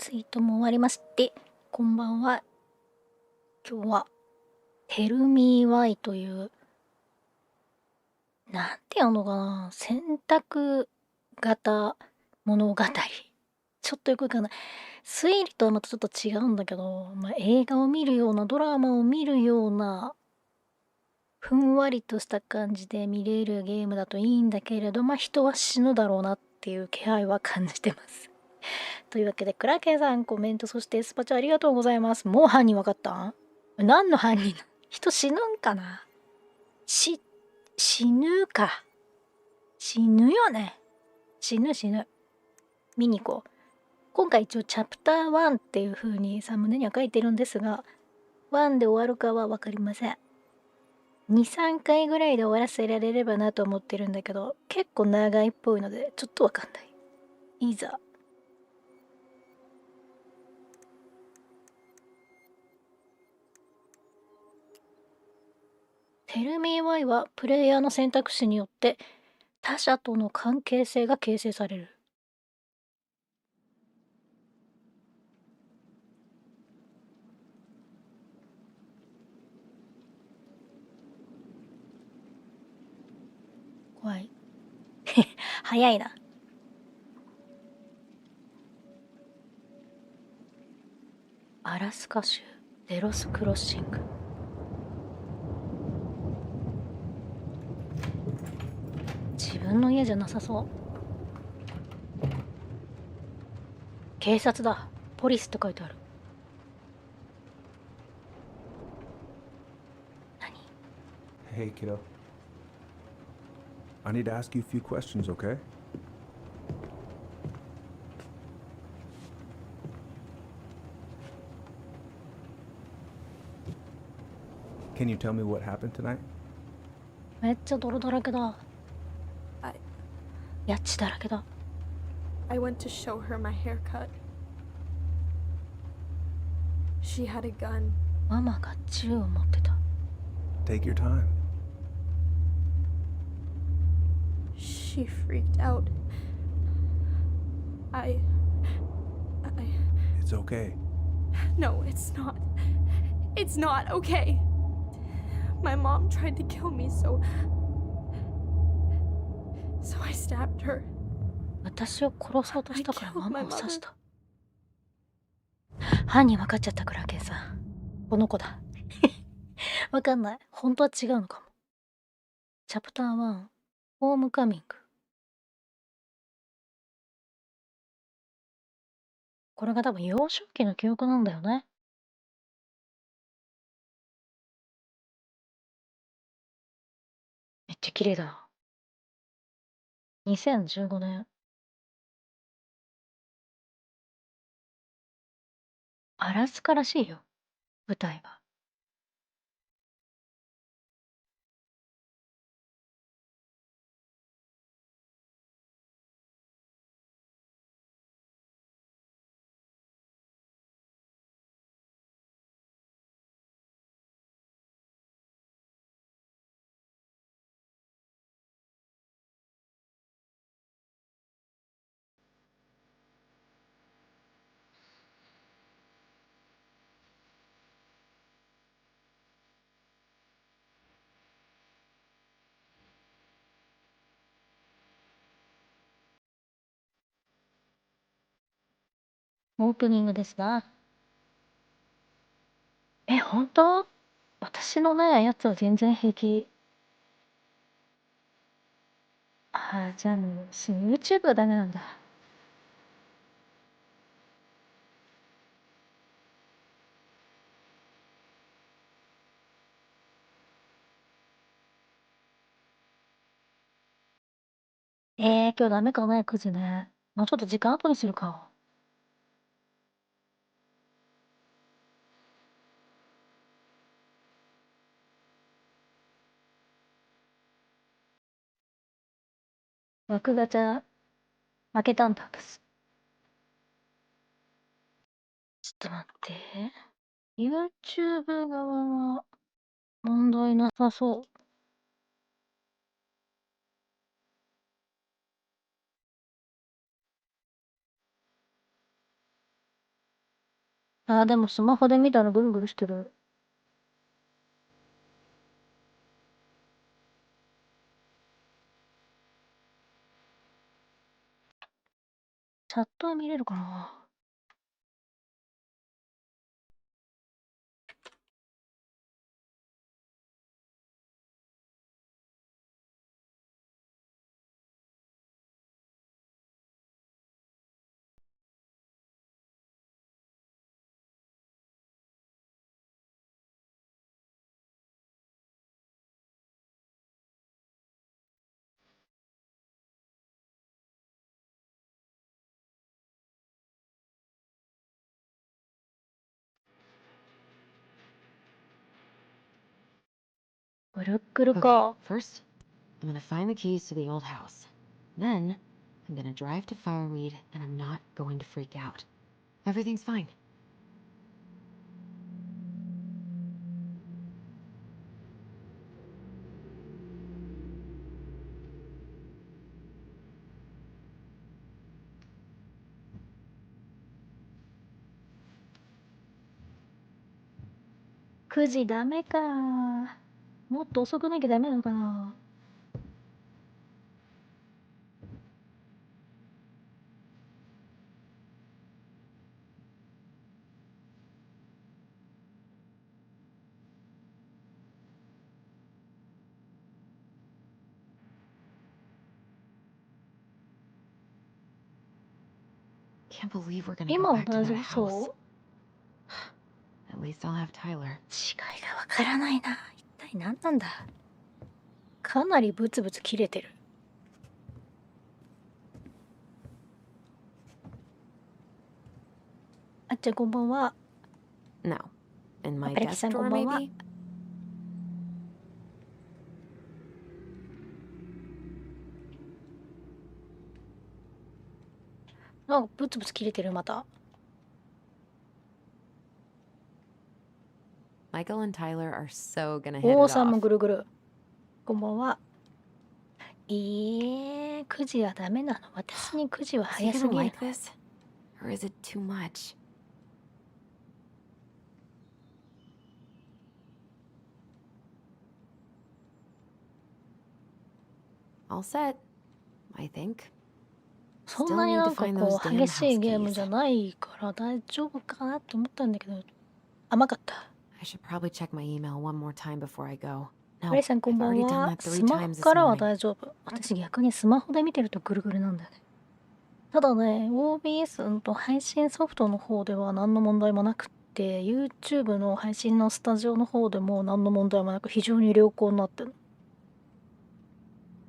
ツイートも終わりまして、こんばんは。今日は、Tell Me Why という、なんていうのかな、選択型物語。ちょっとよくわかんない。推理とはまたちょっと違うんだけど、映画を見るような、ドラマを見るような、ふんわりとした感じで見れるゲームだといいんだけれど、人は死ぬだろうなっていう気配は感じてます。というわけで、クラケンさんコメント、そしてエスパチャありがとうございます。もう犯人わかったん？何の犯人なの？人死ぬんかな？死ぬか。死ぬよね。死ぬ。見に行こう。今回一応チャプター1っていう風にサムネには書いてるんですが、1で終わるかはわかりません。2、3回ぐらいで終わらせられればなと思ってるんだけど、結構長いっぽいので、ちょっとわかんない。いざ。Tell Me Why はプレイヤーの選択肢によって他者との関係性が形成される。怖い。早いな。アラスカ州デロスクロッシング。自分の家じゃなさそう。警察だ。ポリスって書いてある。何？ Hey, kiddo. I need to ask you a few questions, okay? Can you tell me what happened tonight? めっちゃ泥だらけだ。I やっちだらけだ。I went to show her my haircut. She had a gun. ママが銃を持ってた。Take your time. She freaked out. I It's okay. No, it's not. It's not okay. My mom tried to kill me, so I stabbed her. 私を殺そうとしたからママを刺した。犯人分かっちゃったクラケンさん。この子だ。わかんない。本当は違うのかも。チャプター1、ホームカミング。これが多分幼少期の記憶なんだよね。めっちゃ綺麗だな。2015年。アラスカらしいよ、舞台は。オープニングですな。本当？私のね、やつは全然平気。じゃあもう、YouTube はダメなんだ。今日ダメかな、9時ね。もうちょっと時間後にするか。枠ガチャ、負けたんだ。ちょっと待って。YouTube 側は問題なさそう。あー、でもスマホで見たらぐるぐるしてる。チャットは見れるかな。ぐるっぐる Okay, か。first, I'm gonna find the keys to the old house. Then, I'm gonna drive to Fireweed, and I'm not going to freak out. Everything's fine. 9時ダメか。もっと遅くなきゃダメなのかな。Can't believe we're gonna 今 go は back to 大 that 丈夫 house. そう？ At least I'll have Tyler. 違いがわからないな。一体何なんだ。かなりブツブツ切れてる。あっちゃんこんばんは。 No. In my あかりき desk さんこ drawer, んばんは。 maybe? なんかブツブツ切れてるまた。 Michael and Tyler are so gonna hit 王 it さんも off. ぐるぐる。こんばんは。9時はダメなの。私に9時は Is he 早す gonna ぎるの。 like this? Or is it too much? All set, I think. そん Still なに need な to んか find こ those う damn 激しい house ゲームじゃ keys. ないから大丈夫かなって思ったんだけど、甘かった。 I should probably check my email one more time before I go. レ No, イさんこ I've んばん already done は。 that ス 3マホ times this からは morning. 大丈夫。私逆にスマホで見てるとぐるぐるなんだよね。ただね、OBS と配信ソフトの方では何の問題もなくって、YouTube の配信のスタジオの方でも何の問題もなく非常に良好になってる。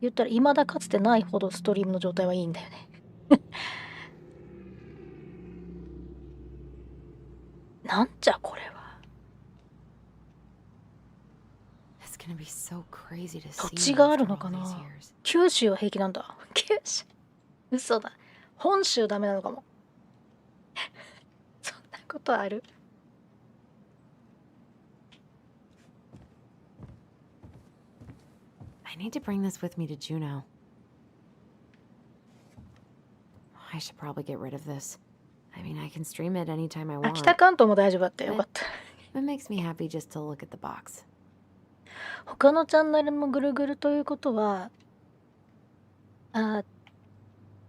言ったら未だかつてないほどストリームの状態はいいんだよね。なんじゃこれは。 It's gonna be so crazy to 土 see 地 him がある after の all か these な。 years. 九州は平気なんだ。九州。嘘だ。本州ダメなのかも。そんなことある。 I need to bring this with me to Juneau. I should probably get rid of this. I mean, I can stream it anytime I あ、 want. 北関東も大丈夫だったよ。よかった。 It makes me happy just to look at the box. 他のチャンネルもぐるぐるということは、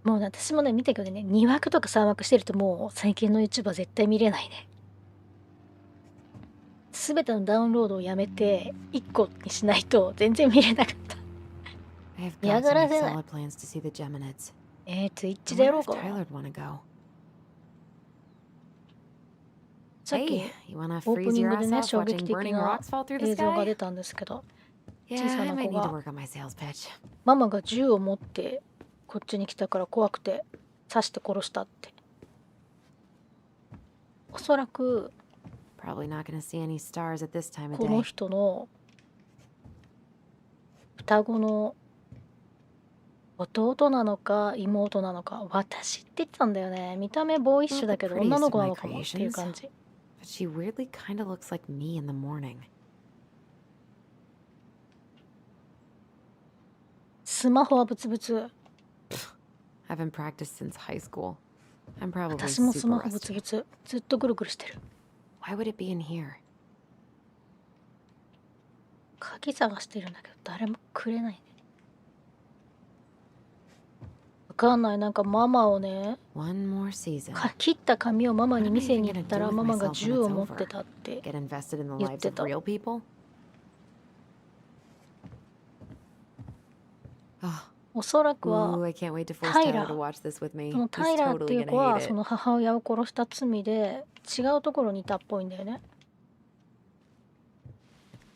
もうね私もね見たけどね、2枠とか3枠してるともう最近の YouTube は絶対見れないね。すべてのダウンロードをやめて1個にしないと全然見れなかった。 I have 嫌 got が to ら make せない。 solid plans to see the Geminids. Twitch I でや wonder ろう if かな。 Tyler'd want to go. さっき Hey, you wanna オープ freeze ニン your グで ass ね off 衝 watching 撃的 burning な rocks fall through the 映像が sky? 出たんですけど、 Yeah, 小さ I な might 子 need to が work on my sales pitch. ママが銃を持ってこっちに来たから怖くて刺して殺したって。おそらく Probably not gonna see any stars at this time of この day. 人の双子の弟なのか妹なのか、私って言ってたんだよね。見た目ボーイッシュだけど Not the 女の prettiest 子 of な my のかもっていう感じ。 But she weirdly kinda looks like me in the morning. スマホはブツブツ。 Haven't practiced since high school. I'm probably 私もスマ super ホブツ rusty. ブツ。ずっとぐるぐるしてる。Why would it be in here? 鍵探してるんだけど誰もくれないね。わかんない。なんかママをね、One more season. 切った紙をママ What に am 見 I せ even に行 gonna ったら do with ママが myself 銃 when を it's 持って over? たって Get invested in the 言っ lives て of た。 real people? Oh, おそらく ooh, は I can't wait to force タイラ Tyler to ー、 watch this with me. その He's タイラーってい totally う子 gonna は hate そ it. の母親を殺した罪で違うところにいたっぽいんだよね。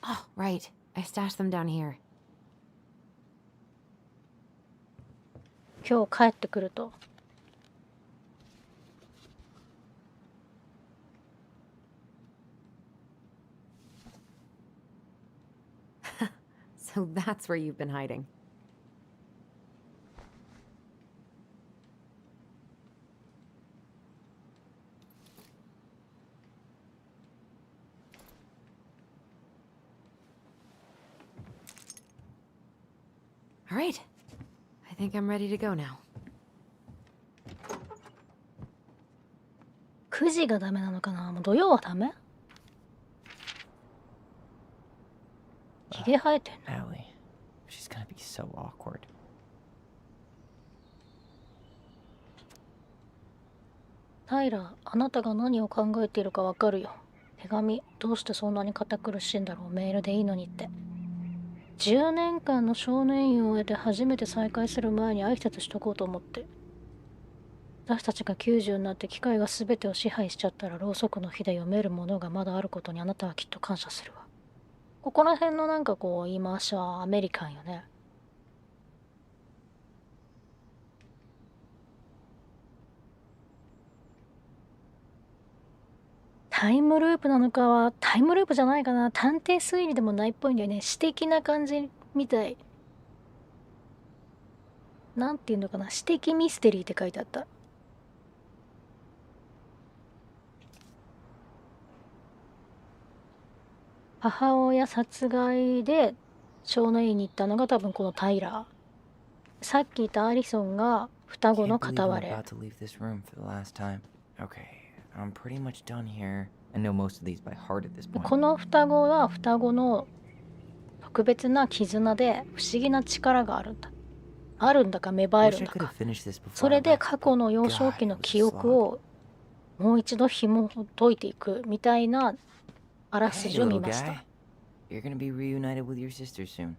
Oh, right. I stashed them down here. 今日帰ってくると So that's where you've been hiding. All right. I think I'm ready to go now. 9時がダメなのかな。もう土曜はダメ。ひげ生えてんの。 Allie, she's gonna be so awkward. タイラー、あなたが何を考えているかわかるよ。手紙、どうしてそんなに堅苦しいんだろう。メールでいいのにって。10年間の少年院を終えて初めて再会する前に挨拶しとこうと思って。私たちが90になって機械が全てを支配しちゃったらろうそくの火で読めるものがまだあることにあなたはきっと感謝するわ。ここら辺のなんかこう言い回しはアメリカンよね。タイムループなのかはタイムループじゃないかな。探偵推理でもないっぽいんだよね。詩的な感じみたい。なんていうのかな。詩的ミステリーって書いてあった。母親殺害で少年院に行ったのが多分このタイラー。さっき言ったアリソンが双子 Can't の believe 片 I'm 割れ。 about to leave this room for the last time. Okay, I'm pretty much done here. I know most of these by heart at this こ point. の双子は双子の特別な絆で不思議な力があるんだ。あるんだか芽生え Wish るん I だ could か。 have finished this そ before れ I で left, 過去の but 幼少 God, 期の it was 記 a 憶 slog. をもう一度紐解いていくみたいなあらす Hey, じを見 little ました。 guy. You're gonna be reunited with your sister soon.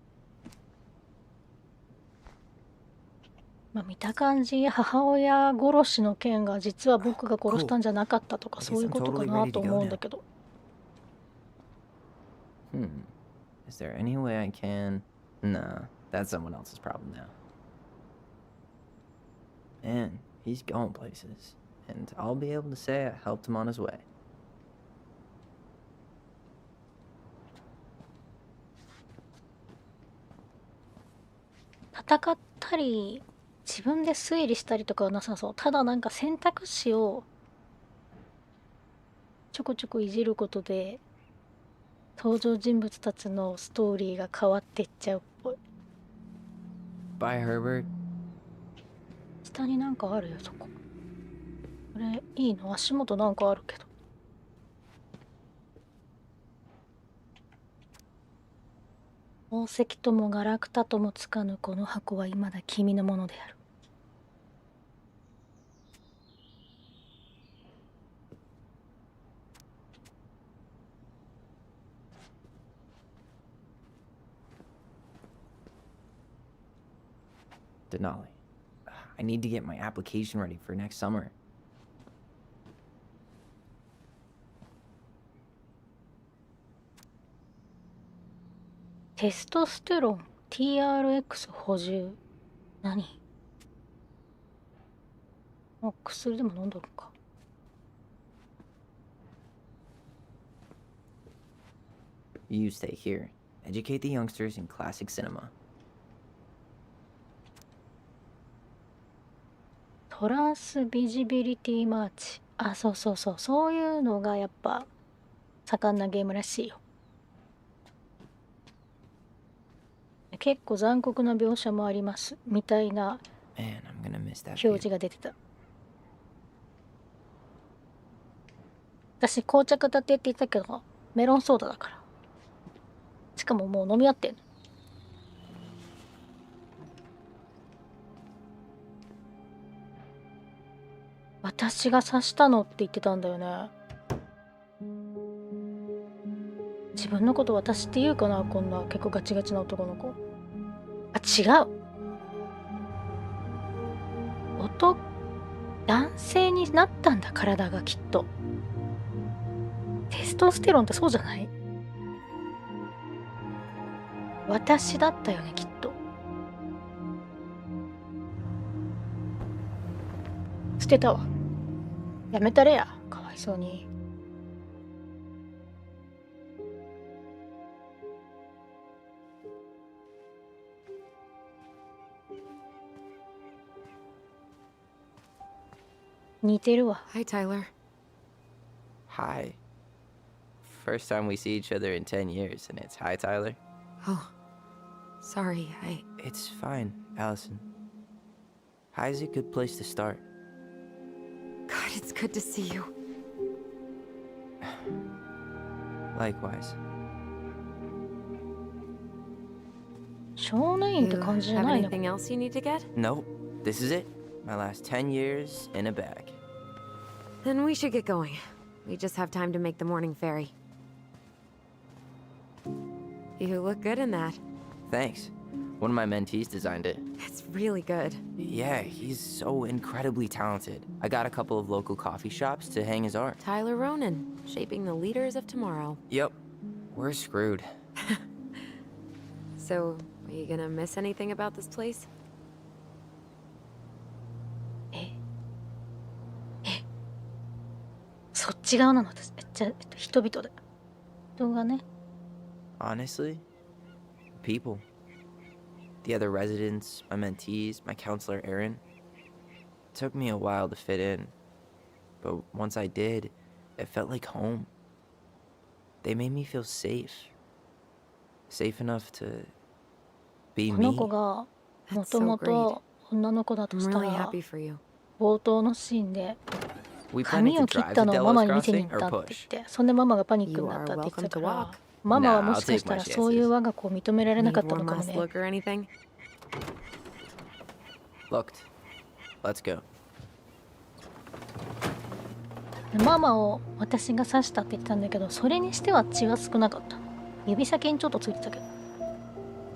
まあ、見た感じ母親殺しの件が実は僕が殺したんじゃなかったとか Cool. そういうことかなと思うんだけど。 Is there any way I can... Nah, that's someone else's problem now. Man, he's going places. And I'll be able to say I helped him on his way. 戦ったり自分で推理したりとかはなさそう。ただなんか選択肢をちょこちょこいじることで登場人物たちのストーリーが変わっていっちゃうっぽい。 Bye, Herbert. 下になんかあるよそこ。これいいの？足元なんかあるけど。宝石ともガラクタともつかぬこの箱は未だ君のものである。Denali. I need to get my application ready for next summer. テストステロン TRX 補充。何？あ、薬でも飲んどるか。You stay here. Educate the youngsters in classic cinema. トランスビジビリティマーチ。あ、そうそうそう。そういうのがやっぱ盛んなゲームらしいよ。結構残酷な描写もありますみたいな Man, I'm gonna miss that 表 view. 示が出てた。私紅茶片手って言ったけどメロンソーダだから。しかももう飲み終わってんの。私が刺したのって言ってたんだよね。自分のこと私って言うかな、こんな結構ガチガチな男の子。あ、違う。男性になったんだ、体がきっと。テストステロンってそうじゃない？私だったよね、きっと。捨てたわ。やめたれや、かわいそうに。似てるわ。Hi, Tyler. Hi. First time we see each other in 10 years, and it's hi, Tyler. Oh, sorry, It's fine, Allison. Hi's a good place to start. God, it's good to see you. Likewise. 少年院って You 感じじゃ have ないね。 anything else you need to get? Nope, this is it. My last 10 years in a bag. Then we should get going. We just have time to make the morning ferry. You look good in that. Thanks. One of my mentees designed it. It's really good. Yeah, he's so incredibly talented. I got a couple of local coffee shops to hang his art. Tyler Ronan, shaping the leaders of tomorrow. Yep, we're screwed. So, are you gonna miss anything about this place? そっち側なの私。じゃあ、人々で。人がね。Honestly, people. The other residents, my mentees, my counselor Aaron. It took me a while to fit in, but once I did, it felt like home. They made me feel safe. Safe enough to be この me. 子がも That's と so も great. と女の子だと I'm した really ら happy for you. 冒頭のシーンで We planning 髪 to を切っ drive た to のをママ Delos に見せに Crossing 行った or って言 push? って、そんでママがパニック You になった are って言ってた welcome か to ら、 walk. ママは Nah, もしか I'll し take た my らそういう chances. 我が子を認められなか Need ったの one かも last ね。 look or anything? Looked. Let's go. ママを私が刺したって言ってたんだけど、それにしては血は少なかった。指先にちょっとついてたけど。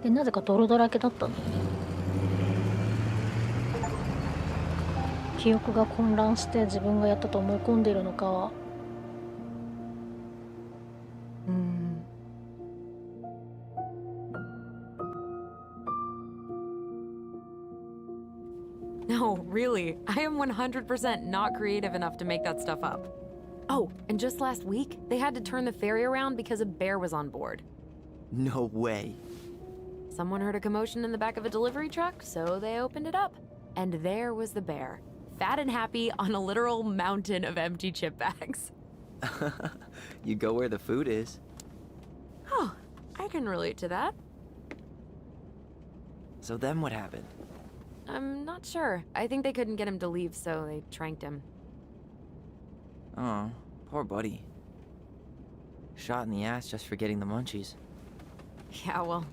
で、なぜか泥だらけだったんだよね。記憶が混乱して自分がやったと思い込んでいるのか、No, really. I am 100% not creative enough to make that stuff up. Oh, and just last week, they had to turn the ferry around because a bear was on board. No way. Someone heard a commotion in the back of a delivery truck, so they opened it up. And there was the bear, fat and happy on a literal mountain of empty chip bags. You go where the food is. Oh, I can relate to that. So then what happened? I'm not sure. I think they couldn't get him to leave, so they tranked him. Oh, poor buddy. Shot in the ass just for getting the munchies. Yeah, well,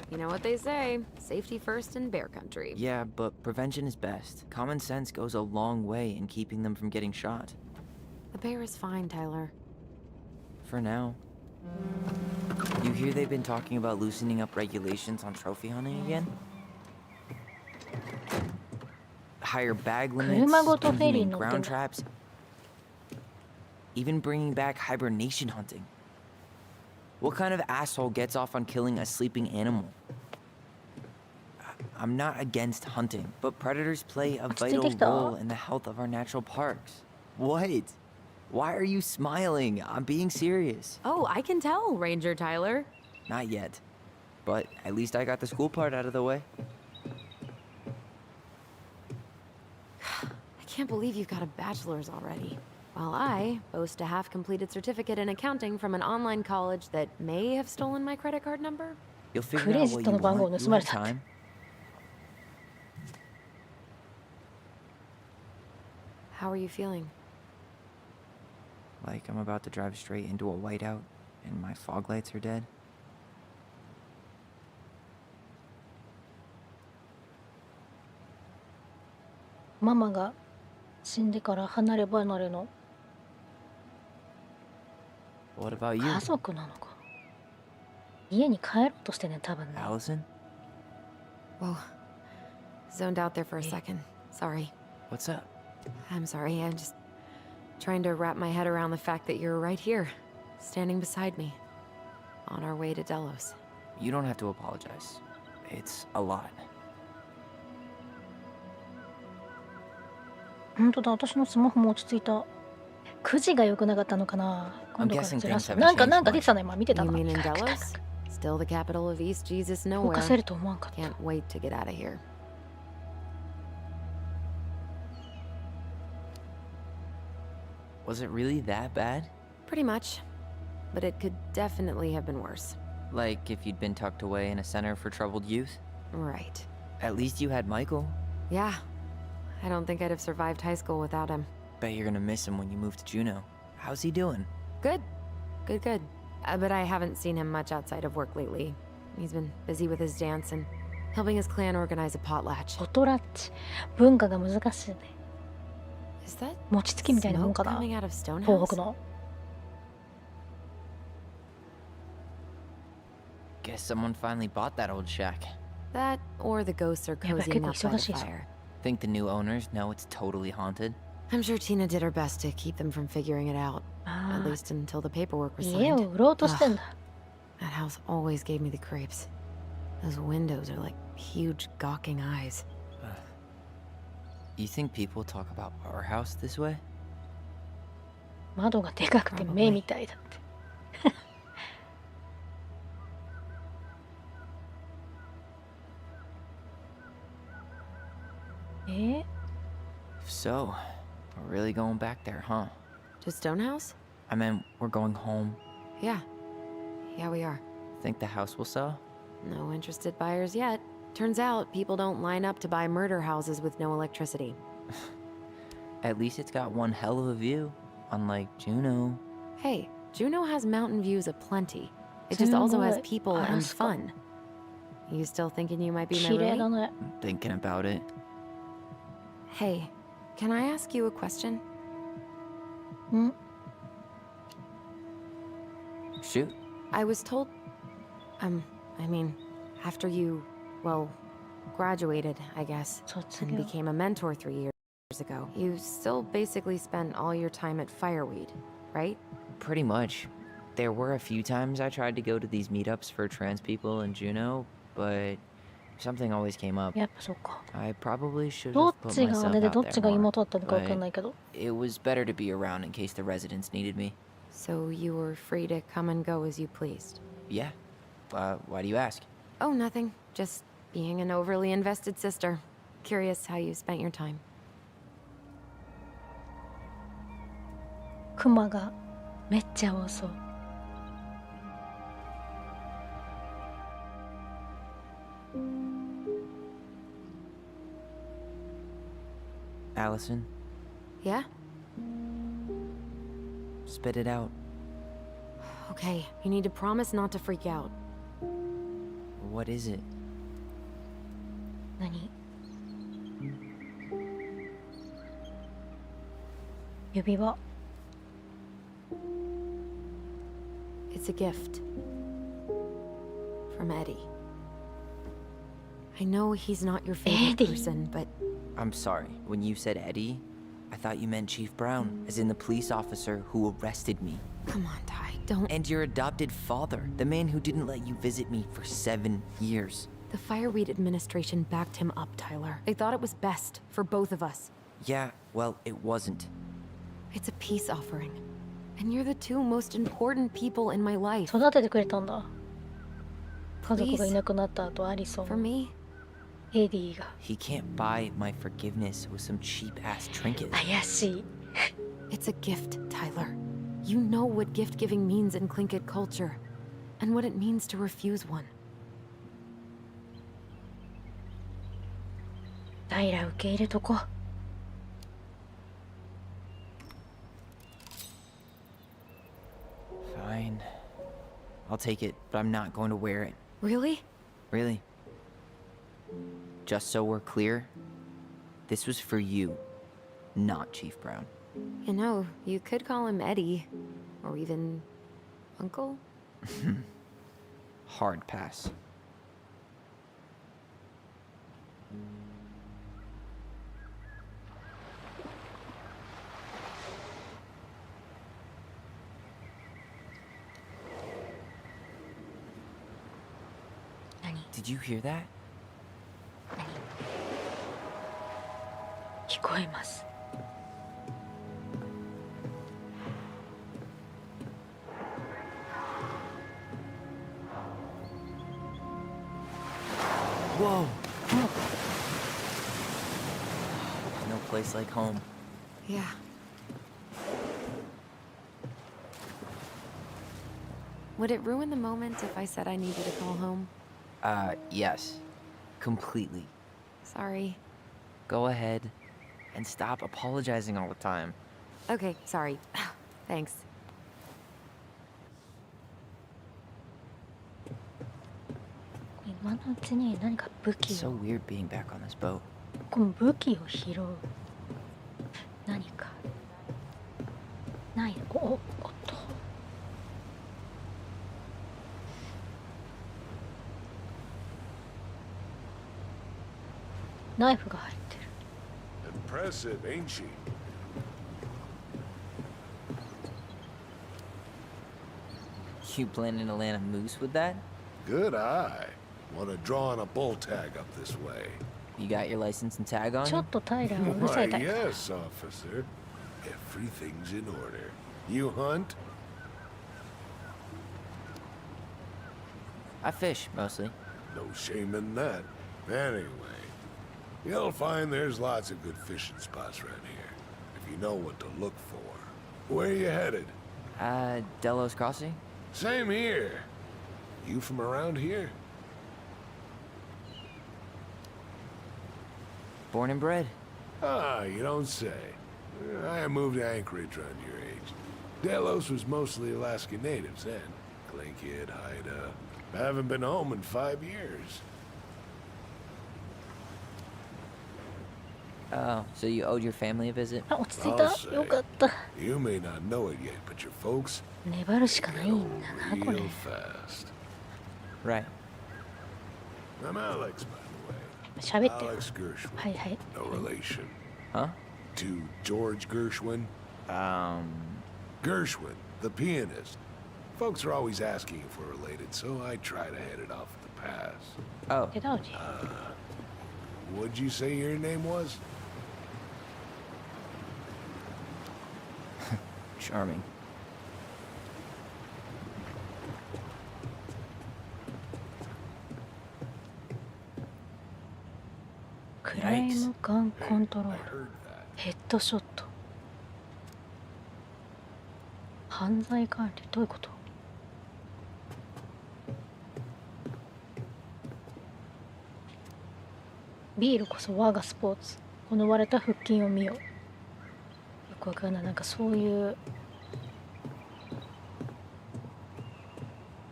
you know what they say. Safety first in bear country. Yeah, but prevention is best. Common sense goes a long way in keeping them from getting shot. The bear is fine, Tyler. For now. You hear they've been talking about loosening up regulations on trophy hunting again? Higher bag limits, 車ごとフェリー implementing 乗ってん ground だ。 traps, even bringing back hibernation hunting. What kind of asshole gets off on killing a sleeping animal? I'm not against hunting, but predators play a vital role in the health of our natural parks. What? Why are you smiling? I'm being serious. Oh, I can tell, Ranger Tyler. Not yet. But at least I got the school part out of the way. I can't believe you've got a bachelor's already. While I boast a half-completed certificate in accounting from an online college that may have stolen my credit card number. You'll figure out what you want. You have time. How are you feeling? Like I'm about to drive straight into a whiteout and my fog lights are dead. ママが死んでから離れ離れの What about you? 家族なのか。家に帰ろうとしてね、多分ね。 Allison? Whoa. Zoned out there for a second. Sorry. What's up? I'm sorry. I'm just trying to wrap my head around the fact that you're right here, standing beside me, on our way to Delos. You don't have to apologize. It's a lot. 本当だ、私のスマホも落ち着いた。9時が良くなかったのかな。今度から I'm guessing ずらす。 things haven't なんか changed 出てたの今見てた You の。 mean in 来た来た Delos? 来た Still the capital of East Jesus 動か nowhere. せると思わんかった。 Can't wait to get out of here. Was it really that bad? Pretty much. But it could definitely have been worse. Like if you'd been tucked away in a center for troubled youth? Right. At least you had Michael. Yeah. I don't think I'd have survived high school without him. Bet you're gonna miss him when you move to Juneau. How's he doing? Good. Good. But I haven't seen him much outside of work lately. He's been busy with his dance and helping his clan organize a potlatch. ポトラッチ。文化が難しいね。 Is that 餅つきみたいなもん smoke かな。 coming out of Stonehouse? 東北の。 Guess someone finally bought that old shack. That or the ghosts are やばい、 cozying 結構 up by 忙 the しいぞ。 fire. Think the new owners know it's totally haunted? I'm sure Tina did her best to keep them from figuring it out. あ At あ、 least until the paperwork was 家を signed. 売ろうとしてんだ。 That house always gave me the creeps. Those windows are like huge gawking eyes. You think people talk about our house this way? 窓がでかくて目みたいだって。え So, we're really going back there, huh? To Stonehouse? I mean, we're going home. Yeah. Yeah, we are. Think the house will sell? No interested buyers yet. Turns out people don't line up to buy murder houses with no electricity. At least it's got one hell of a view, unlike Juneau. Hey, Juneau has mountain views aplenty. It just also has すごい。 people and Alaska。 fun. You still thinking you might be my 綺麗 roommate? だね。 I'm thinking about it. Hey, can I ask you a question? ん Shoot. I was told... I mean, after you, well, graduated, I guess, 卒 and 業。 became a mentor 3 years ago, you still basically spent all your time at Fireweed, right? Pretty much. There were a few times I tried to go to these meetups for trans people in Juneau, but something always came up. やっぱそうか。 I probably should どっ have put ちが myself 姉で out どっちが there more, 妹だったのかわかん but ないけど。 it was better to be around in case the residents needed me. So you were free to come and go as you pleased? Yeah. Why do you ask? Oh, nothing. Just being an overly invested sister. Curious how you spent your time. クマがめっちゃ多そう。 Allison, Yeah? spit it out. Okay, you need to promise not to freak out. What is it? 何指輪。 It's a gift. From Eddie. I know he's not your favorite Eddie. person, but I'm sorry. When you said Eddie, I thought you meant Chief Brown, as in the police officer who arrested me. come on, Ty, don't. And your adopted father, the man who didn't let you visit me for 7 years. The Fireweed administration backed him up, Tyler. They thought it was best for both of us. Yeah, well, it wasn't. It's a peace offering. And you're the two most important people in my life. 育ててくれたんだ。家族がいなくなった後、アリソ For ン、 me, エディが。 He can't buy my forgiveness with some cheap-ass trinket. 怪しい。 it's a gift, Tyler. You know what gift giving means in Tlingit culture, and what it means to refuse one. ダイラ受け入れとこ。I'll take it, but I'm not going to wear it. Really? Really. Just so we're clear, this was for you, not Chief Brown. You know, you could call him Eddie. Or even... Uncle? Hard pass. Did you hear that? 聞こえます。Whoa! No place like home. Yeah. Would it ruin the moment if I said I needed to call home? Yes. Completely. Sorry. Go ahead and stop apologizing all the time. Okay, sorry. Thanks. 今のうちに何か武器 It's so を weird being back on this boat. この武器を拾う何かないおっとナイフが入ってる Impressive, ain't she? You planning to land a moose with that? Good eye. Want to draw on a bull tag up this way. You got your license and tag on ちょ you? っとタイラーうるさ Why, いタイプ yes, officer. Everything's in order. You hunt? I fish, mostly. No shame in that. Anyway, you'll find there's lots of good fishing spots around here, if you know what to look for. Where you headed? Delos Crossing? Same here. You from around here? Born and bred. Ah, you don't say. I moved to Anchorage around your age. Delos was mostly Alaska natives then. Clay Kid, Haida. Haven't been home in 5 years. Oh, so you owed your family a visit? あ、落ち着い I'll た say. よかった You may not know it yet, but your folks 粘るしかない go んだなこれ real fast. Right. I'm Alex, by the 喋 way. ってる Alex Gershwin. はいはい No relation. Huh? To George Gershwin. Gershwin, the pianist. Folks are always asking if we're related, so I try to head it off at the pass. Oh, 手倒し What'd you say your name was? charming. クライムガンコントロー I ル heard that. ヘッドショット犯罪管理どういうことビールこそ我がスポーツこの割れた腹筋を見よよくわかんないなんかそういう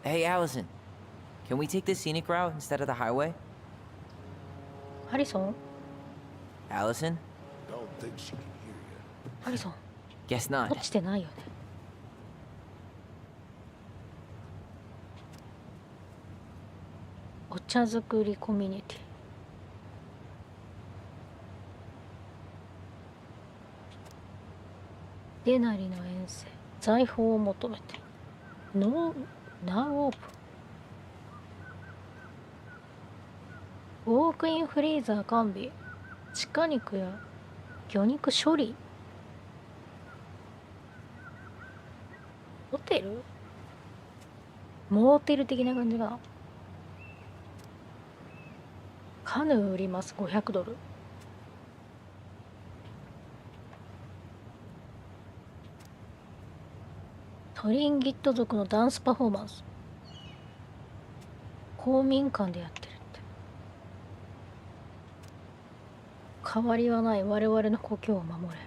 Hey, Allison. Can we take the scenic route instead of the highway? ハリソン Allison? Don't think she can hear you. ハリソン Guess not. 落ちてないよねお茶作りコミュニティデナリの遠征財宝を求めてノーナウオープンウォークインフリーザー完備地下肉や魚肉処理ホテルモーテル的な感じかなカヌー売ります500ドルトリンギット族のダンスパフォーマンス公民館でやってるって変わりはない我々の故郷を守れ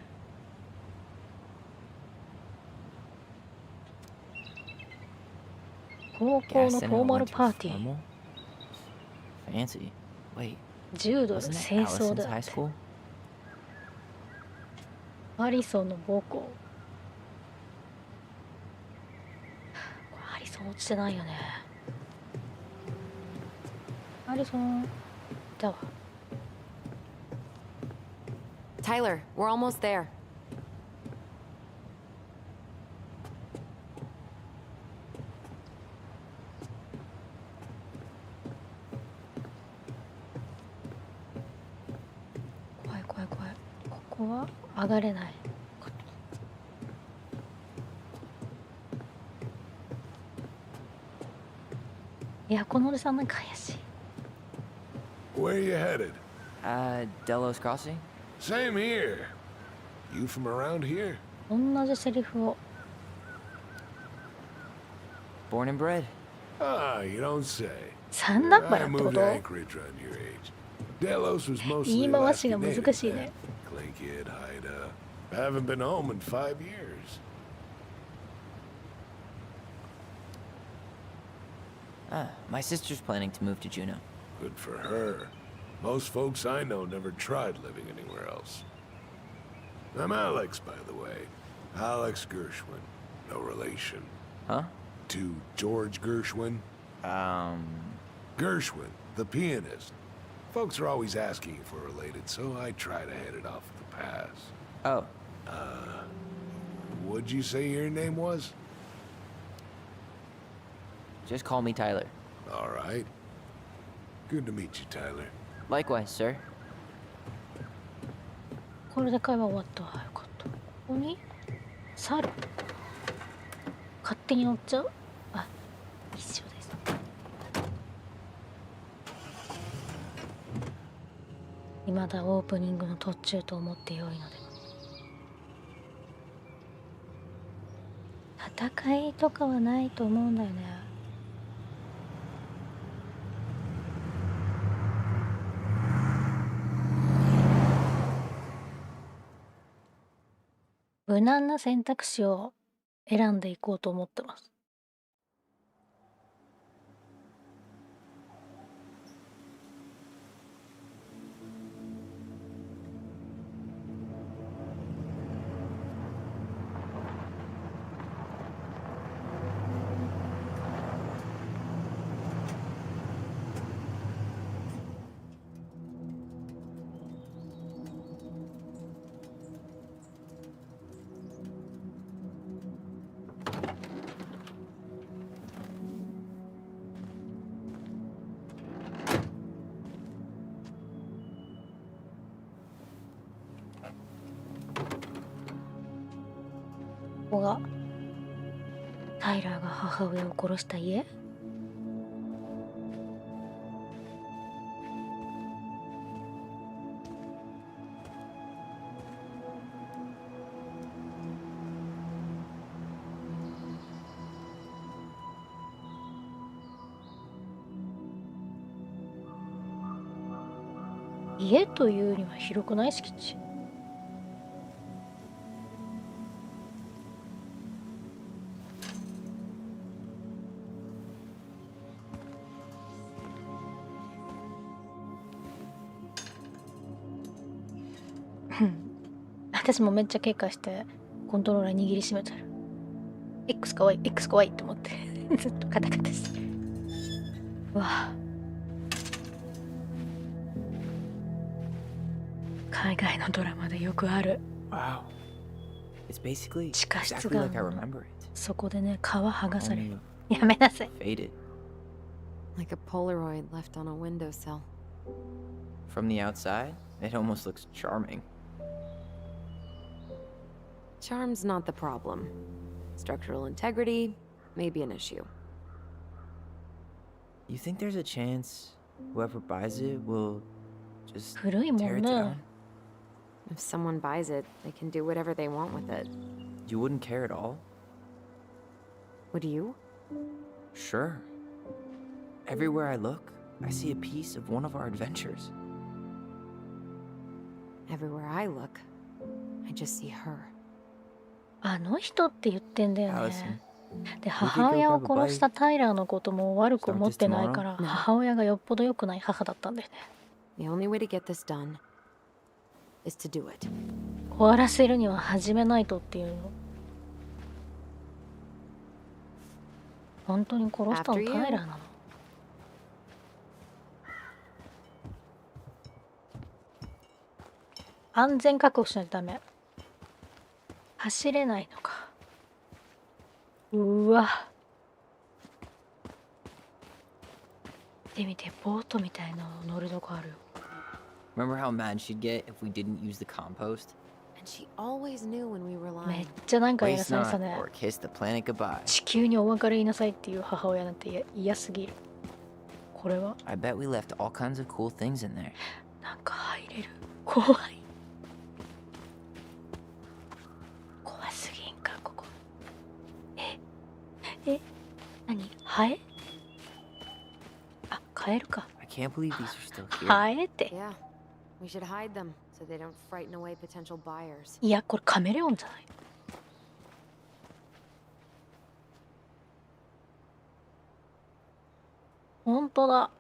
高校のフォーマルパーティー。 Fancy. Wait, 10ドル wasn't it 清掃 Allison's だ high って。 school? アリソンの母校。これアリソン落ちてないよね。アリソンだわ。 Tyler, we're almost there.怖い怖い怖い。ここは上がれない。いや、このおじさんなんか怪しい。 Where you headed? Delos Crossing? Same here. You from around here? 同じセリフを。 Born and bred. Ah, you don't say. 三段 I 原ってこ moved と？ to Anchorage around your age. Delos was 言 mostly い回し Alaskan が native 難しい then. ね。 Clay kid, hide haven't been home in 5 years. My sister's planning to move to Juneau. Good for her. Most folks I know never tried living anywhere else. I'm Alex, by the way. Alex Gershwin. No relation. Huh? To George Gershwin. Gershwin, the pianist. Folks are always asking if we're related, so I try to head it off with the pass. Oh, What'd you say your name was? just call me Tyler. All right. Good to meet you, Tyler. Likewise, sir. これで会話終わったわ。よかった。ここに猿。勝手に乗っちゃう？あ、一緒です。未だオープニングの途中と思ってよいので。戦いとかはないと思うんだよね。無難な選択肢を選んでいこうと思ってます。ここがタイラーが母親を殺した家？家というには広くない敷地？私もめっちゃ警戒してコントローラー握りしめてる。 X かわいい X かわいいって思ってずっとカタカタして。うわ、海外のドラマでよくある。 Wow. It's basically 地下室 exactly が like I remember it. そこでね皮剥がされる。 Only やめなさい。 faded. Like a Polaroid left on a windowsill. From the outside, it almost looks charming. Charm's not the problem. Structural integrity may be an issue. You think there's a chance whoever buys it will just 古いも tear ん it ね。 down? If someone buys it, they can do whatever they want with it. You wouldn't care at all? Would you? Sure. Everywhere I look, I see a piece of one of our adventures. Everywhere I look, I just see her. あの人って言ってんだよね。 Allison, で、 We could 母 go 親を grab a 殺した bite. タイラーのことも悪く Start 思っ this てない tomorrow. から、 No. 母親がよっぽど良くない母だったんだよね。 The only way to get this done is to do it. 終わらせるには始めないとっていうの。本当に殺したの After you. タイラーなの？安全確保しないとダメ。走れないのか。うわ。見てみて、ボートみたいなの乗るとこあるよ。 Remember how mad she'd get if we didn't use the compost? And she always knew when we were めっ lying. ちゃなんかやら Waste されてた not, ね。 or kiss the planet goodbye. 地球にお別れ言いなさいっていう母親なんて嫌すぎる。これは I bet we left all kinds of cool things in there. なんか入れる。怖い。怖すぎんか、ここ。何？ハエ？あ、カエルか。 I can't believe these are still here. ハエって。 Yeah. We should hide them so they don't frighten away potential buyers. いや、これカメレオンじゃない？ほんとだ。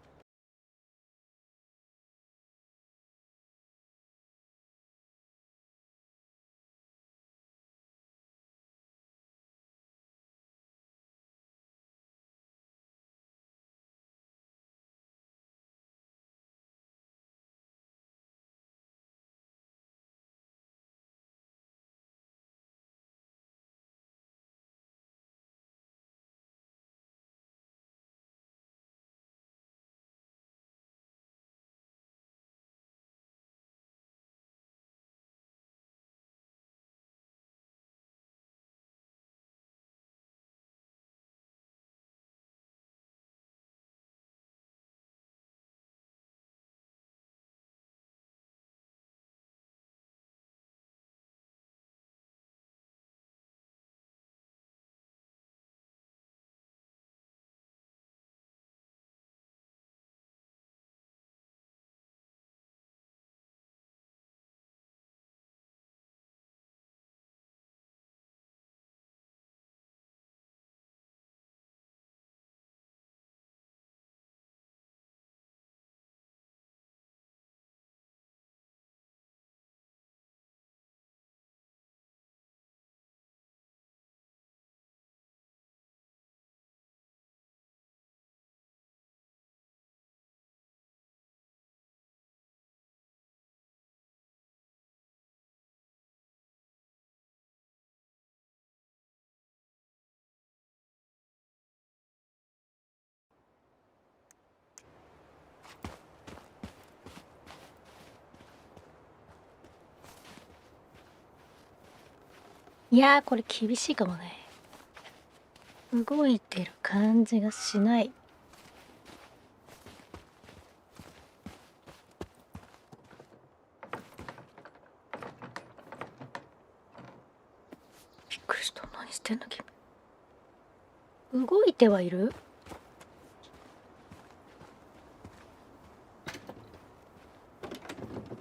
いやー、これ厳しいかもね。動いてる感じがしない。びっくりした。何してんだ君。動いてはいる？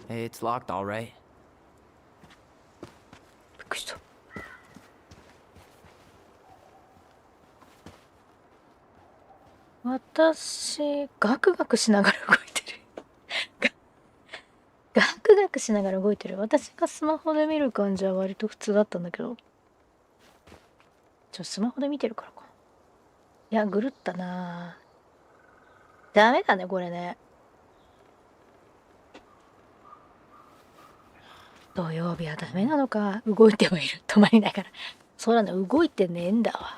Hey, it's locked, all right. びっくりした。私、ガクガクしながら動いてる。ガクガクしながら動いてる。私がスマホで見る感じは割と普通だったんだけど。スマホで見てるからか。いや、ぐるったな。ダメだね、これね。土曜日はダメなのか。動いてはいる。止まりながら。そうだね、動いてねえんだわ。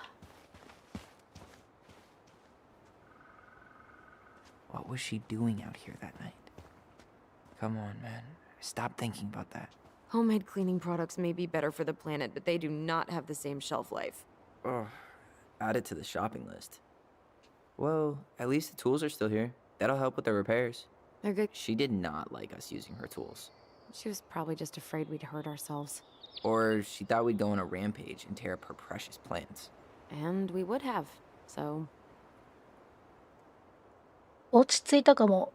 What was she doing out here that night? Come on, man. Stop thinking about that. Homemade cleaning products may be better for the planet, but they do not have the same shelf life. Ugh. Add it to the shopping list. Well, at least the tools are still here. That'll help with the repairs. They're good. She did not like us using her tools. She was probably just afraid we'd hurt ourselves. Or she thought we'd go on a rampage and tear up her precious plants. And we would have, so... 落ち着いたかも。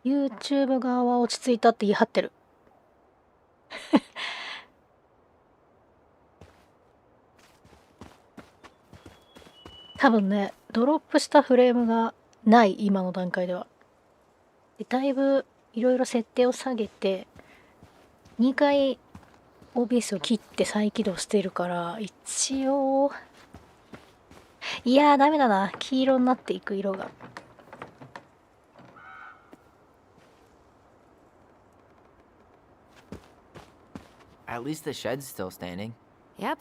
YouTube 側は落ち着いたって言い張ってる。多分ね、ドロップしたフレームがない今の段階では。でだいぶいろいろ設定を下げて2回 OBS を切って再起動してるから、一応いやーダメだな、黄色になっていく色が。At least the shed's still standing. Yep.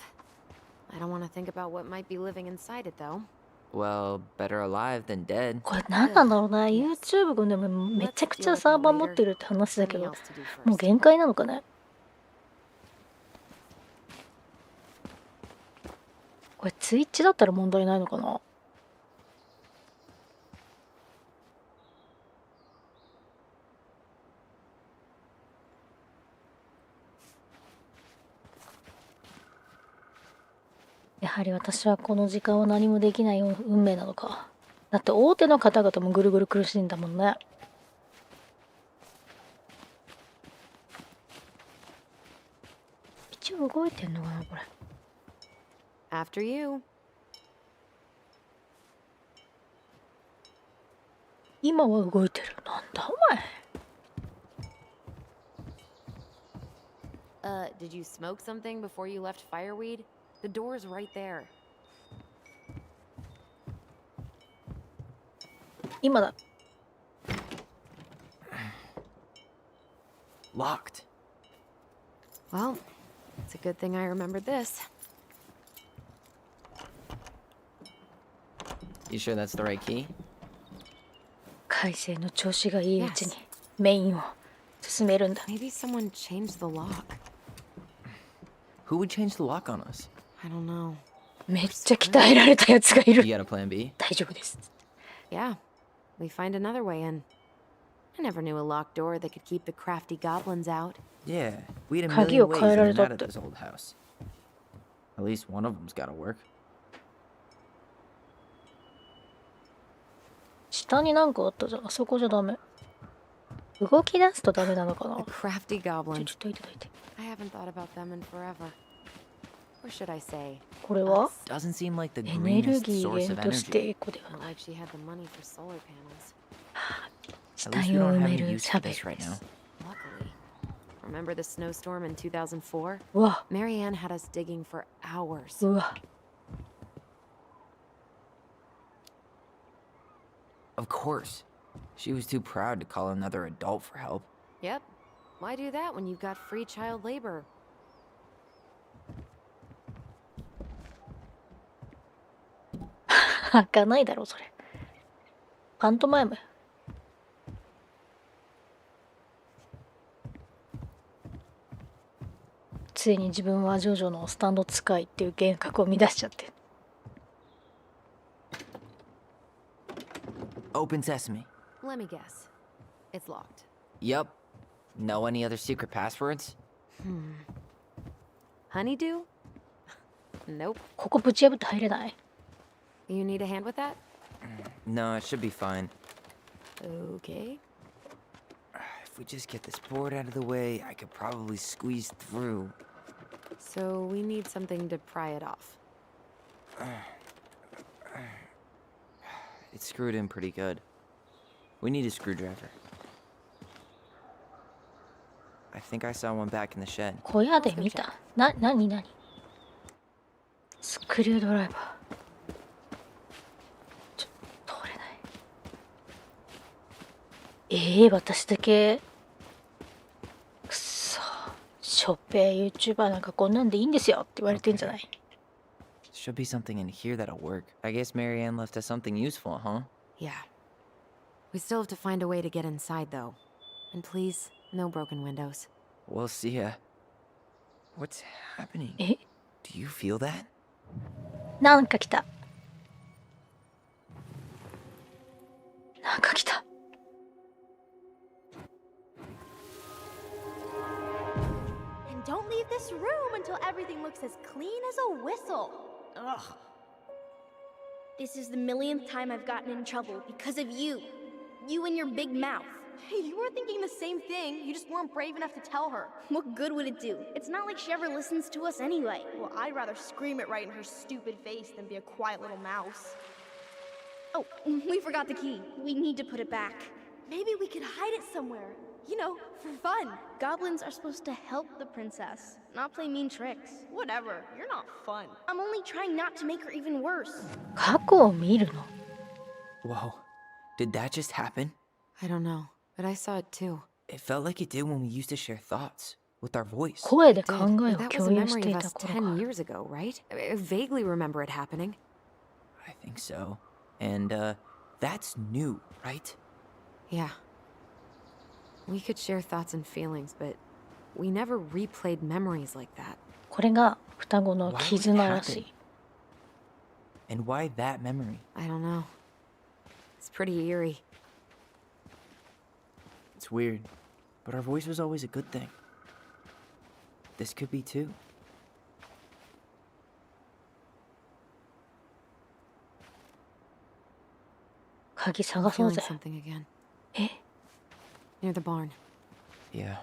I don't want to think about what might be living inside it, though. Well, better alive than dead. これ何なんだろうな、 YouTube がでもめちゃくちゃサーバー持ってるって話だけ Something ど、 else to do もう first. 限界なのかね。これツイッチだったら問題ないのかな。やはり私はこの時間は何もできない運命なのか。だって大手の方々もぐるぐる苦しいんだもんね。一応動いてんのかなこれ。 After you. 今は動いてる。なんだお前。 Did you smoke something before you left Fireweed? The door's right there. 今だ。 Locked. Well, it's a good thing I remembered this. You sure that's the right key? 海星の調子がいいうちに Yes. メインを進めるんだ。 Maybe someone changed the lock. Who would change the lock on us? I don't know. めっちゃ鍛えられたやつがい You る。 got a plan B? 大丈夫です。 Yeah, we find another way in. I never knew a locked door that could keep the crafty goblins out. Yeah, we had a 鍵 million を ways 変え in られ and た out っ of て。 this old house. At least one of them's gotta work. 下になんかあったじゃん。あそこじゃダメ。動き出すとダメなのかな。 The crafty ちょ goblins. っといただいて。 I haven't thought about them in forever. Or should I say, これは Doesn't seem like the エネル greenest ギー source 源 of として energy. エコでは not ない。 like she had the money for solar panels.死 At least 体 we を don't 埋 have め any る use シャ for ベ this ル right で now. す。 Luckily. Remember the snowstorm in 2004? うわ、 Marianne had us digging for hours. うわ。 Of course. She was too proud to call another adult for help. Yep. Why do that when you've got free child labor? 開かないだろそれ。パントマイム。ついに自分はジョジョのスタンド使いっていう幻覚を乱しちゃって。 Open sesame. Let me guess. It's locked. Yup. Know any other secret passwords? Honeydew? Nope. ここぶち破って入れない。 You need a hand with that? No, it should be fine. Okay. If we just get this board out of the way, I could probably squeeze through. So we need something to pry it off. It's screwed in pretty good. We need a screwdriver. I think I saw one back in the shed. 小屋で見た。なにスクリュードライバー。ちょ通れない。私だけ。くそ。しょっぺー YouTuber なんかこんなんでいいんですよって言われてんじゃない。 Should be something in here that'll work. I guess Marianne left us something useful, huh? Yeah. We still have to find a way to get inside, though. And please, no broken windows. We'll see ya. What's happening? え Do you feel that? なんか来た。なんか来た。 And don't leave this room until everything looks as clean as a whistle. Ugh. This is the millionth time I've gotten in trouble because of you. You and your big mouth. Hey, you were thinking the same thing. You just weren't brave enough to tell her. What good would it do? It's not like she ever listens to us anyway. Well, I'd rather scream it right in her stupid face than be a quiet little mouse. Oh, we forgot the key. We need to put it back. Maybe we could hide it somewhere. You know, for fun. Goblins are supposed to help the princess, not play mean tricks. Whatever, you're not fun. I'm only trying not to make her even worse. 過去を見るの？ Whoa. Did that just happen? I don't know, but I saw it too. It felt like it did when we used to share thoughts with our voice. 声で Did, 考え but を that was 共 a 有し memory てい of た us 頃 10 か。 years ago, right? I vaguely remember it happening. I think so. And, that's new, right? Yeah. We could share thoughts and feelings, but we never replayed memories like that. これが双子の Why would it 絆らし happen? い。 And why that memory? I don't know. It's pretty eerie. It's weird, but our voice was always a good thing. This could be too. 鍵 I'm 探そう feeling ぜ。 something again. え、 Near the barn. Yeah,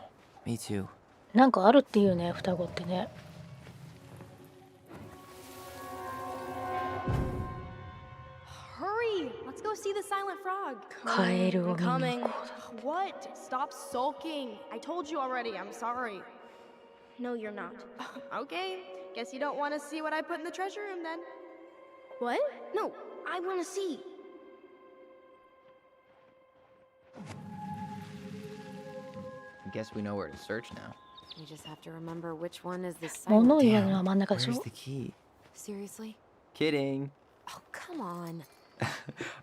me too. なんかあるっていうね、双子ってね。 Hurry! Let's go see the silent frog. カエルを I'm 見に coming. 行こうだ。 What? Stop sulking. I told you already. I'm sorry. No, you're not. Okay. Guess you don't want to see what I put in the treasure room then. What? No, I want to see. I guess we know where to search now. We just have to remember which one is the 物を silent. 言わないのは真ん中でし Where's ょ。 the key? Seriously? Kidding. Oh, come on.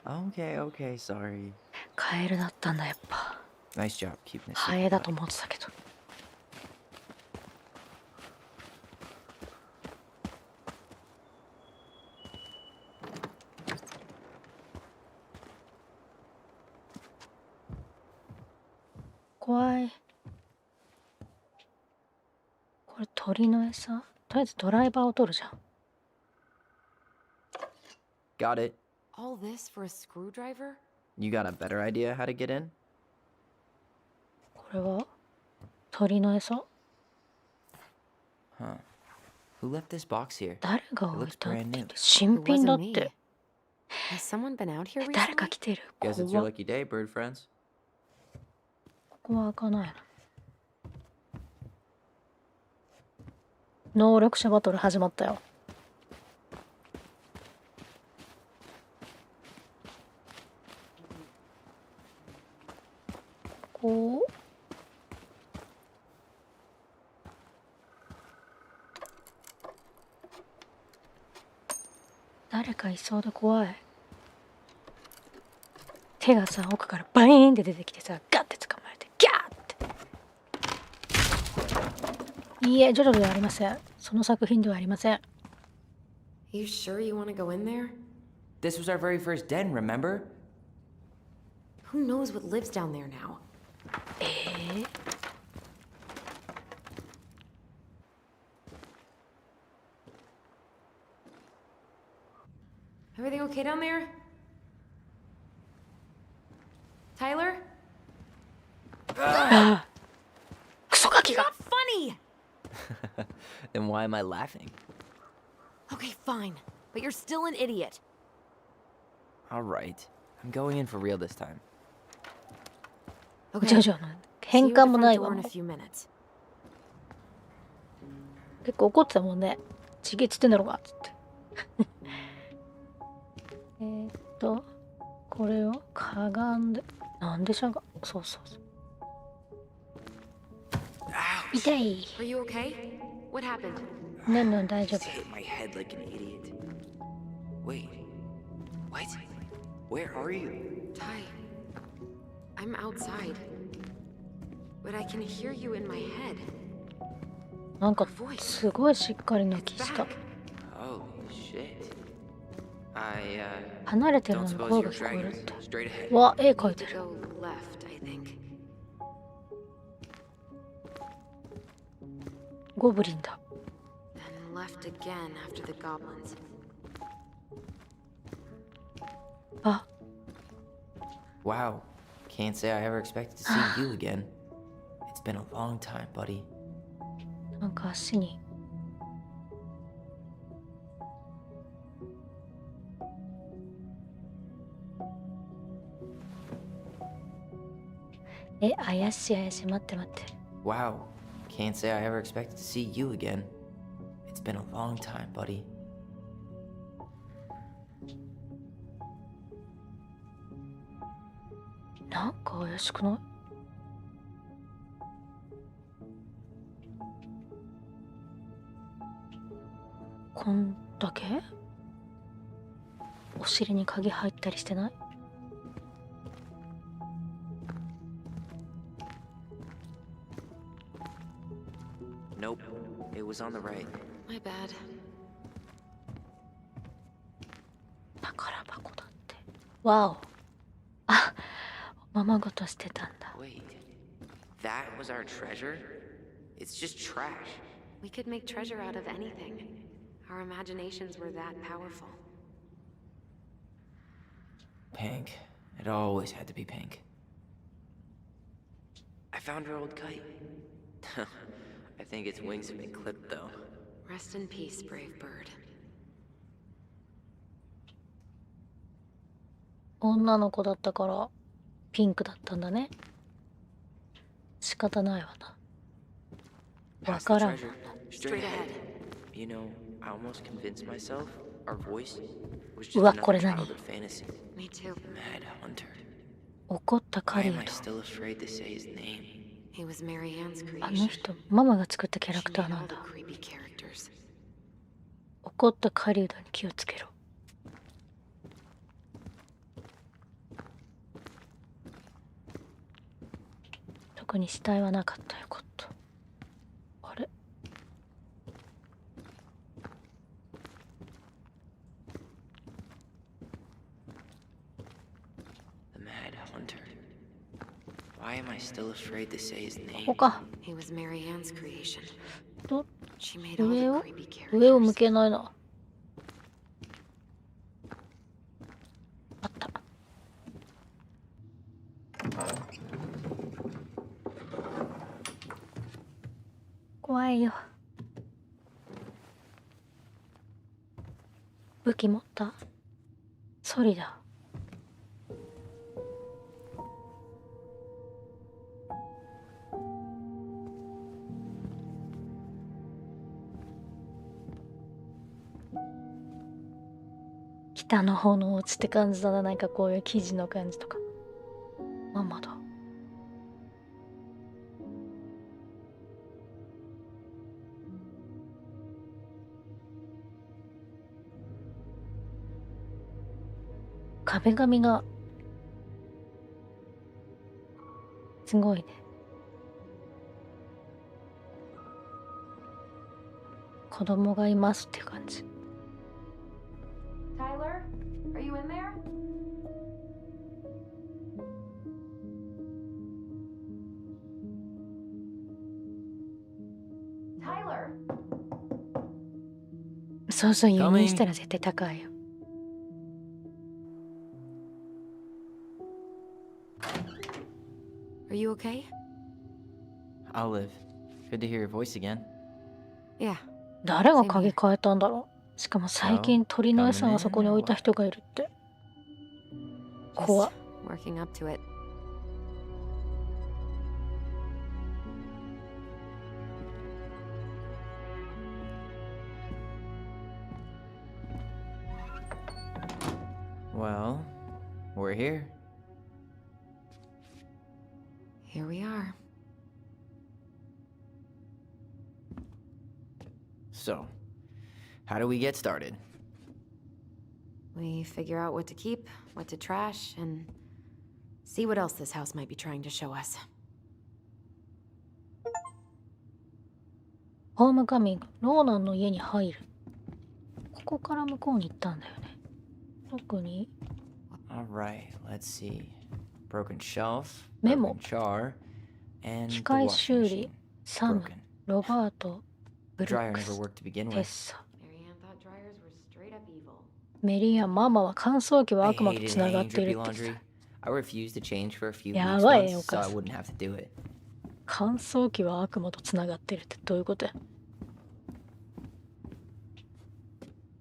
Okay, sorry. カエルだったんだやっぱ。 Nice job keeping it ハ secret. エだと思ってたけど。怖い。これ鳥の餌？とりあえずドライバーを取るじゃん。 Got it. All this for a screwdriver? You got a better idea how to get in? これは鳥の餌？ Huh. Who left this box here? 誰が置いたって It looks brand new. 新 It 品だっ wasn't me. て。 Has someone been out here 誰か recently? 来てる。 Guess it's your 怖っ。 lucky day, bird friends. ここは開かないな。能力者バトル始まったよ。こう。誰かいそうで怖い。手がさ、奥からバイーンって出てきてさ、ガッて捕まえて、ギャーって。いいえ、ジョジョではありません。その作品ではありません。 You sure you want to go in there? This was our very first den, remember? Who knows what lives down there now? えー、 Everything okay down there? Tyler? クソガキが。 Not funny! Then why am I laughing? Okay, fine. But you're still an idiot. Alright. I'm going in for real this time. Okay. ジョジョの See 変 you at 換 the も front ないわ door も in う a few minutes. 結構怒ってたもんね。ちげえっつってんだろうがっつってこれをかがんで、なんでしゃが、そうそうそう。痛い。 Are you okay? What happened? ねんねん大丈夫。 Hit my head like an idiot. Wait. What? Where are you? Ty, I'm outside. But I can hear you in my head. なんかすごいしっかりな気した Back.。 Holy shit. I, 離れてる don't のに suppose 声 you're が聞こえるっ dragging て。 us straight ahead. わ、絵 We 描い need て to る。 go left, I think. ゴブリンだ。 Then left again after the goblins. あ、 Wow. Can't say I ever expected to see you again. It's been a long time, buddy. なんか足に怪しい怪しい、待って待って。 Wow. Can't say I ever expected to see you again. It's been a long time, buddy. なんか怪しくない？こんだけ？お尻に鍵入ったりしてない？ Nope. It was on the right. My bad. 宝箱だって。わお。あ、おままごとしてたんだ。 Wait. That was our treasure? It's just trash. We could make treasure out of anything. Our imaginations were that powerful. Pink. It always had to be pink. I found her old kite. I think its wings have been clipped, though. Rest in peace, brave bird. 女の子だったからピンクだったんだね。仕方ないわな。わ Past the からん。 treasure. Straight ahead. You know, I almost convinced myself our voice was just うわ、 another これ何？ childhood fantasy. Me too. Mad Hunter. 怒ったカ Why リ am ー I と。 still afraid to say his name? He was Mary Ann's あの creation. 人、ママが作ったキャラ She クター made な all ん the だ。 creepy characters. 怒ったカリードに気をつけろ。特に死体はなかったよ、かった。あれ？ The Mad Hunter. Why am I still afraid to say his こ name? こか。 He was Mary Ann's creation. ど She made all the 上を creepy 上を向 characters. けないな。あった。怖いよ。武器持った？ソリだ。北の方のお家って感じだな。なんかこういう生地の感じとか。ママだ。壁紙がすごいね。子供がいますっていう感じ。 Tyler, are you in there? Tyler. そうそう、輸入 Coming. したら絶対高いよ。Are you okay? I'll live. Good to hear your voice again. Yeah. 誰が鍵変えたんだろう。しかも最近鳥の餌がそこに置いた人がいるって。 Just 怖っ。 working up to it. Well, we're here. Here we are. So, how do we get started? We figure out what to keep, what to trash, and see what else this house might be trying to show us. ホームカミング、ローナンの家に入る。ここから向こうに行ったんだよね。特に Alright, let's see. Broken shelf, Memo. broken jar, and 機 the 械 washing 修理、 machine. サム、 Broken. ロバート、ブ The ルッ dryer ク never ス、 worked to begin テッ with. サ。 Mary Ann thought dryers were straight up evil. メリーアン、ママは乾燥機は I 悪魔と hated つながっ hanging ている drippy ってさ。 laundry. I refused to change for a few や weeks ばい once お so 母 I さん。 wouldn't have to do it. 乾燥機は悪魔とつながってるってどういうことや。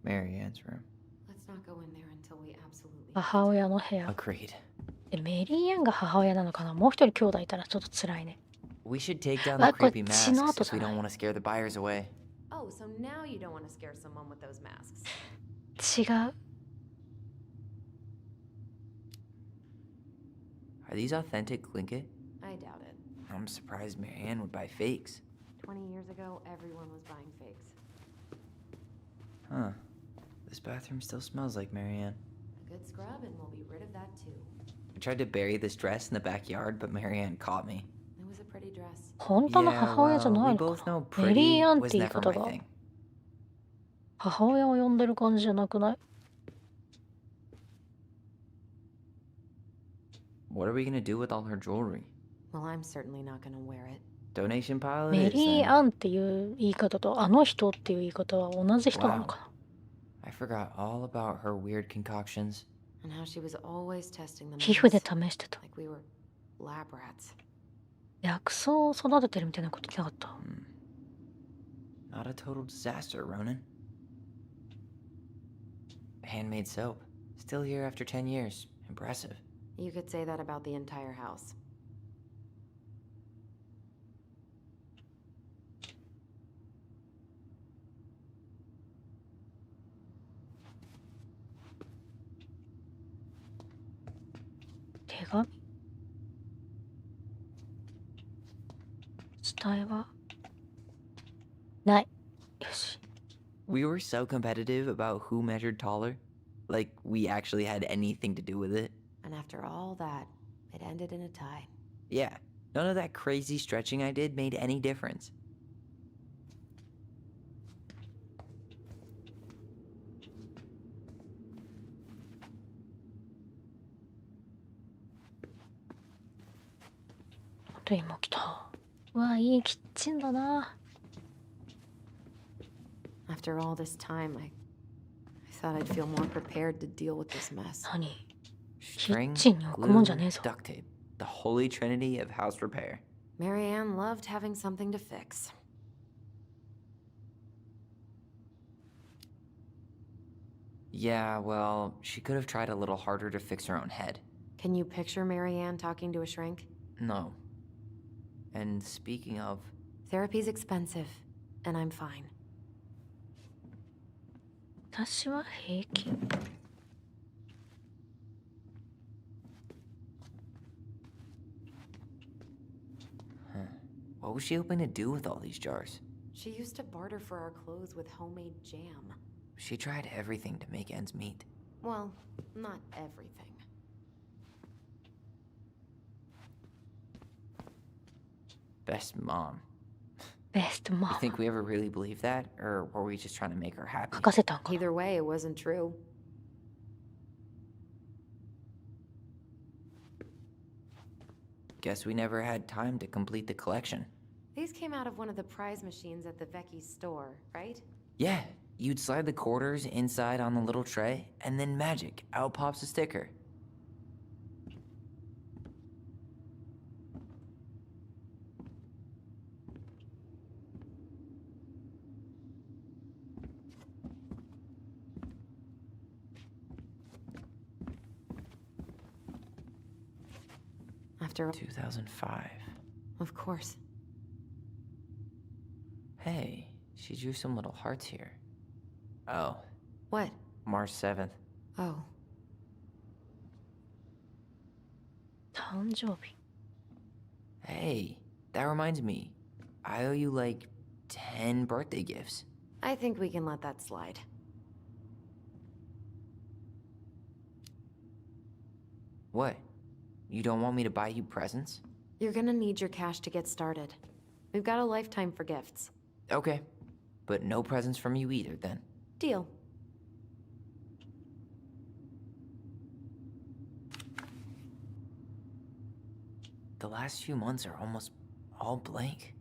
Marianne's room. Let's not go in there until we absolutely 母親の部屋。 Agreed. メリーアンが母親なのかな。もう一人兄弟いたらちょっと辛いね。 We should take down the あ、これ creepy 血の masks 跡 if じゃ we な don't い。 want to scare the buyers away. Oh, so now you don't want to scare someone with those masks. 違う。 Are these authentic Tlingit? I doubt it. I'm surprised Marianne would buy fakes. 20 years ago, everyone was buying fakes. Huh. This bathroom still smells like Marianne. A good scrub and we'll be rid of that too. I tried to bury this dress in the backyard, but Marianne caught me. It was a pretty dress. 本当の Yeah, 母親じゃ well, な we いの both かな。 know メリ pretty ーアンっ was て言い never 方 my が thing. 母親を呼んでる感じじゃなくない？ What are we gonna do with all her jewelry? Well, I'm certainly not gonna wear it. Donation pile it メ is リー then. アンっていう言い方とあの人っていう言い方は同じ人なのか I forgot all about her weird concoctions. And how she was always testing な。 them 皮膚で on us, 試してた。 like we were lab rats. 薬草を育ててるみたいなこと言ってなかった。 Not a total disaster, Ronan. Handmade soap. Still here after 10 years. Impressive. You could say that about the entire house. 手紙？伝えはない。よし。 We were so competitive about who measured taller. Like, we actually had anything to do with it. And after all that, it ended in a tie. Yeah, none of that crazy stretching I did made any difference.「で今来た。うわ、いいキッチンだな。 After all this time, I thought I'd feel more prepared to deal with this mess. 何？ String, キッチンに置くもんじゃ glue, ねえぞ。 duct tape. The holy trinity of house repair. Marianne loved having something to fix. Yeah, well, she could have tried a little harder to fix her own head. Can you picture Marianne talking to a shrink? No. And speaking of, Therapy's expensive, and I'm fine. 私は平気。 what was she hoping to do with all these jars? She used to barter for our clothes with homemade jam. She tried everything to make ends meet. Well, not everything. Best mom. ベストマ You ン。 think we ever really believed that? Or were we just trying to make her happy? 書かせたんかな。 Either way, it wasn't true. Guess we never had time to complete the collection. These came out of one of the prize machines at the Vecchi's store, right? Yeah, you'd slide the quarters inside on the little tray, and then magic, out pops a sticker. After all, 2005. of course. Hey, she drew some little hearts here. Oh, What? March 7th. Oh, 誕生日。 Hey, that reminds me. I owe you like 10 birthday gifts. I think we can let that slide. What? You don't want me to buy you presents? You're gonna need your cash to get started. We've got a lifetime for gifts. Okay. But no presents from you either, then. Deal. The last few months are almost all blank.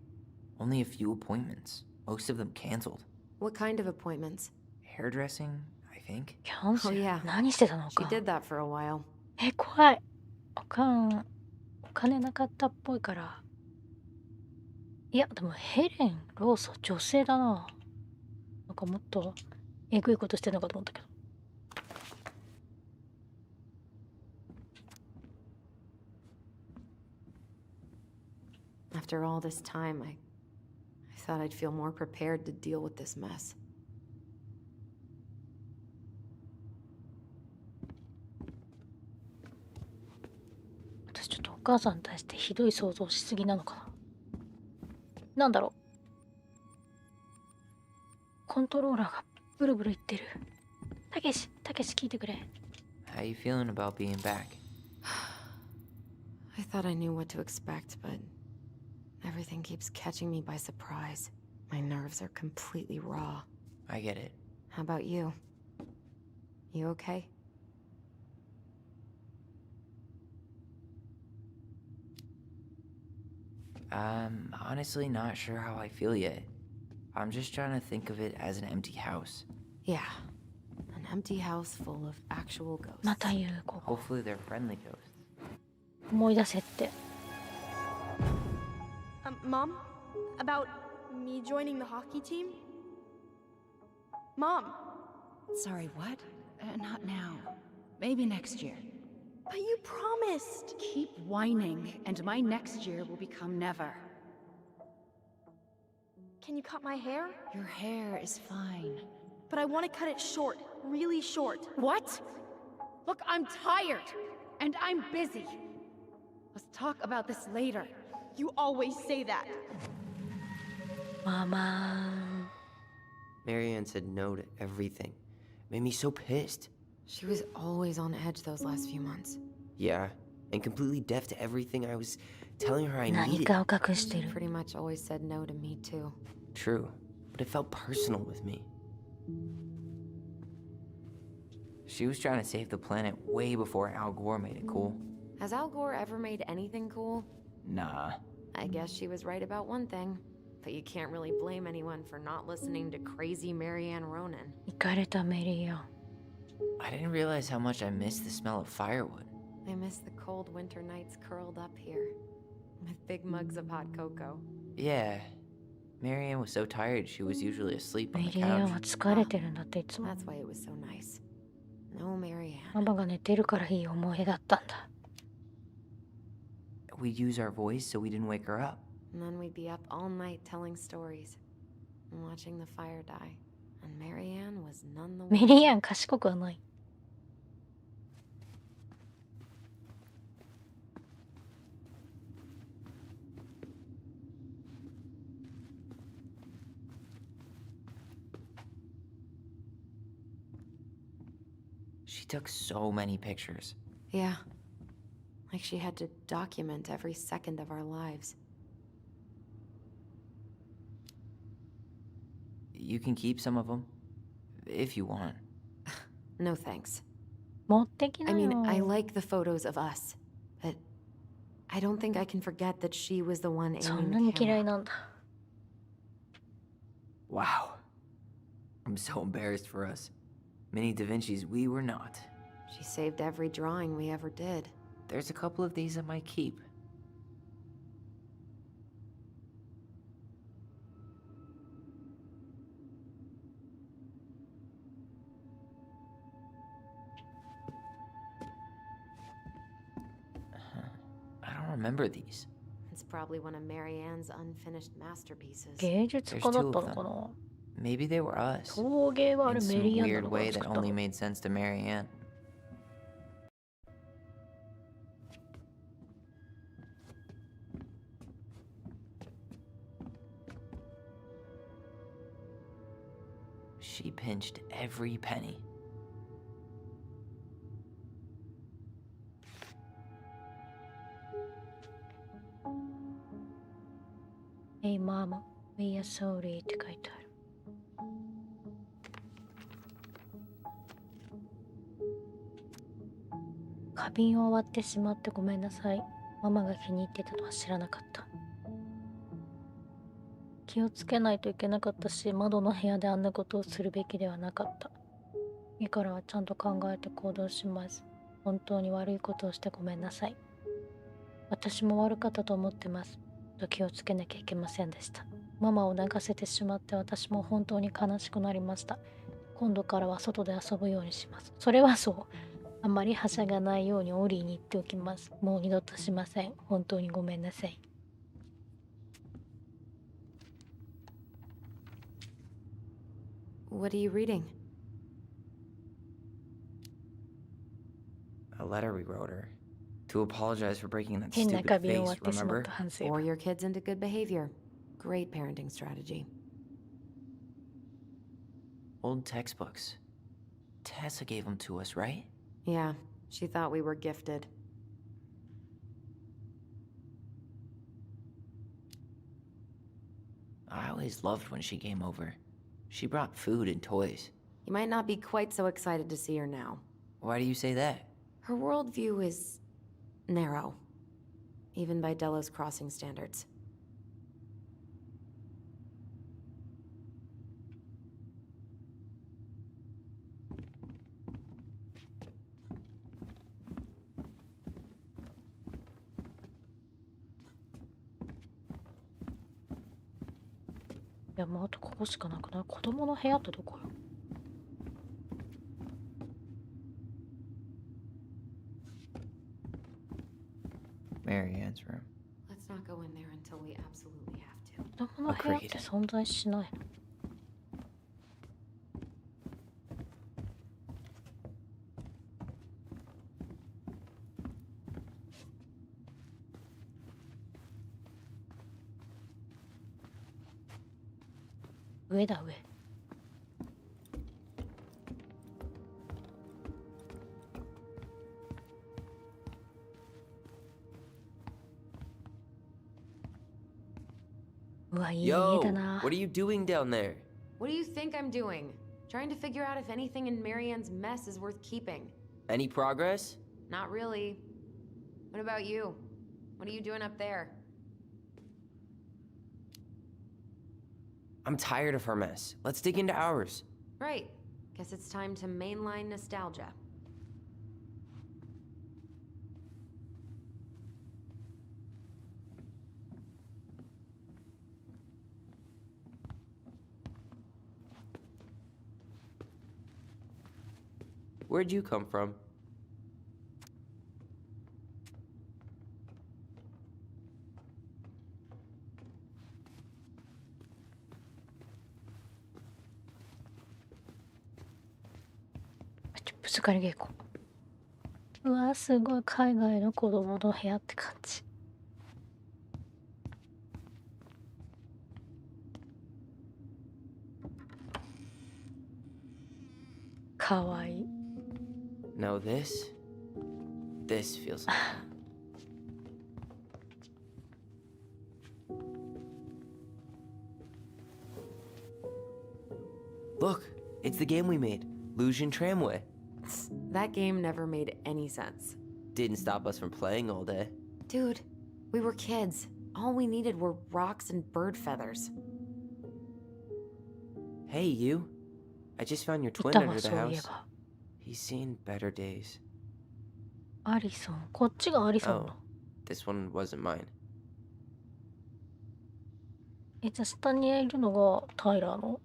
Only a few appointments. Most of them canceled. What kind of appointments? Hairdressing, I think. キャンセル。 Oh, yeah. 何してたの She か。 did that for a while. 怖い。お金なかったっぽいから。いや、でもヘレン・ローソ女性だな。なんかもっとえぐいことしてるのかと思ったけど。After all this time, I thought I'd feel more prepared to deal with this mess. 私ちょっとお母さんに対してひどい想像しすぎなのかな。なんだろう。コントローラーがブルブルいってる。たけし聞いてくれ。How you feeling about being back? I thought I knew what to expect, but everything keeps catching me by surprise. My nerves are completely raw. I get it. How about you? You okay? I'm honestly not sure how I feel yet. I'm just trying to think of it as an empty house. Yeah. An empty house full of actual ghosts. また言う、ここ。 Hopefully they're friendly ghosts. 思い出せって。Mom? About me joining the hockey team? Mom! Sorry, what? Not now. Maybe next year. But you promised! Keep whining, and my next year will become never. Can you cut my hair? Your hair is fine. But I want to cut it short, really short. What? Look, I'm tired, and I'm busy. Let's talk about this later. You always say that. ママ。 Marianne said no to everything. Made me so pissed. She was always on edge those last few months. Yeah, and completely deaf to everything I was telling her I 何 needed. かを隠して She る。 pretty much always said no to me too. True, but it felt personal with me. She was trying to save the planet way before Al Gore made it cool. Has Al Gore ever made anything cool? Nah. I guess she was right about one thing. But you can't really blame anyone for not listening to crazy Marianne Ronan. イかれたメリーアン。 I didn't realize how much I missed the smell of firewood. I miss the cold winter nights curled up here. With big mugs of hot cocoa. Yeah. Marianne was so tired she was usually asleep on メ the リーアン couch. は疲れてるんだっていつも。 That's why it was so nice. No Marianne. ママが寝てるからいい思い出だったんだ。 We'd use our voice so we didn't wake her up. And then we'd be up all night telling stories. And watching the fire die. And Marianne was none the メ worse. リーアン賢くはない。She took so many pictures. Yeah. Like she had to document every second of our lives. You can keep some of them, if you want. No thanks. 持ってきな I よ。 mean, I like the photos of us. But I don't think I can forget that she was the one そん aiming なに the 嫌い camera. なんだ。 Wow. I'm so embarrassed for us. Many Da Vinci's we were not. She saved every drawing we ever did. There's a couple of these I might keep. I don't remember these. It's probably one of Marianne's unfinished masterpieces. 芸術家だったのかな。 Maybe they were us. 陶芸はあれ In メ some リーアンな weird のか way な that 作った only の。 made sense to Marianne. She pinched every penny. Hey mama, we are sorry って書いてある。花瓶を割ってしまってごめんなさい。ママが気に入ってたのは知らなかった。気をつけないといけなかったし、窓の部屋であんなことをするべきではなかった。次からはちゃんと考えて行動します。本当に悪いことをしてごめんなさい。私も悪かったと思ってます。気をつけなきゃいけませんでした。ママを泣かせてしまって私も本当に悲しくなりました。今度からは外で遊ぶようにします。それはそう。あまりはしゃがないようにオリーに言っておきます。もう二度としません。本当にごめんなさい。What are you reading? A letter we wrote her to apologize for breaking that 変な stupid 花瓶を face, 割ってしまっ remember? た反省 Or 文。 your kids into good behavior. Great parenting strategy. Old textbooks. Tessa gave them to us, right? Yeah, she thought we were gifted. I always loved when she came over. She brought food and toys. You might not be quite so excited to see her now. Why do you say that? Her worldview is narrow, even by Delos Crossing standards.いや、もうあとここしかなくない？子供の部屋ってどこよ？ Marianne's room. Let's not go in there until we absolutely have to. 子供の部屋って存在しないの？上だ、上。うわ、いい家 Yo, だな。 what are you doing down there? What do you think I'm doing? Trying to figure out if anything in Marianne's mess is worth keeping. Any progress? Not really. What about you? What are you doing up there? I'm tired of her mess. Let's dig into ours. Right. Guess it's time to mainline nostalgia. Where'd you come from?「ぶつかり稽古」。うわ、すごい海外の子供の部屋って感じ。かわいい。No, this feels like home. Look, it's the game we made, Lusion Tramway. That game never made any sense. Didn't stop us from playing all day. Dude, we were kids. All we needed were rocks and bird feathers. Hey, you. I just found your い twin た under わ、 the そういえ house. ば。 He's seen better days. アリソン。こっちがアリソン Oh, の。 this one wasn't mine. じゃあ下にいるのがタイラーの。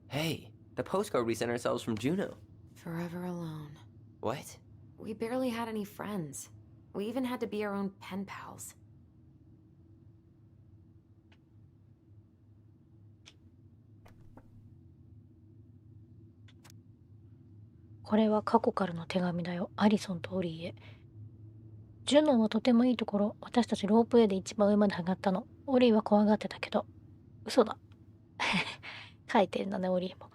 Hey, the postcard we sent ourselves from Juneau. Forever alone. What? We barely had any friends. We even had to be our own pen pals. これは過去からの手紙だよ。アリソンとオリーへ。ジュノンはとてもいいところ。私たちロープウェイで一番上まで上がったの。オリーは怖がってたけど。嘘だ。書いてんだね、オリーも。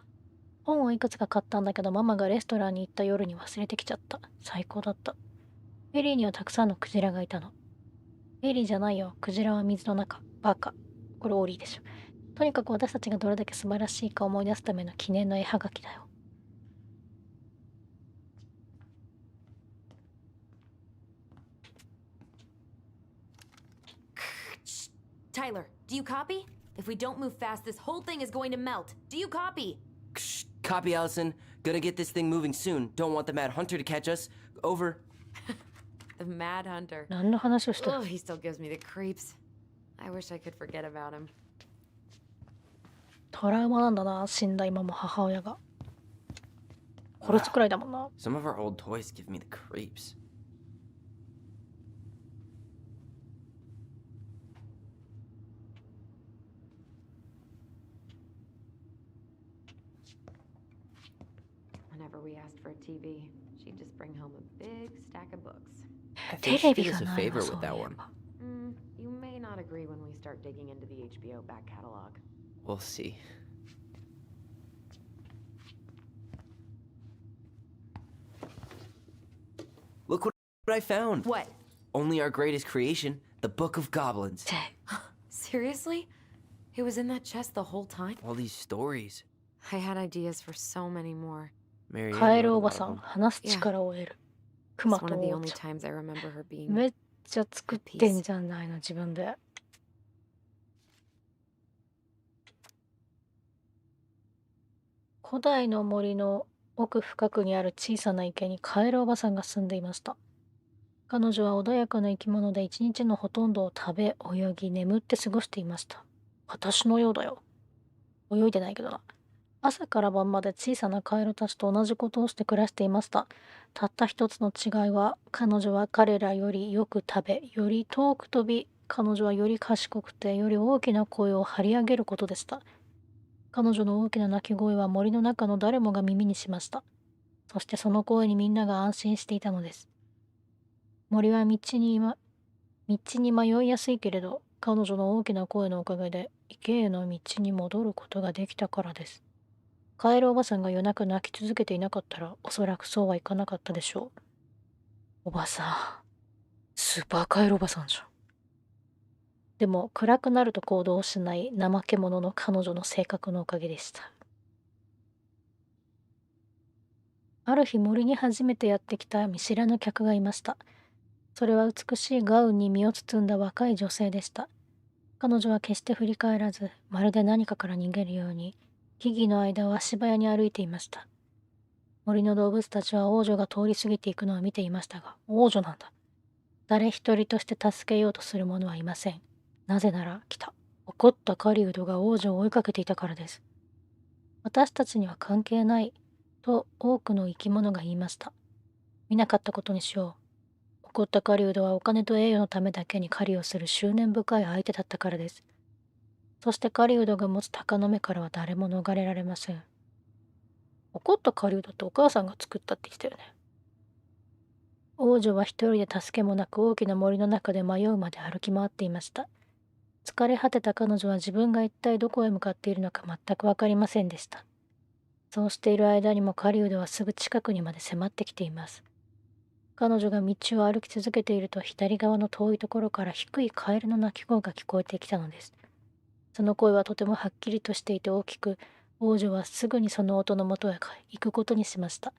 本をいくつか買ったんだけど、ママがレストランに行った夜に忘れてきちゃった。最高だった。エリーにはたくさんのクジラがいたの。エリーじゃないよ。クジラは水の中。バカ。これオリーでしょ。とにかく私たちがどれだけ素晴らしいか思い出すための記念の絵はがきだよ。Tyler, do you copy? If we don't move fast, this whole thing is going to melt. Do you copy? Shh, copy, Allison. Gonna get this thing moving soon. Don't want the Mad Hunter to catch us. Over. The Mad Hunter. 何の話をしてる？ Oh, he still gives me the creeps. I wish I could forget about him. トラウマなんだな、死んだ今も母親が。殺すくらいだもんな。Some of our old toys give me the creeps. Whenever we asked for a TV, she'd just bring home a big stack of books. I think テ she レビ did が us a ないわ、 favor そう with い that え one. ば。You may not agree when we start digging into the HBO back catalog. We'll see. Look what I found. What? Only our greatest creation, the Book of Goblins. Seriously? It was in that chest the whole time? All these stories. I had ideas for so many more. Marianne カエ wrote ル a お lot ば of さん、 them. 話す力を得る。ク It's マ one と of the 王 only ちゃ times I remember her ん。 being めっちゃ作ってんじゃないの、自分で。古代の森の奥深くにある小さな池にカエルおばさんが住んでいました。彼女は穏やかな生き物で一日のほとんどを食べ、泳ぎ、眠って過ごしていました。私のようだよ。泳いでないけどな。朝から晩まで小さなカエルたちと同じことをして暮らしていました。たった一つの違いは、彼女は彼らよりよく食べ、より遠く飛び、彼女はより賢くて、より大きな声を張り上げることでした。彼女の大きな鳴き声は森の中の誰もが耳にしました。そしてその声にみんなが安心していたのです。森は道に迷いやすいけれど、彼女の大きな声のおかげで池への道に戻ることができたからです。カエルおばさんが夜中泣き続けていなかったら、おそらくそうはいかなかったでしょう。おばさん、スーパーカエルおばさんじゃん。でも暗くなると行動しない怠け者の彼女の性格のおかげでした。ある日森に初めてやってきた見知らぬ客がいました。それは美しいガウンに身を包んだ若い女性でした。彼女は決して振り返らず、まるで何かから逃げるように、木々の間を足早に歩いていました。森の動物たちは王女が通り過ぎていくのを見ていましたが、王女なんだ。誰一人として助けようとする者はいません。なぜなら、怒った狩人が王女を追いかけていたからです。私たちには関係ない、と多くの生き物が言いました。見なかったことにしよう。怒った狩人はお金と栄誉のためだけに狩りをする執念深い相手だったからです。そして狩人が持つ鷹の目からは誰も逃れられません。怒った狩人ってお母さんが作ったって言ってたよね。王女は一人で助けもなく大きな森の中で迷うまで歩き回っていました。疲れ果てた彼女は自分が一体どこへ向かっているのか全くわかりませんでした。そうしている間にも狩人はすぐ近くにまで迫ってきています。彼女が道を歩き続けていると左側の遠いところから低いカエルの鳴き声が聞こえてきたのです。その声はとてもはっきりとしていて大きく、王女はすぐにその音のもとへ行くことにしました。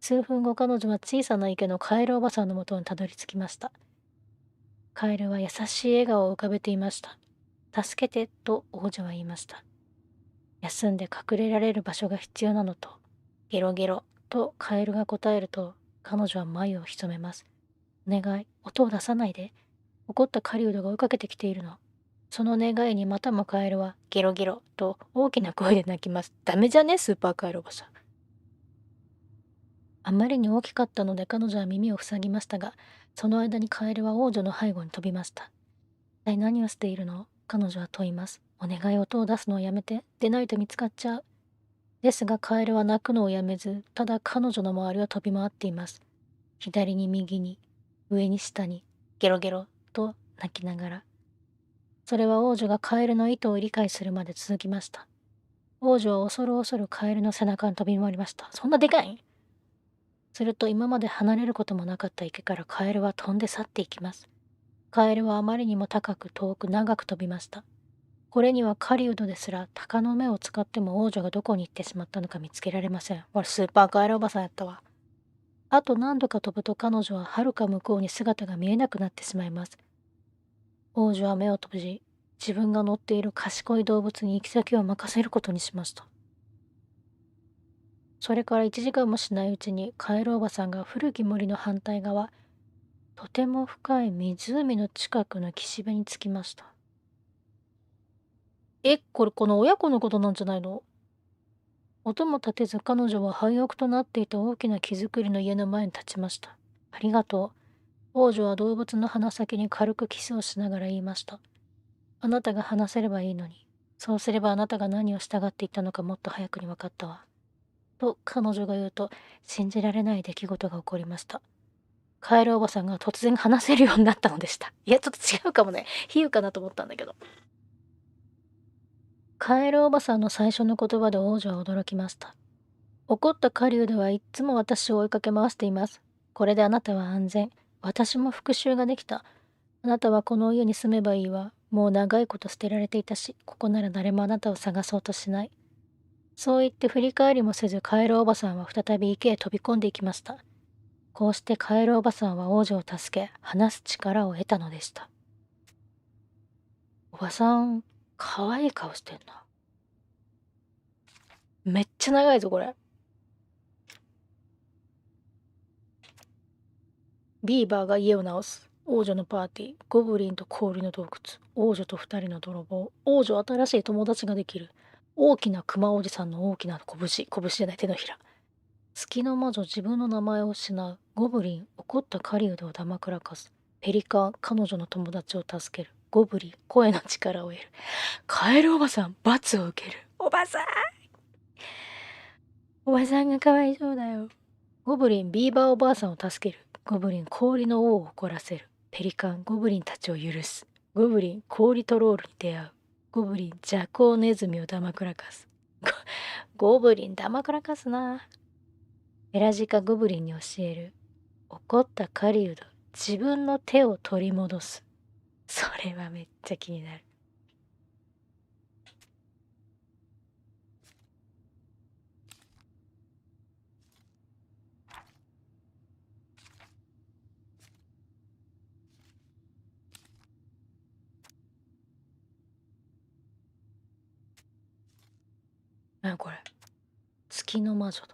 数分後、彼女は小さな池のカエルおばさんのもとにたどり着きました。カエルは優しい笑顔を浮かべていました。助けてと王女は言いました。休んで隠れられる場所が必要なのと、ゲロゲロとカエルが答えると、彼女は眉を潜めます。お願い、音を出さないで。怒った狩人が追いかけてきているの。その願いにまたもカエルはゲロゲロと大きな声で鳴きます。ダメじゃね、スーパーカエルおばさん。あまりに大きかったので彼女は耳を塞ぎましたが、その間にカエルは王女の背後に飛びました。一体何をしているの？彼女は問います。お願い、音を出すのをやめて。出ないと見つかっちゃう。ですがカエルは鳴くのをやめず、ただ彼女の周りを飛び回っています。左に右に、上に下に、ゲロゲロと鳴きながら。それは王女がカエルの意図を理解するまで続きました。王女は恐る恐るカエルの背中に飛び回りました。そんなでかいん？すると今まで離れることもなかった池からカエルは飛んで去っていきます。カエルはあまりにも高く遠く長く飛びました。これには狩人ですら鷹の目を使っても王女がどこに行ってしまったのか見つけられません。俺スーパーカエルおばさんやったわ。あと何度か飛ぶと彼女は遥か向こうに姿が見えなくなってしまいます。王女は目を閉じ、自分が乗っている賢い動物に行き先を任せることにしました。それから1時間もしないうちにカエルおばさんが古き森の反対側、とても深い湖の近くの岸辺に着きました。これこの親子のことなんじゃないの？音も立てず彼女は廃屋となっていた大きな木造りの家の前に立ちました。ありがとう。王女は動物の鼻先に軽くキスをしながら言いました。あなたが話せればいいのに。そうすればあなたが何をしたがっていたのかもっと早くに分かったわ。と彼女が言うと、信じられない出来事が起こりました。カエルおばさんが突然話せるようになったのでした。いや、ちょっと違うかもね。比喩かなと思ったんだけど。カエルおばさんの最初の言葉で王女は驚きました。怒った狩人はいつも私を追いかけ回しています。これであなたは安全。私も復讐ができた。あなたはこの家に住めばいいわ。もう長いこと捨てられていたし、ここなら誰もあなたを探そうとしない。そう言って振り返りもせずカエルおばさんは再び池へ飛び込んでいきました。こうしてカエルおばさんは王女を助け、話す力を得たのでした。おばさん、可愛い顔してんな。めっちゃ長いぞ、これ。ビーバーが家を直す。王女のパーティー。ゴブリンと氷の洞窟。王女と2人の泥棒。王女新しい友達ができる。大きなクマおじさんの大きな拳。拳じゃない、手のひら。月の魔女自分の名前を失う。ゴブリン怒った狩人をだまくらかす。ペリカン彼女の友達を助ける。ゴブリン声の力を得る。カエルおばさん罰を受ける。おばさんおばさんがかわいそうだよ。ゴブリンビーバーおばあさんを助ける。ゴブリン氷の王を怒らせる。ペリカンゴブリンたちを許す。ゴブリン氷トロールに出会う。ゴブリンジャコウネズミをだまくらかす。ゴブリンだまくらかすな。ヘラジカゴブリンに教える。怒った狩人自分の手を取り戻す。それはめっちゃ気になる。何これ？月の魔女だ。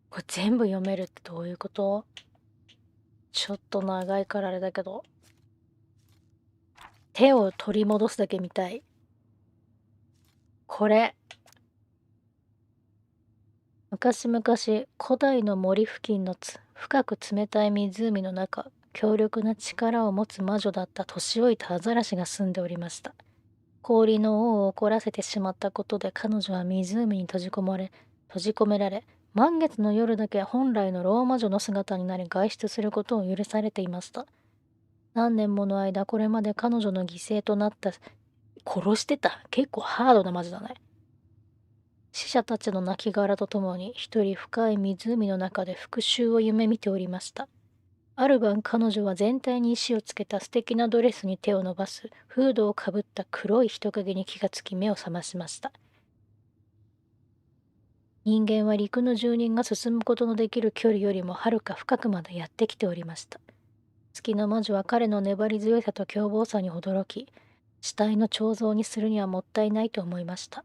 これ全部読めるってどういうこと？ちょっと長いからあれだけど。手を取り戻すだけ見たい。これ。昔々、古代の森付近の深く冷たい湖の中、強力な力を持つ魔女だった年老いたアザラシが住んでおりました。氷の王を怒らせてしまったことで彼女は湖に閉じ込められ、満月の夜だけ本来のローマ女の姿になり外出することを許されていました。何年もの間これまで彼女の犠牲となった殺してた結構ハードな魔女だね。死者たちの亡骸とともに一人深い湖の中で復讐を夢見ておりました。ある晩彼女は全体に石をつけた素敵なドレスに手を伸ばすフードをかぶった黒い人影に気がつき目を覚ましました。人間は陸の住人が進むことのできる距離よりもはるか深くまでやってきておりました。月の魔女は彼の粘り強さと凶暴さに驚き、死体の彫像にするにはもったいないと思いました。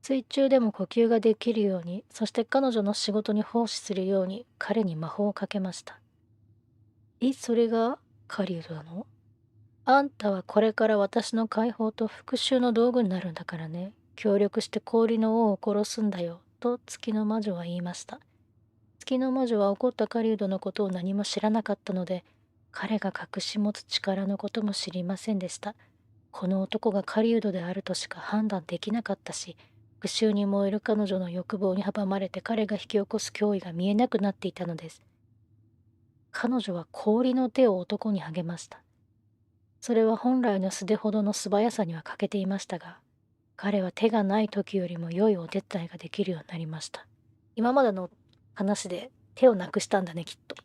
水中でも呼吸ができるように、そして彼女の仕事に奉仕するように彼に魔法をかけました。それが狩人なの？あんたはこれから私の解放と復讐の道具になるんだからね。協力して氷の王を殺すんだよ。と月の魔女は言いました。月の魔女は怒った狩人のことを何も知らなかったので、彼が隠し持つ力のことも知りませんでした。この男が狩人であるとしか判断できなかったし、復讐に燃える彼女の欲望に阻まれて彼が引き起こす脅威が見えなくなっていたのです。彼女は氷の手を男に励ました。それは本来の素手ほどの素早さには欠けていましたが、彼は手がない時よりも良いお手伝いができるようになりました。今までの話で手をなくしたんだね、きっと。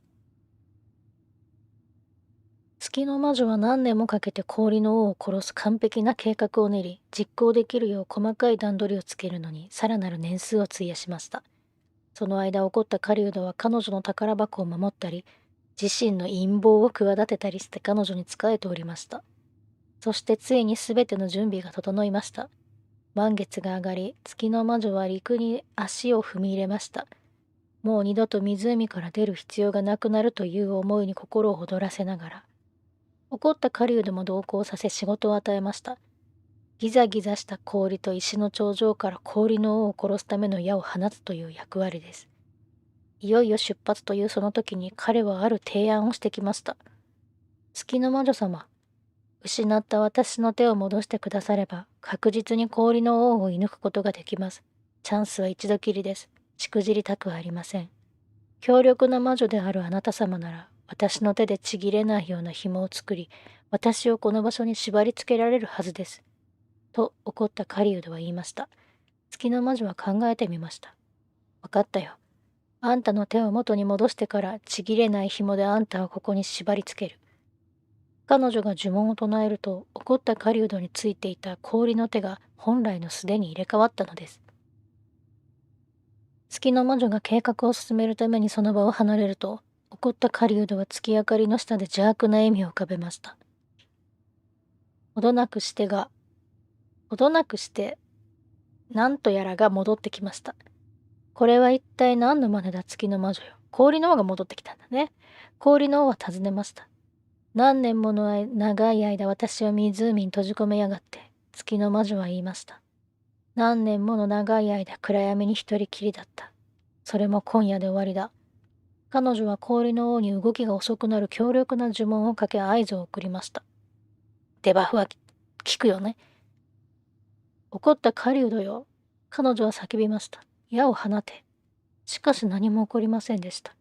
月の魔女は何年もかけて氷の王を殺す完璧な計画を練り、実行できるよう細かい段取りをつけるのにさらなる年数を費やしました。その間起こった狩人は彼女の宝箱を守ったり、自身の陰謀を企てたりして彼女に仕えておりました。そしてついにすべての準備が整いました。満月が上がり、月の魔女は陸に足を踏み入れました。もう二度と湖から出る必要がなくなるという思いに心を躍らせながら、怒った狩人も同行させ仕事を与えました。ギザギザした氷と石の頂上から氷の王を殺すための矢を放つという役割です。いよいよ出発というその時に彼はある提案をしてきました。月の魔女様、失った私の手を戻してくだされば確実に氷の王を射抜くことができます。チャンスは一度きりです。しくじりたくはありません。強力な魔女であるあなた様なら、私の手でちぎれないような紐を作り、私をこの場所に縛り付けられるはずです。と怒った狩人は言いました。月の魔女は考えてみました。わかったよ。あんたの手を元に戻してからちぎれない紐であんたをここに縛り付ける。彼女が呪文を唱えると、怒った狩人についていた氷の手が本来の素手に入れ替わったのです。月の魔女が計画を進めるためにその場を離れると、怒った狩人は月明かりの下で邪悪な笑みを浮かべました。ほどなくして、なんとやらが戻ってきました。これは一体何の真似だ、月の魔女よ。氷の王が戻ってきたんだね。氷の王は尋ねました。何年もの長い間私を湖に閉じ込めやがって。月の魔女は言いました。何年もの長い間暗闇に一人きりだった。それも今夜で終わりだ。彼女は氷の王に動きが遅くなる強力な呪文をかけ合図を送りました。デバフは効くよね。怒った狩人よ。彼女は叫びました。矢を放て。しかし何も起こりませんでした。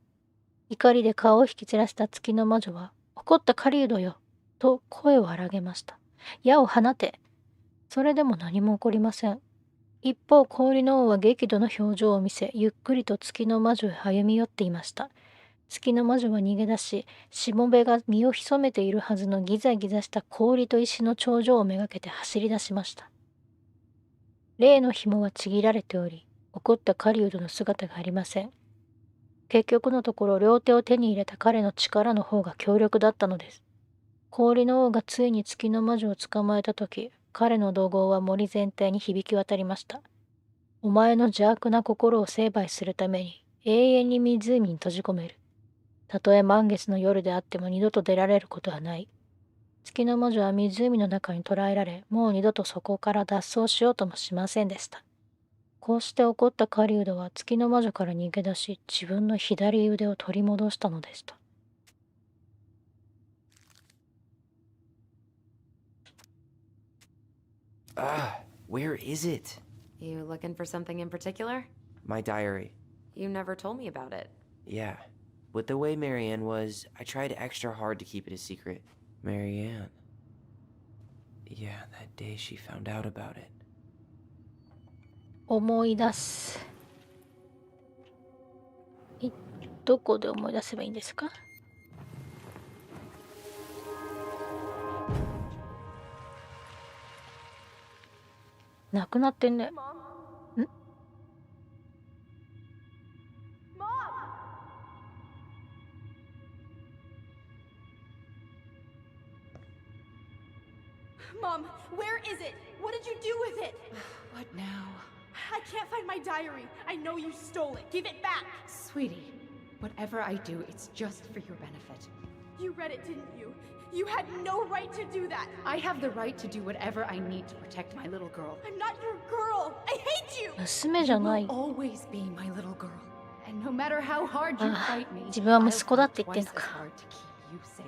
怒りで顔を引き散らした月の魔女は、怒った狩人よ。と声を荒げました。矢を放て。それでも何も起こりません。一方、氷の王は激怒の表情を見せ、ゆっくりと月の魔女へ歩み寄っていました。月の魔女は逃げ出し、しもべが身を潜めているはずのギザギザした氷と石の頂上をめがけて走り出しました。例の紐はちぎられており、怒った狩人の姿がありません。結局のところ、両手を手に入れた彼の力の方が強力だったのです。氷の王がついに月の魔女を捕まえたとき、彼の怒号は森全体に響き渡りました。お前の邪悪な心を成敗するために、永遠に湖に閉じ込める。たとえ満月の夜であっても二度と出られることはない。月の魔女は湖の中に捕らえられ、もう二度とそこから脱走しようともしませんでした。こうして怒った狩人は月の魔女から逃げ出し、自分の左腕を取り戻したのでした。Where is it? You looking for something in particular? My diary. You never told me about it. Yeah. With the way Marianne was, I tried extra hard to keep it a secret. Marianne. Yeah, that day she found out about it. 思い出す。どこで思い出せばいいんですか？なくなってんね。ん？ Mom, where is it? What did you do with it? What now? I can't find my diary. I know you stole it. Give it back. Sweetie, whatever I do, it's just for your benefit. You read it, didn't you? You had no right to do that. I have the right to do whatever I need to protect my little girl. I'm not your girl. I hate you. 娘じゃない。 You will always be my little girl. And no matter how hard you fight me, 自分は息子だって言 I'll ってん fight の twice か。 as hard to keep you safe.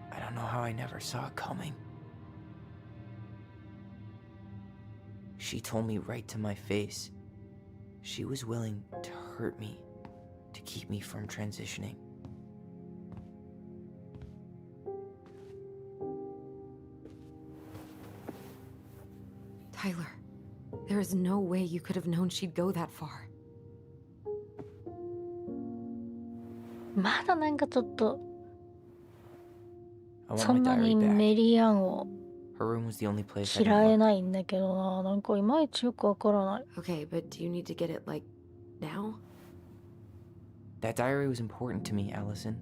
I don't know how I never saw it coming. She told me right to my face. She was willing to hurt me to keep me from transitioning. Tyler, there is no way you could have known she'd go that far. まだなんかちょっと I そ want ん my なに diary メ back. リアンを Her room was the only place I 嫌 could え look. ないんだけどな。なんかいまいちよくわからない。 Okay, but do you need to get it, like, now? That diary was important to me, Allison.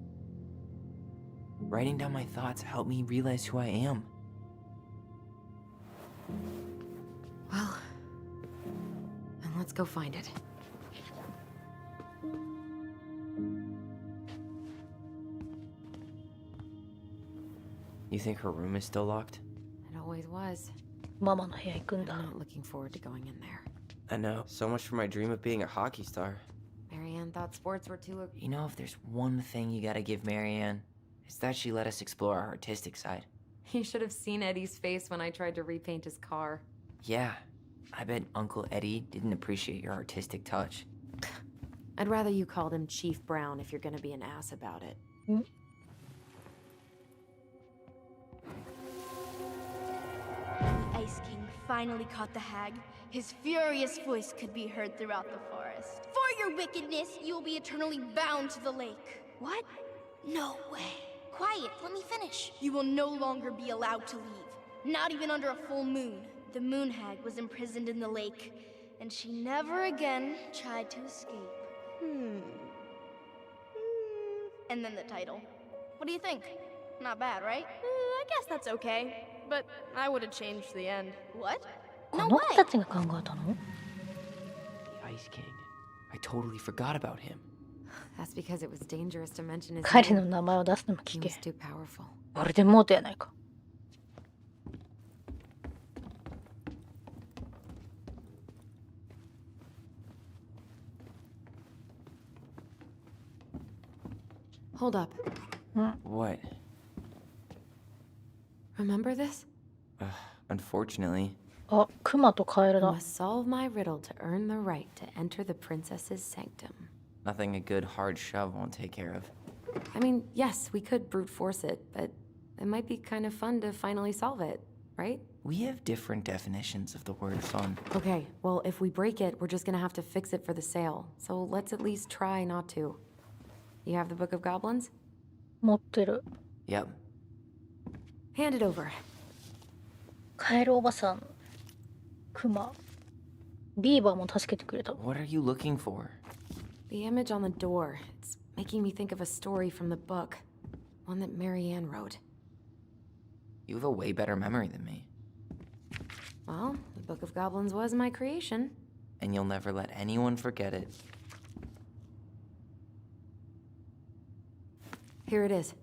Writing down my thoughts helped me realize who I am. Well, then let's go find it. You think her room is still locked? It always was. ママの部屋行くん I'm だ。 not looking forward to going in there. I know. So much for my dream of being a hockey star. Marianne thought sports were too... You know, if there's one thing you gotta give Marianne, it's that she let us explore our artistic side. You should have seen Eddie's face when I tried to repaint his car. Yeah, I bet Uncle Eddie didn't appreciate your artistic touch. I'd rather you called him Chief Brown if you're gonna be an ass about it. The Ice King finally caught the hag. His furious voice could be heard throughout the forest. For your wickedness, you will be eternally bound to the lake. What? No way. Quiet, let me finish. You will no longer be allowed to leave. Not even under a full moon. The moon hag was imprisoned in the lake, and she never again tried to escape. And then the title. What do you think? Not bad, right? I guess that's okay. But I would have changed the end. What? こ No の way! 子たちが考えたの？ The Ice King. I totally forgot about him. That's because it was dangerous to mention his 彼の name. 名前を出すのも He 聞け。 was too powerful. まるでモートやないか。Hold up. What? Remember this? Unfortunately. あ、クマとカエル I だ。 must solve my riddle to earn the right to enter the princess's sanctum. Nothing a good hard shove won't take care of. I mean, yes, we could brute force it, but it might be kind of fun to finally solve it, right? We have different definitions of the word fun. Okay, well, if we break it, we're just gonna have to fix it for the sale. So let's at least try not to. You have the Book of Goblins? 持ってる。 Yep. Hand it over. カエルおばさん、クマ、ビーバーも助けてくれた。 What are you looking for? The image on the door. It's making me think of a story from the book. One that Marianne wrote. You have a way better memory than me. Well, the Book of Goblins was my creation. And you'll never let anyone forget it. Here it is.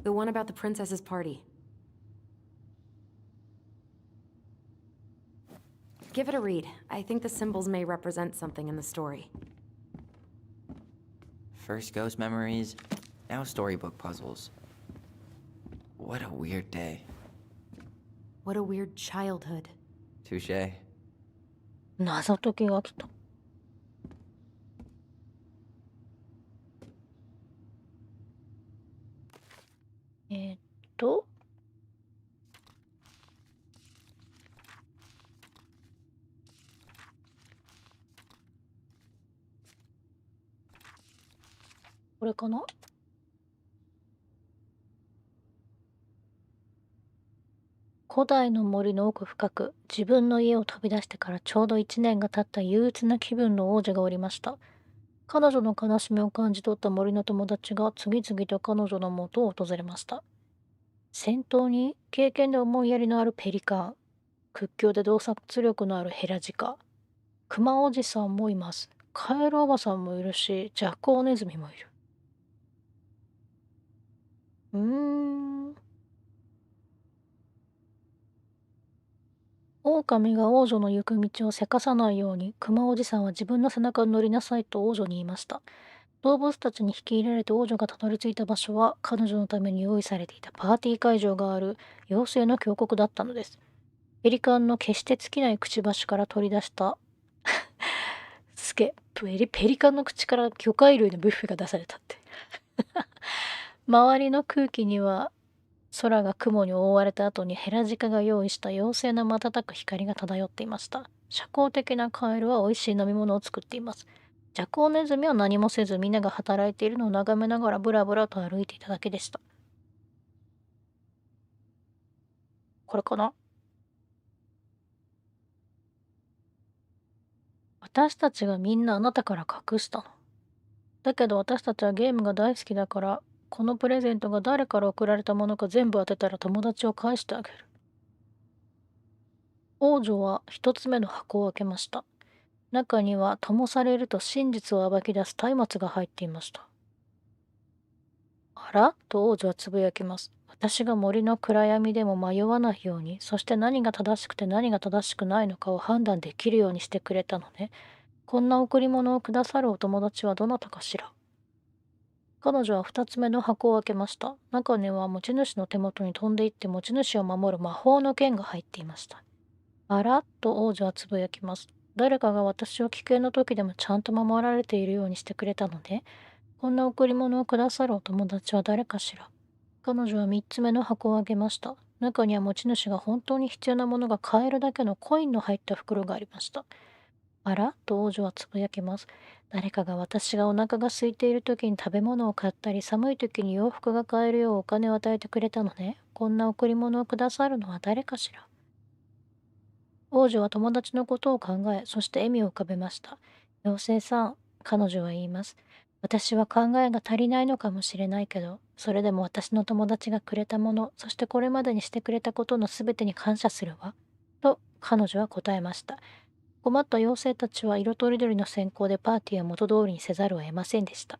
The one about the princess's party. Give it a read. I think the symbols may represent something in the story. First ghost memories, now storybook puzzles. What a weird day. What a weird childhood. Touche. 謎解きが来た。えーっと。これかな？古代の森の奥深く、自分の家を飛び出してからちょうど1年が経った憂鬱な気分の王女がおりました。彼女の悲しみを感じ取った森の友達が次々と彼女の元を訪れました。先頭に経験で思いやりのあるペリカン、屈強で洞察力のあるヘラジカ、クマおじさんもいます。カエルおばさんもいるし、ジャコウネズミもいる。狼が王女の行く道をせかさないように、クマおじさんは自分の背中に乗りなさいと王女に言いました。動物たちに引き入れられて王女がたどり着いた場所は、彼女のために用意されていたパーティー会場がある妖精の峡谷だったのです。ペリカンの決して尽きないくちばしから取り出したペリカンの口から魚介類のブッフェが出されたって周りの空気には空が雲に覆われた後にヘラジカが用意した妖精の瞬く光が漂っていました。社交的なカエルは美味しい飲み物を作っています。ジャコウネズミは何もせずみんなが働いているのを眺めながらブラブラと歩いていただけでした。これかな。私たちがみんなあなたから隠したの。だけど私たちはゲームが大好きだから、このプレゼントが誰から送られたものか全部当てたら友達を返してあげる。王女は一つ目の箱を開けました。中には灯されると真実を暴き出す松明が入っていました。あらと王女はつぶやきます。私が森の暗闇でも迷わないように、そして何が正しくて何が正しくないのかを判断できるようにしてくれたのね。こんな贈り物をくださるお友達はどなたかしら。彼女は二つ目の箱を開けました。中には持ち主の手元に飛んでいって持ち主を守る魔法の剣が入っていました。あらと王女はつぶやきます。誰かが私を危険の時でもちゃんと守られているようにしてくれたのね。こんな贈り物をくださるお友達は誰かしら。彼女は三つ目の箱を開けました。中には持ち主が本当に必要なものが買えるだけのコインの入った袋がありました。あらと王女はつぶやきます。誰かが私がお腹が空いている時に食べ物を買ったり、寒い時に洋服が買えるようお金を与えてくれたのね。こんな贈り物をくださるのは誰かしら。王女は友達のことを考え、そして笑みを浮かべました。妖精さん、彼女は言います。私は考えが足りないのかもしれないけど、それでも私の友達がくれたもの、そしてこれまでにしてくれたことのすべてに感謝するわ。と彼女は答えました。困った妖精たちは色とりどりの閃光でパーティーを元通りにせざるを得ませんでした。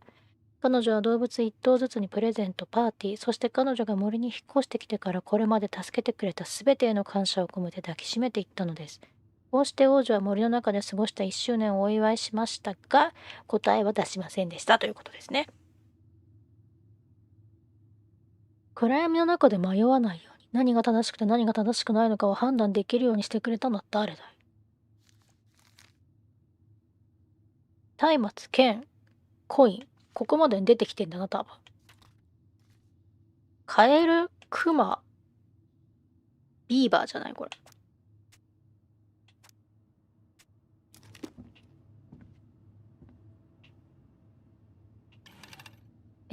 彼女は動物一頭ずつにプレゼント、パーティー、そして彼女が森に引っ越してきてからこれまで助けてくれたすべてへの感謝を込めて抱きしめていったのです。こうして王女は森の中で過ごした1周年をお祝いしましたが、答えは出しませんでしたということですね。暗闇の中で迷わないように、何が正しくて何が正しくないのかを判断できるようにしてくれたのは誰だい。松明、剣、コイン。ここまでに出てきてんだな、多分。カエル、クマ、ビーバーじゃないこれ。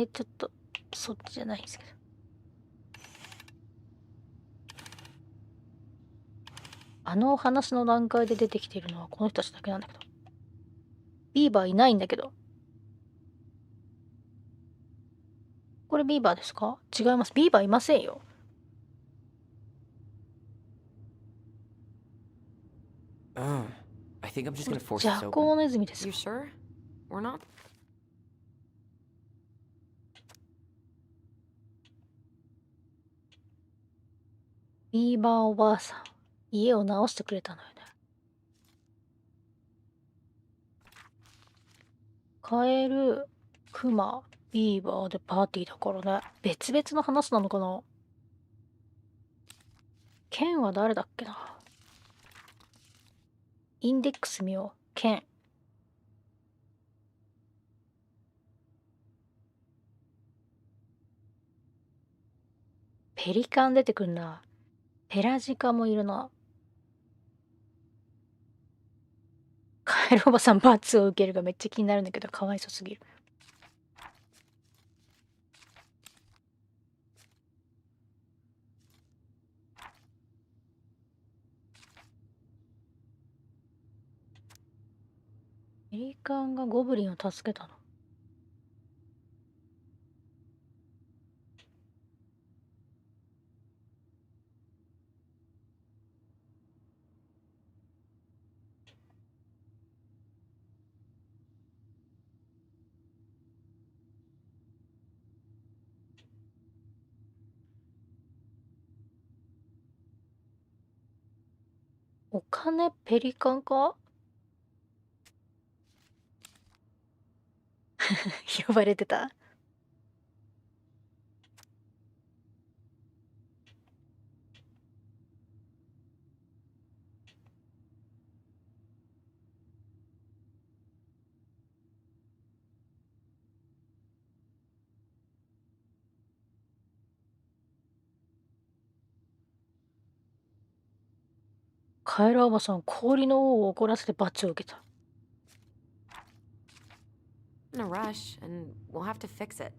ちょっと、そっちじゃないんですけど。あのお話の段階で出てきているのはこの人たちだけなんだけど。ビーバーいないんだけど。これビーバーですか？違います。ビーバーいませんよ。I think I'm just gonna force ジ this ャコウ open. ネズミです You よ。sure? We're not? ビーバーおばあさん。家を直してくれたのよね。カエル、クマ、ビーバーでパーティーだからね。別々の話なのかな。ケンは誰だっけな。インデックス見よう。ケン。ペリカン出てくんな。ペラジカもいるな。カエルおばさん罰を受けるがめっちゃ気になるんだけど、かわいそすぎる。ペリカンがゴブリンを助けたの。お金ペリカンか呼ばれてた。カエルおばさん、氷の王を怒らせて罰を受けた。In a rush, and we'll have to fix it.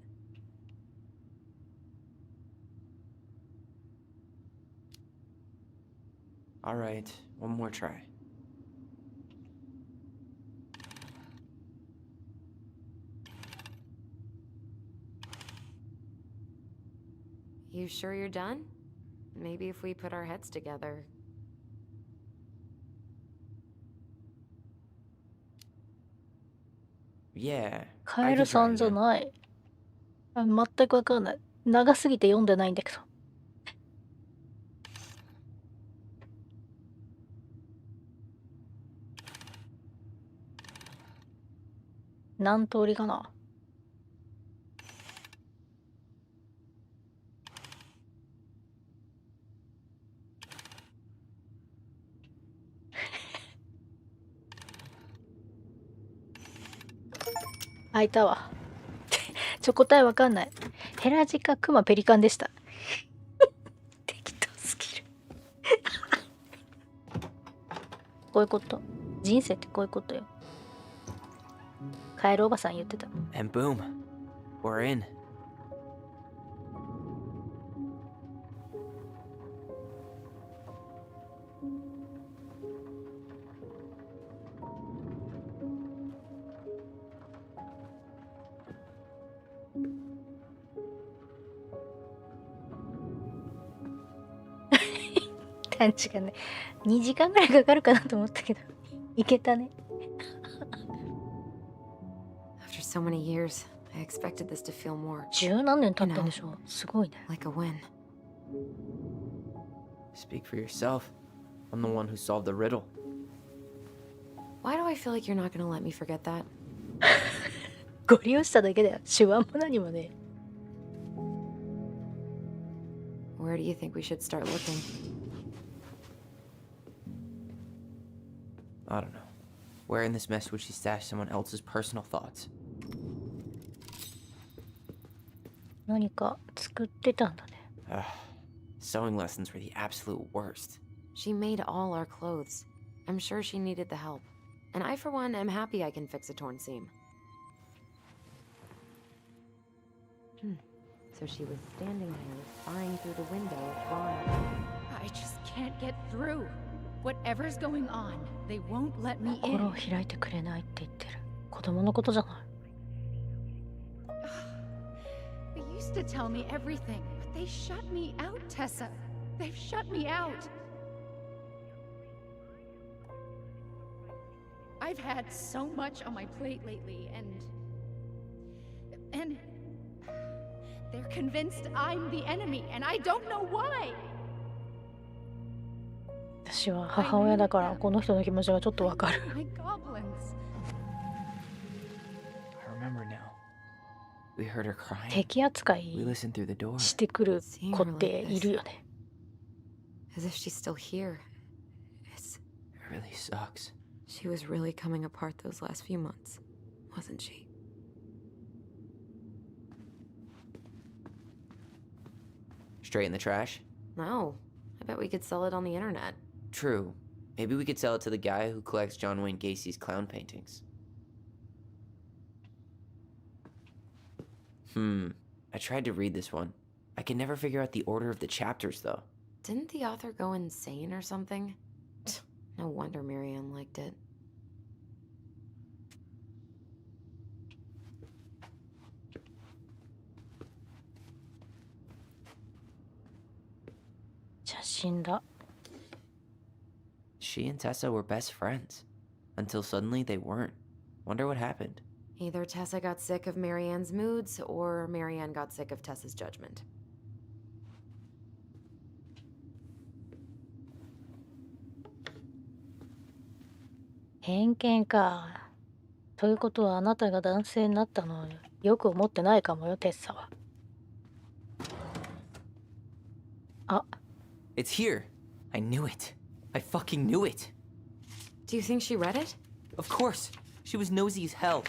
All right, one more try. You sure you're done? Maybe if we put our heads together. Yeah, カ I エ can ルさ try んじゃ again. ない。全くわかんない。長すぎて読んでないんだけど。何通りかな。開いたわ。答えわかんない。ヘラジカ、クマ、ペリカンでした。適当すぎる。こういうこと。人生ってこういうことよ。カエルおばさん言ってた。And boom, we're in. 探知がね、2時間ぐらいかかるかなと思ったけど、いけたね。After so many years, I expected this to feel more 十何年経ったんでしょ。すごいね。 like a win. Speak for yourself. I'm the one who solved the riddle. Why do I feel like you're not gonna let me forget that? ご利用しただけだよ。手腕も何もね。Where do you think we should start looking? I don't know. Where in this mess would she stash someone else's personal thoughts? 何か作ってたんだね。Sewing lessons were the absolute worst. She made all our clothes. I'm sure she needed the help. And I, for one, am happy I can fix a torn seam. So she was standing there, spying through the window, drawing. I just can't get through. Whatever's going on, they won't let me 心を in. 開いてくれないって言ってる。子供のことじゃない。They used to tell me everything, but they shut me out, Tessa. They've shut me out. I've had so much on my plate lately, and they're convinced I'm the enemy, and I don't know why. 私は母親だからこの人の気持ちがちょっとわかる。 My goblins. I remember now. We heard her crying. 敵扱 We い listened through the door. してくる子っているよね。 As if she's still here. It's... It really sucks. She was really coming apart those last few months, wasn't she? Straight in the trash? No. I bet we could sell it on the internet. True. Maybe we could sell it to the guy who collects John Wayne Gacy's clown paintings. I tried to read this one. I can never figure out the order of the chapters, though. Didn't the author go insane or something? No wonder Marianne liked it. She and Tessa were best friends. Until suddenly they weren't. Wonder what happened. Either Tessa got sick of Marianne's moods, or Marianne got sick of Tessa's judgment. 偏見か。ということはあなたが男性になったのをよく思ってないかもよ、テッサは。あ、It's here. I knew it. I fucking knew it. Do you think she read it? Of course. She was nosy as hell.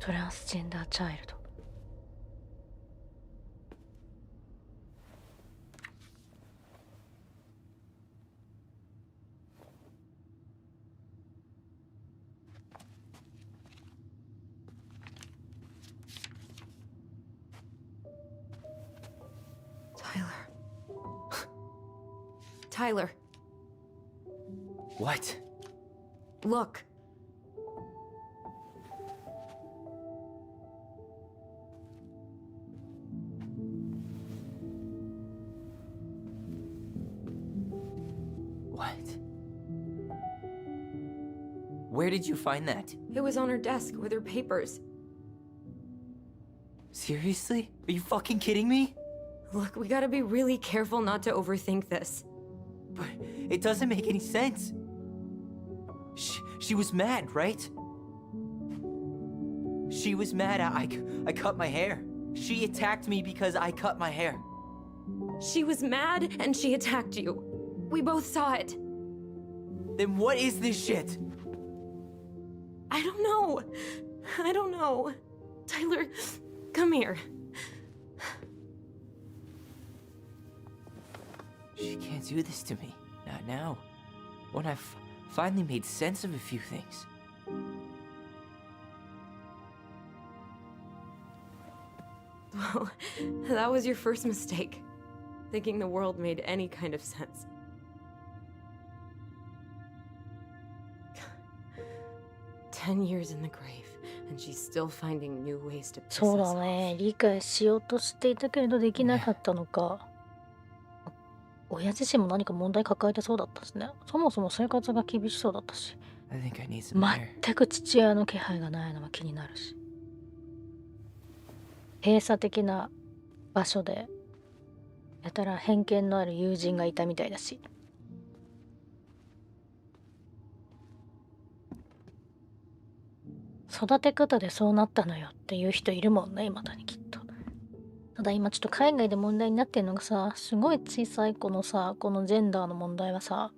トランスジェンダーチャイルド。Tyler. What? Look. What? Where did you find that? It was on her desk with her papers. Seriously? Are you fucking kidding me? Look, we gotta be really careful not to overthink this. But it doesn't make any sense. She was mad, right? She was mad I cut my hair. She attacked me because I cut my hair. She was mad and she attacked you. We both saw it. Then what is this shit? I don't know. I don't know. Tyler, come here. She can't do this to me. Not now. When I've finally made sense of a few things. Well, that was your first mistake. Thinking the world made any kind of sense. Ten years in the grave, and she's still finding new ways to piss そう us だ off. ね。理解しようとしていたけれどできなかったのか。親自身も何か問題抱えてそうだったしね。そもそも生活が厳しそうだったし。 I think I need some air. 全く父親の気配がないのは気になるし。閉鎖的な場所でやたら偏見のある友人がいたみたいだし。育て方でそうなったのよっていう人いるもんね、未だにきっと。ただ今ちょっと海外で問題になってるのがさ、すごい小さい子のさ、このジェンダーの問題はさ、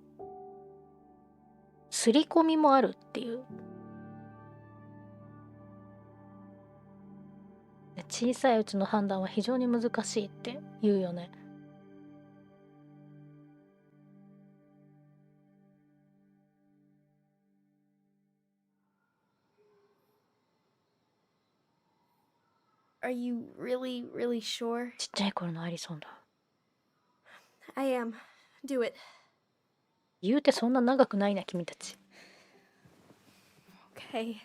刷り込みもあるっていう。で小さいうちの判断は非常に難しいって言うよね。Are you really, really sure? ちっちゃい頃のアリソンだ。 I am. Do it. 言うてそんな長くないな、君たち。Okay.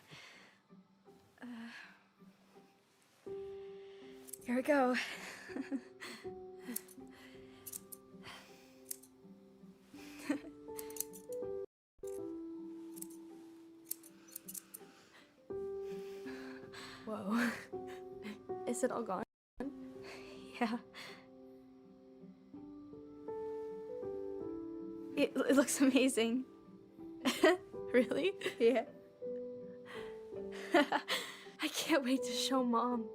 Here we go. Whoa. Is it all gone? Yeah. It looks amazing. Really? Yeah. I can't wait to show Mom.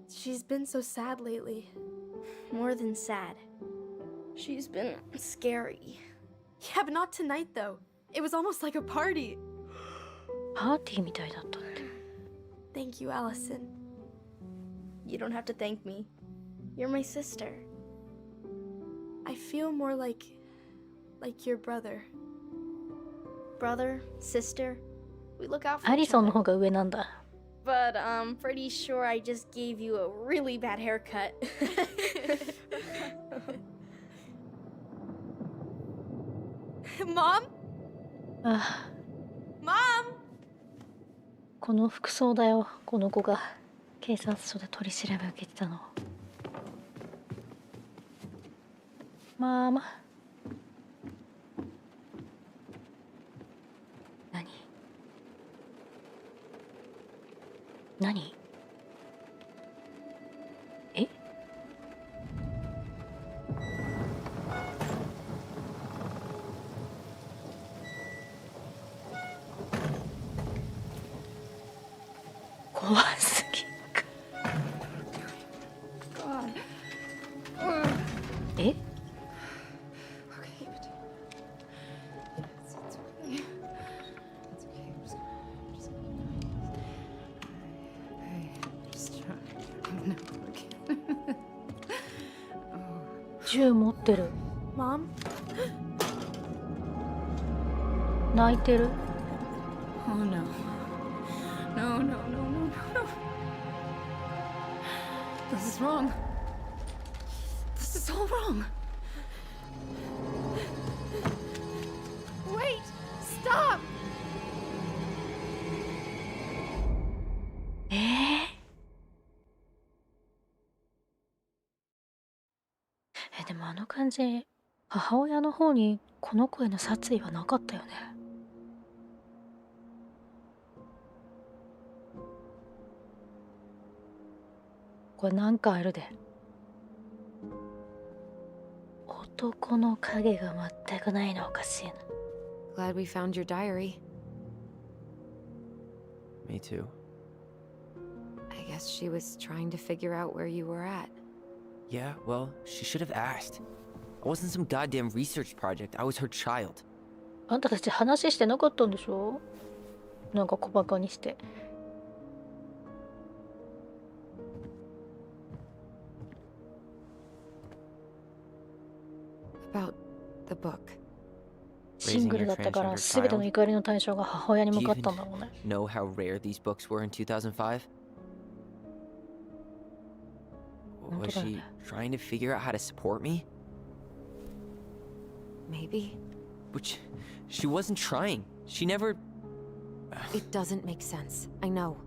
She's been so sad lately. More than sad. She's been scary. Yeah, but not tonight though. It was almost like a party. パーティーみたいだったって。 Thank you, Allison. You don't have to thank me. You're my sister. I feel more like your brother. Brother, sister, we look out for アリ each ソンの other. 方が上なんだ。 But I'm pretty sure I just gave you a really bad haircut. Mom? ああ、 Mom? この服装だよ、この子が警察署で取り調べ受けてたの。ママ。何？何？え？怖すぎ。え？ Okay, 銃持ってる。 Mom? 泣いてる。 Oh no. No, no, no, no, no, no. This is wrong. This is all wrong. Wait! Stop! でもあの感じ、母親の方にこの子への殺意はなかったよね。これなんかあるで。男の影が全くないのおかしいな。 Glad we found your diary. Me too. I guess she was trying to figure out where you were at. Yeah, well, she should have asked. I wasn't some goddamn research project. I was her child. あんたたち話してなかったんでしょ？なんか小バカにして。 About the book. シングルだったから全ての怒りの対象が母親に向かったんだろうね。 Know how rare these books were in 2005? Was she trying to figure out how to support me? Maybe. Which she wasn't trying. She never. It doesn't make sense. I know.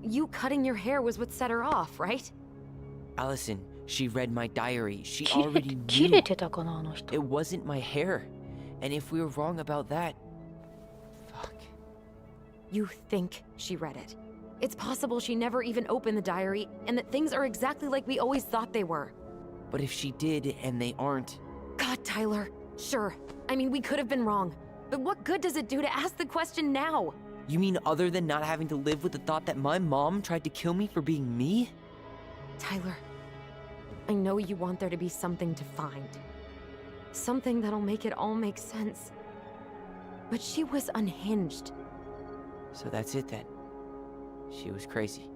You cutting your hair was what set her off, right? Allison, she read my diary. She already 切 knew. れてたかなあの人。 It wasn't my hair. And if we were wrong about that. Fuck. You think she read it. It's possible she never even opened the diary, and that things are exactly like we always thought they were. But if she did and they aren't. God, Tyler. Sure. I mean, we could have been wrong. But what good does it do to ask the question now? You mean other than not having to live with the thought that my mom tried to kill me for being me? Tyler, I know you want there to be something to find. Something that'll make it all make sense. But she was unhinged. So that's it then. She was crazy.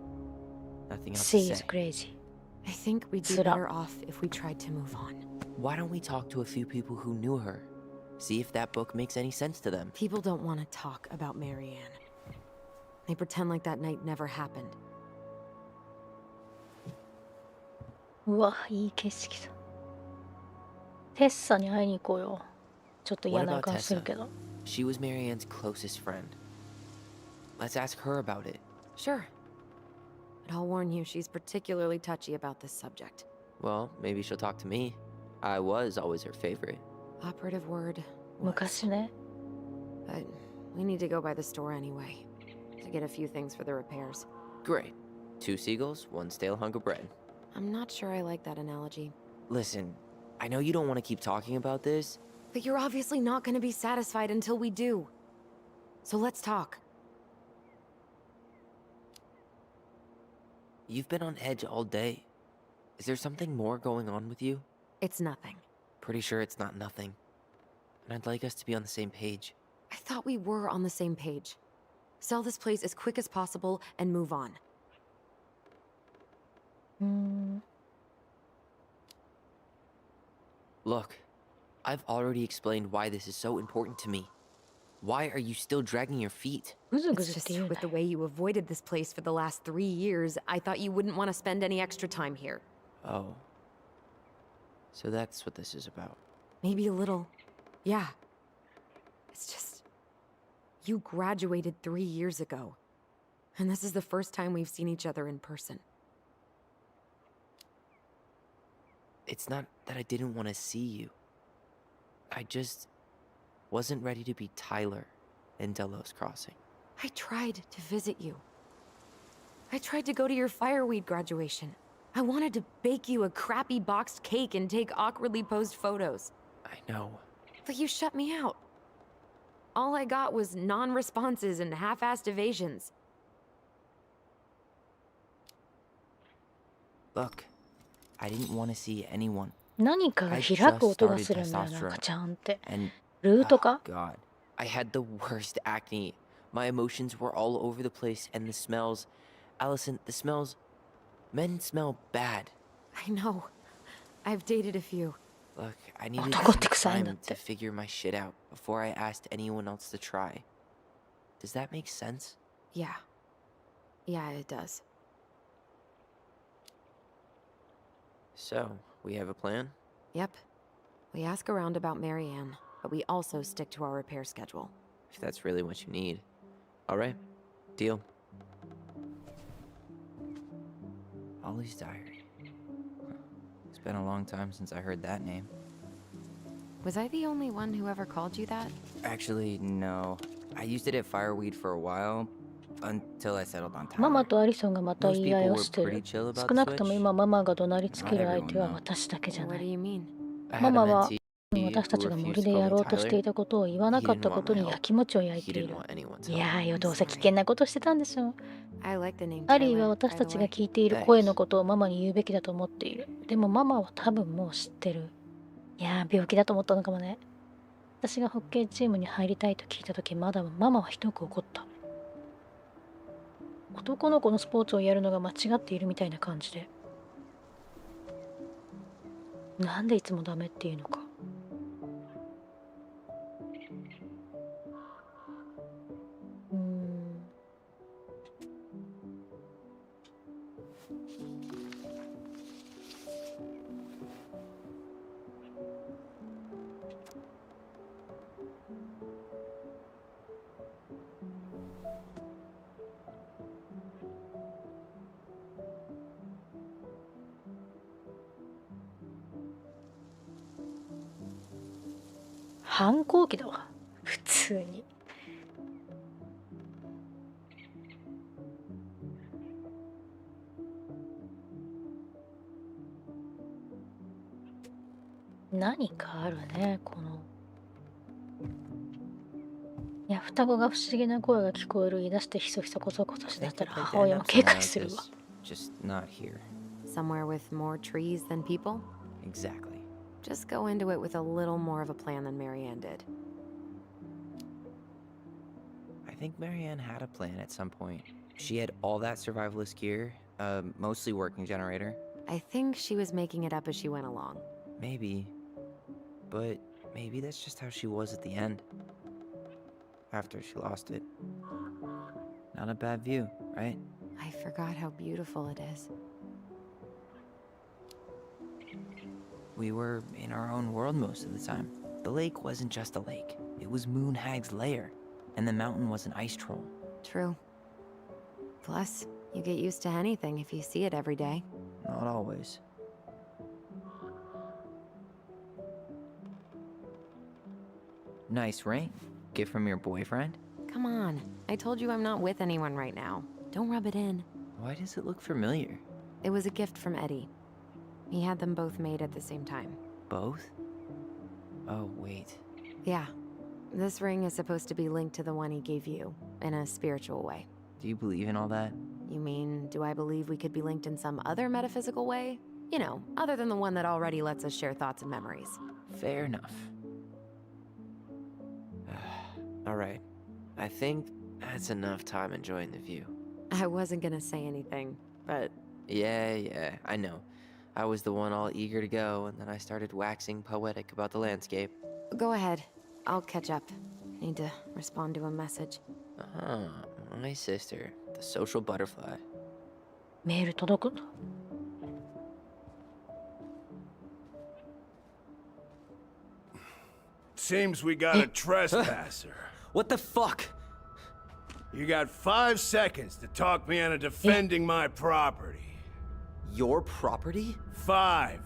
Nothing else She to is say. crazy. I think we'd be Sit up. better off if we tried to move on. Why don't we talk to a few people who knew her? See if that book makes any sense to them. People don't want to talk about Marianne. They pretend like that night never happened. うわ、いい景色だ。テッサに会いに行こうよ。ちょっと嫌 What な about 顔する Tessa? けど。 She was Marianne's closest friend. Let's ask her about it. Sure. But I'll warn you, she's particularly touchy about this subject. Well, maybe she'll talk to me. I was always her favorite. Operative word. was. 昔ね。 But we need to go by the store anyway. To get a few things for the repairs. Great. 2 seagulls, 1 stale hunk of bread. I'm not sure I like that analogy. Listen, I know you don't want to keep talking about this. But you're obviously not going to be satisfied until we do. So let's talk. You've been on edge all day. Is there something more going on with you? It's nothing. Pretty sure it's not nothing. And I'd like us to be on the same page. I thought we were on the same page. Sell this place as quick as possible and move on. うーん。 Look, I've already explained why this is so important to me. Why are you still dragging your feet? ぐずぐ It's ずって just 言う with the な。 way you avoided this place for the last 3 years, I thought you wouldn't want to spend any extra time here. Oh. So that's what this is about. Maybe a little. Yeah. It's just... You graduated 3 years ago. And this is the first time we've seen each other in person. It's not that I didn't want to see you. I just wasn't ready to be Tyler in Delos Crossing. I tried to visit you. I tried to go to your fireweed graduation. I wanted to bake you a crappy boxed cake and take awkwardly posed photos. I know. But you shut me out. All I got was non-responses and half-assed evasions. Look, I didn't want to see anyone. 何かが開く音がするんだよな、カチャンって。 And ルートか？ God, I had the worst acne. My emotions were all over the place and the smells. Allison, the smells. Men smell bad. I know. I've dated a few. Look, I needed 男っ some て臭いんだっ time て。 to figure my shit out before I asked anyone else to try. Does that make sense? Yeah. Yeah, it does. So, we have a plan? Yep. We ask around about Marianne, but we also stick to our repair schedule. If that's really what you need. Alright, deal. Ollie's diary. It's been a long time since I heard that name. Was I the only one who ever called you that? Actually, no. I used it at Fireweed for a while, until I settled on ママ Tyler. とアリソンがまた言い合いをしてる。 Most people were pretty chill about 少なくとも the switch. 今ママが怒鳴りつける Not 相手は everyone, though. 私だけじゃな What do い。 you mean? I had マ a マは mentee 私たちが who 森 refused で to や call ろ me うとしてい Tyler. たことを言わな He かっ didn't たこ want と my に help. やきもちを焼い He てい didn't る。 want anyone's いや help. ーよ、どうせ危険なことしてたんでしょ。 I like the name アリー Tyler, は by 私た the ちが way. 聞いている声のことをママに言うべきだと思っている。でもママは多分もう知ってる。いやー、病気だと思ったのかもね。私がホッケーチームに入りたいと聞いたとき、ママはひどく怒った。男の子のスポーツをやるのが間違っているみたいな感じで。なんでいつもダメっていうのか。反抗期だわ、普通に。何かあるね、この。いや、双子が不思議な声が聞こえる言い出してひそひそこそこそ I しだっ think た I'd ら like 母 to 親 end も up 警 somewhere 戒 like するわ。 this, just not here. Somewhere with more trees than people? Exactly. Just go into it with a little more of a plan than Marianne did. I think Marianne had a plan at some point. She had all that survivalist gear, mostly working generator. I think she was making it up as she went along. Maybe. But maybe that's just how she was at the end. After she lost it. Not a bad view, right? I forgot how beautiful it is. We were in our own world most of the time. The lake wasn't just a lake. It was Moonhag's lair. And the mountain was an ice troll. True. Plus, you get used to anything if you see it every day. Not always. Nice ring. Gift from your boyfriend? Come on. I told you I'm not with anyone right now. Don't rub it in. Why does it look familiar? It was a gift from Eddie. He had them both made at the same time. Both? Oh, wait. Yeah. This ring is supposed to be linked to the one he gave you, in a spiritual way. Do you believe in all that? You mean, do I believe we could be linked in some other metaphysical way? You know, other than the one that already lets us share thoughts and memories. Fair enough. Alright. I think that's enough time enjoying the view. I wasn't gonna say anything, but... Yeah, I know. I was the one all eager to go, and then I started waxing poetic about the landscape. Go ahead. I'll catch up. Need to respond to a message. Ah, my sister, the social butterfly. メール届くんだ。Seems we got a trespasser. What the fuck? You got 5 seconds to talk me into defending my property. Your property? 5,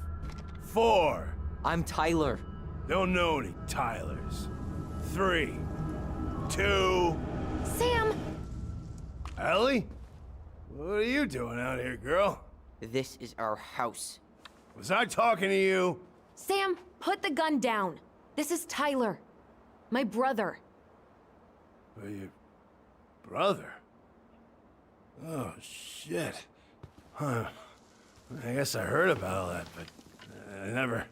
4. I'm Tyler. Don't know any Tylers. 3, 2. Sam! Ellie? What are you doing out here, girl? This is our house. Was I talking to you? Sam, put the gun down. This is Tyler. My brother. Well, your brother? Oh, shit. Huh. I guess I heard about all that, but I never...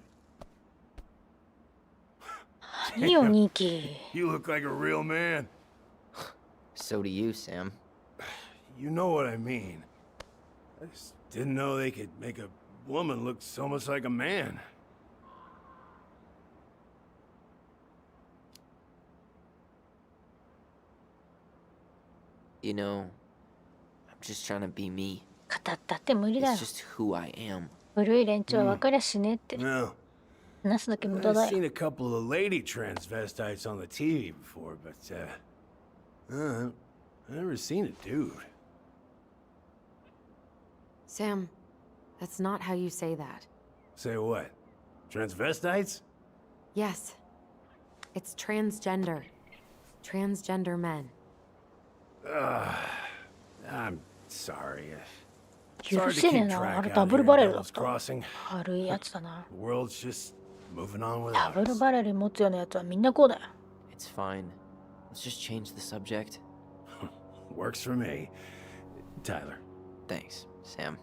何よ、ニキ。 You look like a real man. So do you, Sam. You know what I mean. I just didn't know they could make a woman looks almost like a man. You know, I'm just trying to be me. 語ったって無理だ It's よ。 just who I am. 古い連中は分かりゃしねえって。 No. 話すだけ無駄 I've だ seen よ。 a couple of lady transvestites on the TV before, but, I've never seen a dude. Sam, that's not how you say that. Say what? Transvestites? Yes. It's transgender. Transgender men. I'm sorry. 許せねえな。あれダブルバレルだった。 Crossing. 悪いやつだな。 The world's just moving on ダ without ブル us. バレル持つようなやつはみんなこうだよ。 It's fine. Let's just change the subject. Works for me. Tyler. Thanks, Sam.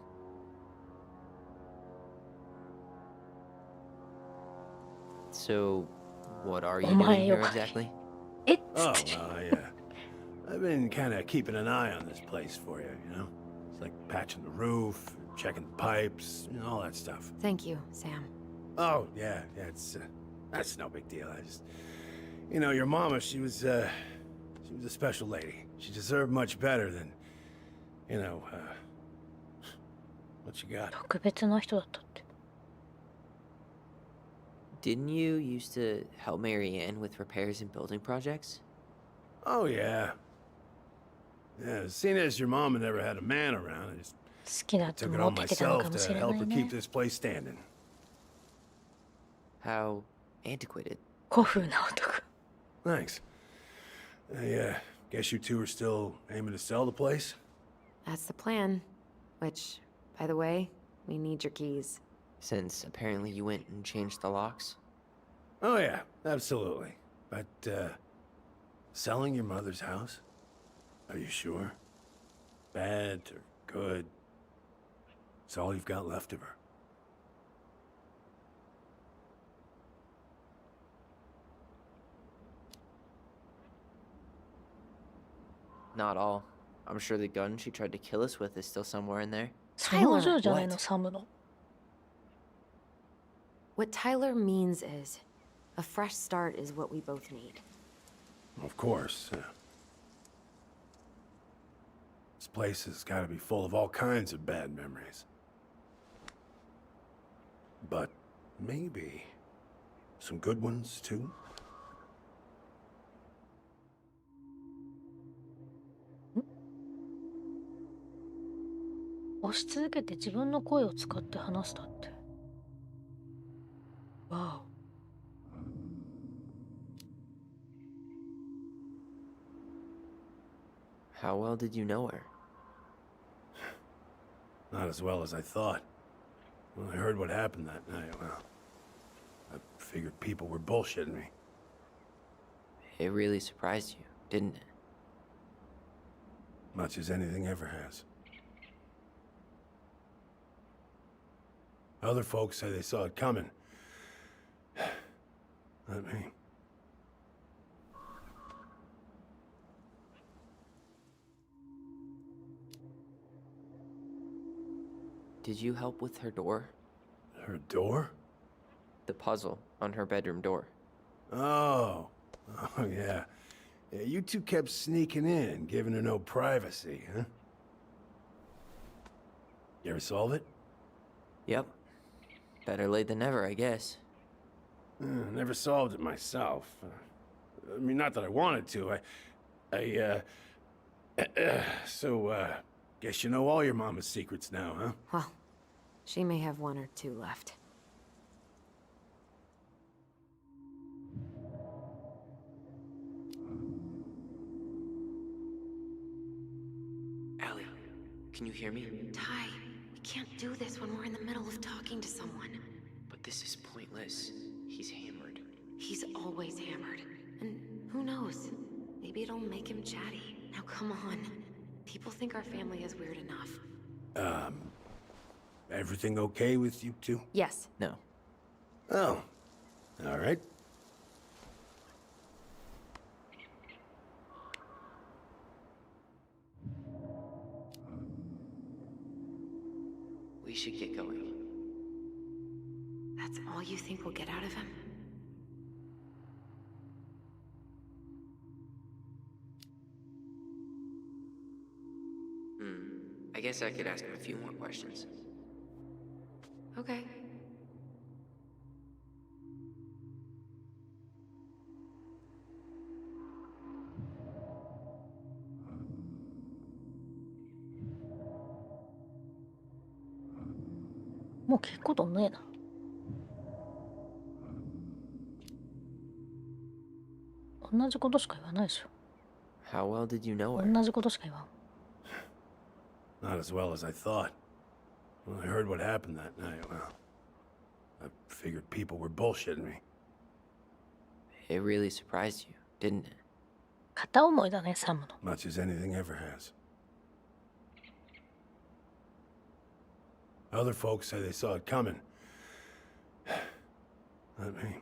So, what are you doing here exactly? えっ Oh, yeah. I've been kind of keeping an eye on this place for you, you know? It's like patching the roof, checking the pipes, you know, all that stuff. Thank you, Sam. Oh, yeah, that's no big deal. I just, you know, your mama, she was a special lady. She deserved much better than, you know, what you got. 特別な人だったって。 Didn't you used to help Mary Ann with repairs and building projects? Oh, yeah. Yeah, seeing as your mama never had a man around, I just 好きだって took it 思っ on てきたの myself かもし to れ help ない her ね keep。this place standing. How antiquated. 古風な男。 Thanks. Guess you two are still aiming to sell the place? That's the plan. Which, by the way, we need your keys. Since apparently you went and changed the locks? Oh, yeah, absolutely. But, selling your mother's house? Are you sure? Bad or good? It's all you've got left of her. Not all. I'm sure the gun she tried to kill us with is still somewhere in there. その女じゃないの、サムの。 What Tyler means is, a fresh start is what we both need. Of course. This place has got to be full of all kinds of bad memories. But maybe some good ones, too? 押し続けて自分の声を使って話したって。わお。 How well did you know her? Not as well as I thought. When I heard what happened that night, well, I figured people were bullshitting me. It really surprised you, didn't it? Much as anything ever has. Other folks say they saw it coming. Not me. Did you help with her door? Her door? The puzzle on her bedroom door. Oh, yeah. You two kept sneaking in, giving her no privacy, huh? You ever solve it? Yep. Better late than never, I guess. Never solved it myself. I mean, not that I wanted to. Guess you know all your mama's secrets now, huh? Well, she may have one or two left. Allie, can you hear me? Ty, we can't do this when we're in the middle of talking to someone. But this is pointless. He's hammered. He's always hammered. And who knows? Maybe it'll make him chatty. Now come on. People think our family is weird enough. Everything okay with you two? Yes. No. Oh, all right. We should get going. That's all you think we'll get out of him? I guess I could ask him a few more questions. Okay.もう聞くことねえな。同じことしか言わないでしょ。 How well did you know her? 同じことしか言わん。 Not as well as I thought. When I heard what happened that night, well, I figured people were bullshitting me. It really surprised you, didn't it? 片思いだね、サムの。 Much as anything ever has. Other folks say they saw it coming. Not me.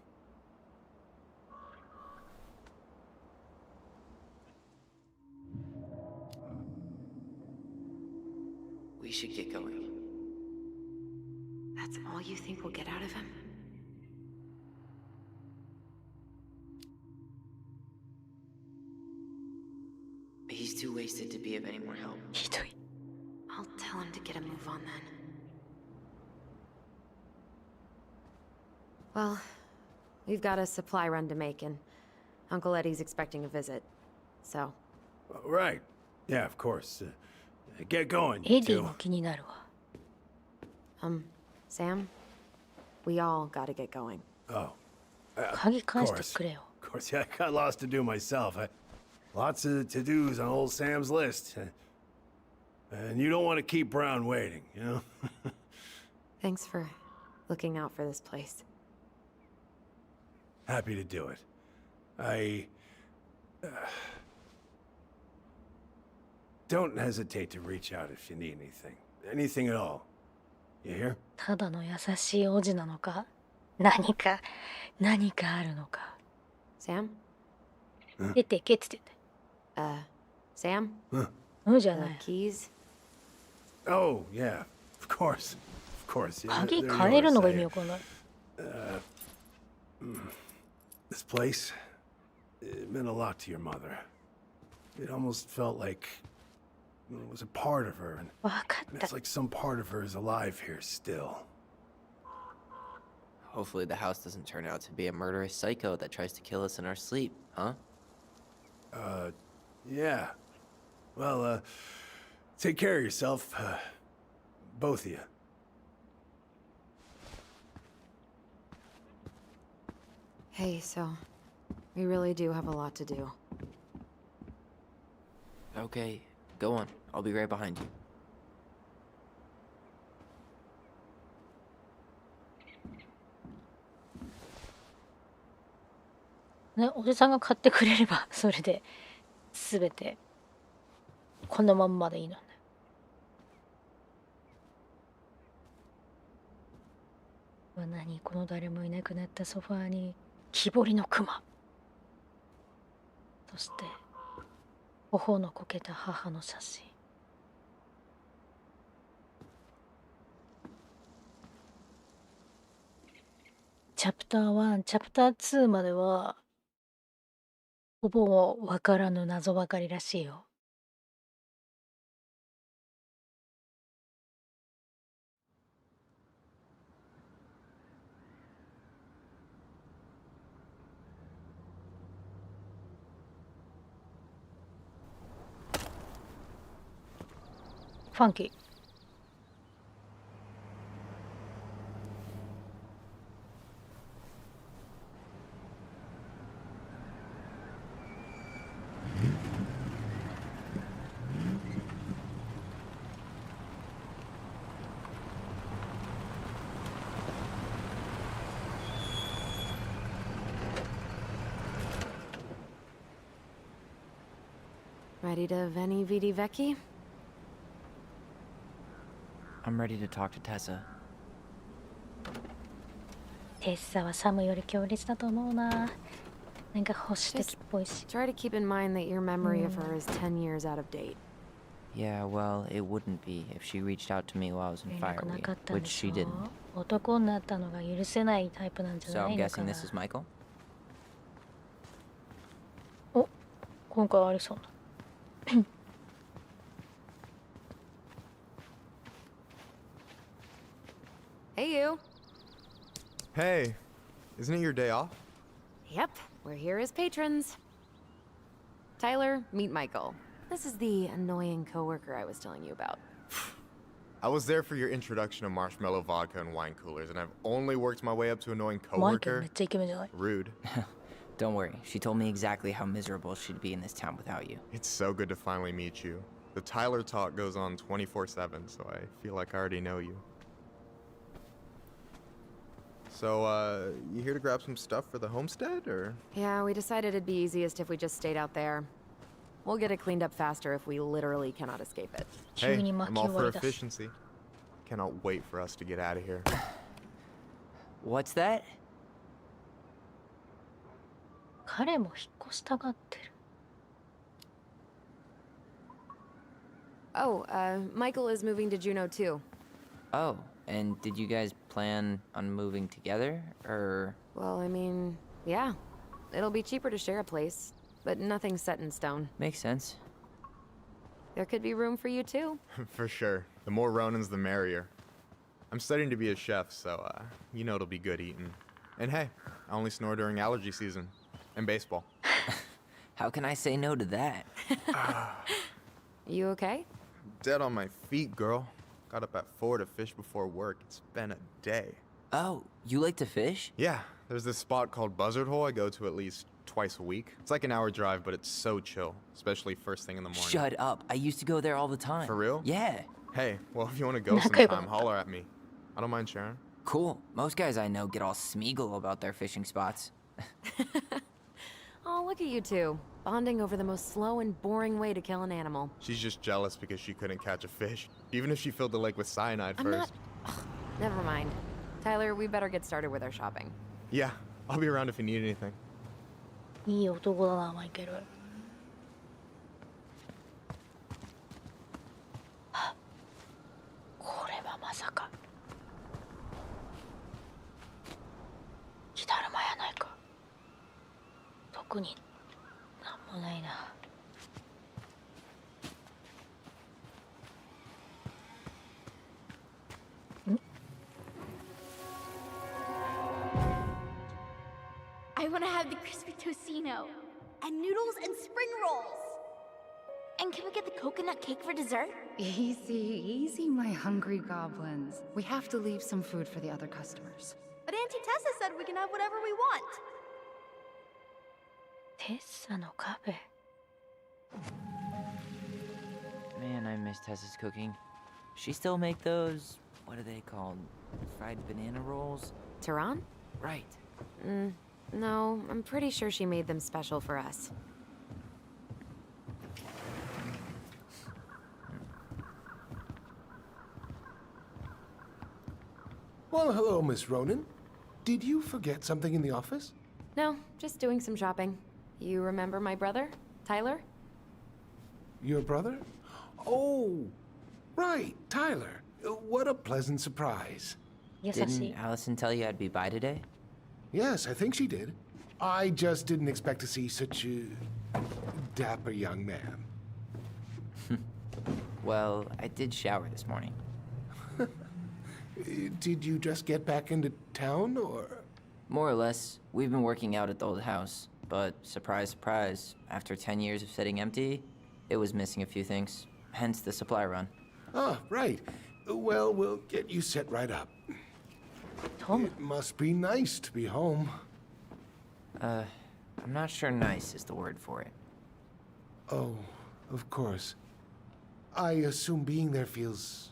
We should get going. That's all you think we'll get out of him? He's too wasted to be of any more help. ひどい。 I'll tell him to get a move on then. Well, we've got a supply run to make, and Uncle Eddie's expecting a visit. So, Right. Yeah, of course. Get going, エ you ディ two. も気になるわ。 Sam, we all gotta get going. Oh. 鍵 Of 返して course. くれよ。 Of course, yeah, I got lots to do myself. Lots of to-dos on old Sam's list. And you don't want to keep Brown waiting, you know? Thanks for looking out for this place. Happy to do it. Don't hesitate to reach out if you need anything. Anything at all. You hear? ただの優しい王子なのか、何かあるのか。 Sam? 出てけって言ってて。 Sam? うんじゃ The ない。 keys? Oh, yeah. Of course. Of course. Yeah, 鍵 they're 変えるのが意 yours. 味わかんない。 This place, it meant a lot to your mother. It almost felt like it was a part of her, and わかった it's。like some part of her is alive here still. Hopefully the house doesn't turn out to be a murderous psycho that tries to kill us in our sleep, huh? Yeah. Well, take care of yourself, both of you. Hey, so we really do have a lot to do. Okay, go on. I'll be right behind you. ね、おじさんが買ってくれればそれで全てこのまんまでいいのね。何この誰もいなくなったソファーに木彫りのクマ、そして頬のこけた母の写真。チャプター1、チャプター2まではほぼわからぬ謎ばかりらしいよ。ファンキー。Ready to Veni Vidi Vecchi? I'm ready to talk to Tessa. テッサはサムより強烈だと思うな。なんか保守的っぽいし。 Try to keep in mind that your memory of her is 10 years out of date. Yeah, well, it wouldn't be if she reached out to me while I was in 連絡な Fireweed, かったん which でし she ょ。 didn't. 男になったのが許せないタイプなんじゃ So な I'm いのか guessing な。 this is Michael? お、今回はアリソンだ。Hey, you. Hey, isn't it your day off? Yep, we're here as patrons. Tyler, meet Michael. This is the annoying coworker I was telling you about. I was there for your introduction to marshmallow vodka and wine coolers, and I've only worked my way up to annoying マイケル coworker. めっちゃイケメンじゃない？ Rude. Don't worry, she told me exactly how miserable she'd be in this town without you. It's so good to finally meet you. The Tyler talk goes on 24/7, so I feel like I already know you. So, you here to grab some stuff for the homestead, or? Yeah, we decided it'd be easiest if we just stayed out there. We'll get it cleaned up faster if we literally cannot escape it. Hey, 急に巻 I'm き all 終わ for りだす。 efficiency. Cannot wait for us to get out of here. What's that? 彼も引っ越したがってる。Oh, Michael is moving to Juneau too. Oh, and did you guys plan on moving together, or? Well, I mean, yeah. It'll be cheaper to share a place, but nothing's set in stone. Makes sense. There could be room for you too. For sure. The more Ronins, the merrier. I'm studying to be a chef, so, you know it'll be good eating. And hey, I only snore during allergy season. And baseball. How can I say no to that? You okay? Dead on my feet, girl. Got up at 4 to fish before work. It's been a day. Oh, you like to fish? Yeah, there's this spot called Buzzard Hole I go to at least twice a week. It's like an hour drive, but it's so chill, especially first thing in the morning. Shut up. I used to go there all the time. For real? Yeah. Hey, well, if you want to go 仲良くな sometime, った。 holler at me. I don't mind sharing. Cool. Most guys I know get all smeagol about their fishing spots. Oh, look at you two. Bonding over the most slow and boring way to kill an animal. She's just jealous because she couldn't catch a fish, even if she filled the lake with cyanide I'm first. not... Ugh, never mind. Tyler, we better get started with our shopping. Yeah, I'll be around if you need anything. いい男だな、マイケル。あ、これはまさか。火だるまやないか。特になんもないな。I want to have the crispy tocino and noodles and spring rolls. And can we get the coconut cake for dessert? Easy, easy, my hungry goblins. We have to leave some food for the other customers. But Auntie Tessa said we can have whatever we want. テッサのカフェ。 Man, I miss Tessa's cooking. She still make those, what are they called? Fried banana rolls? Tehran? Right. No, I'm pretty sure she made them special for us. Well, hello, Miss Ronan. Did you forget something in the office? No, just doing some shopping. You remember my brother, Tyler? Your brother? Oh, right, Tyler. What a pleasant surprise. 優し Didn't い。 Allison tell you I'd be by today? Yes, I think she did. I just didn't expect to see such a dapper young man. Well, I did shower this morning. Did you just get back into town, or? More or less. We've been working out at the old house. But surprise, surprise, after 10 years of sitting empty, it was missing a few things. Hence the supply run. Ah, right. Well, we'll get you set right up. トム。 It must be nice to be home. I'm not sure nice is the word for it. Oh, of course. I assume being there feels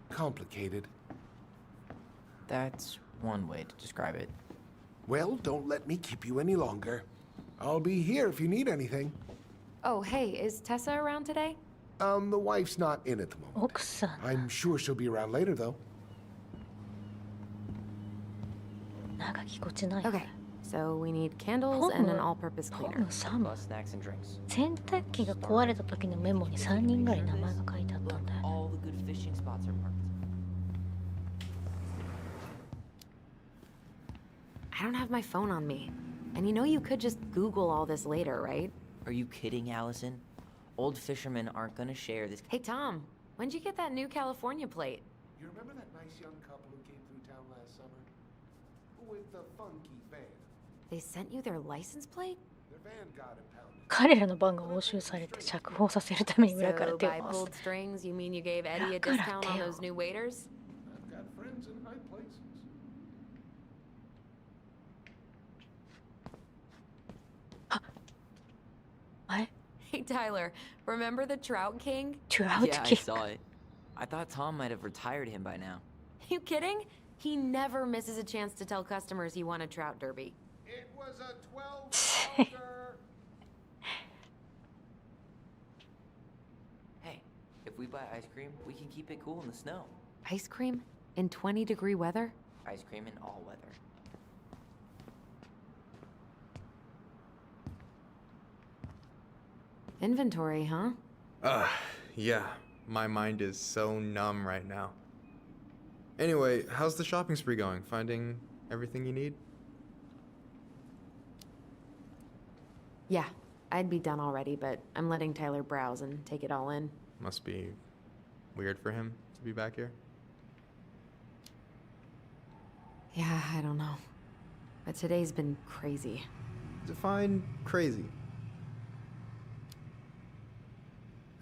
complicated. That's one way to describe it. Well, don't let me keep you any longer. I'll be here if you need anything. Oh, hey, is Tessa around today? The wife's not in at the moment. 奥さん。 I'm sure she'll be around later, though. なんかぎこちない。 Okay, so we need candles and an all-purpose ト cleaner. ム3 Plus snacks and drinks. 洗濯機が壊れた時のメモに3人ぐらい名前が書いてあったんだよね。 All the good fishing spots are marked. I don't have my phone on me. And you know you could just Google all this later, right? Are you kidding, Allison? Old fishermen aren't gonna share this. Hey, Tom, when'd you get that new California plate? You remember that nice young couple who came through town last summer? With the funky van. They sent you their license plate? Their van got impounded. 彼らの番が押収されて釈放させるために裏から So 手を by 回す。 pulled strings, you mean you gave Eddie a 裏から discount on 手を those new waiters? I've got friends in high places. あれ Hey, Tyler, remember the Trout King? トゥラウト Yeah, I キン saw it. I thought Tom might have retired him by now. You kidding? He never misses a chance to tell customers he won a trout derby. It was a 12-pounder. Hey, if we buy ice cream, we can keep it cool in the snow. Ice cream? In 20-degree weather? Ice cream in all weather. Inventory, huh? Yeah. My mind is so numb right now. Anyway, how's the shopping spree going? Finding everything you need? Yeah, I'd be done already, but I'm letting Tyler browse and take it all in. Must be weird for him to be back here. Yeah, I don't know. But today's been crazy. Define crazy.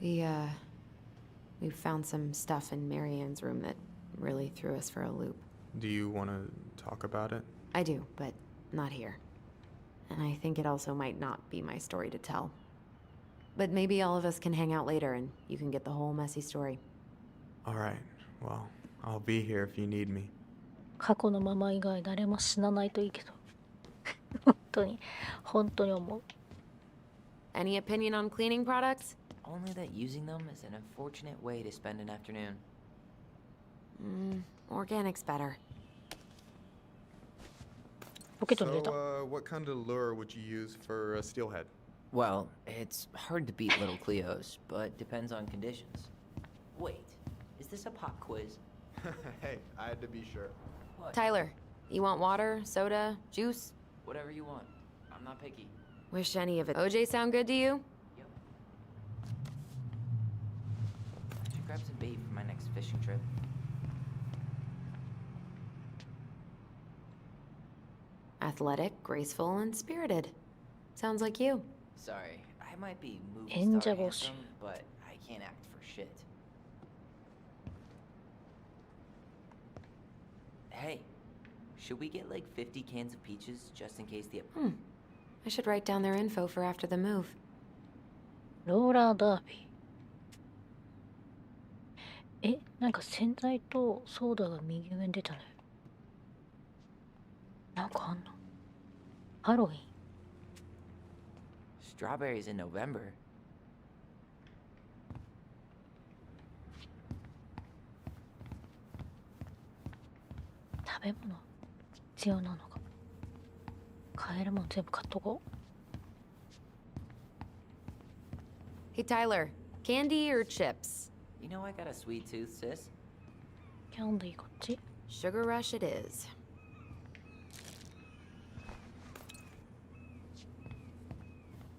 We found some stuff in Marianne's room that really threw us for a loop. Do you want to talk about it? I do, but not here. And I think it also might not be my story to tell. But maybe all of us can hang out later and you can get the whole messy story. All right. Well, I'll be here if you need me. 過去のまま以外誰も死なないといいけど。本当に、本当に思う。 Any opinion on cleaning products? Only that using them is an unfortunate way to spend an afternoon. Organic's better. ポケットに入れた。 So, what kind of lure would you use for a steelhead? Well, it's hard to beat little Cleo's, but depends on conditions. Wait, is this a pop quiz? Hey, I had to be sure. What? Tyler, you want water, soda, juice? Whatever you want. I'm not picky. Wish any of it. OJ sound good to you? Yep. Should grab some bait for my next fishing trip. Athletic, graceful, and spirited. Sounds like you. Sorry, I might be movie Enja star boshi. handsome, but I can't act for shit. Hey, should we get like 50 cans of peaches just in case the... I should write down their info for after the move. ローラーダービー。なんか洗剤とソーダが右上に出たね。なんかあんの？ハロウィン。 Strawberries in November. 食べ物必要なのか。買えるもん全部買っとこう。 Hey, Tyler, candy or chips? You know I got a sweet tooth, sis. キャンディーこっち。 Sugar Rush it is.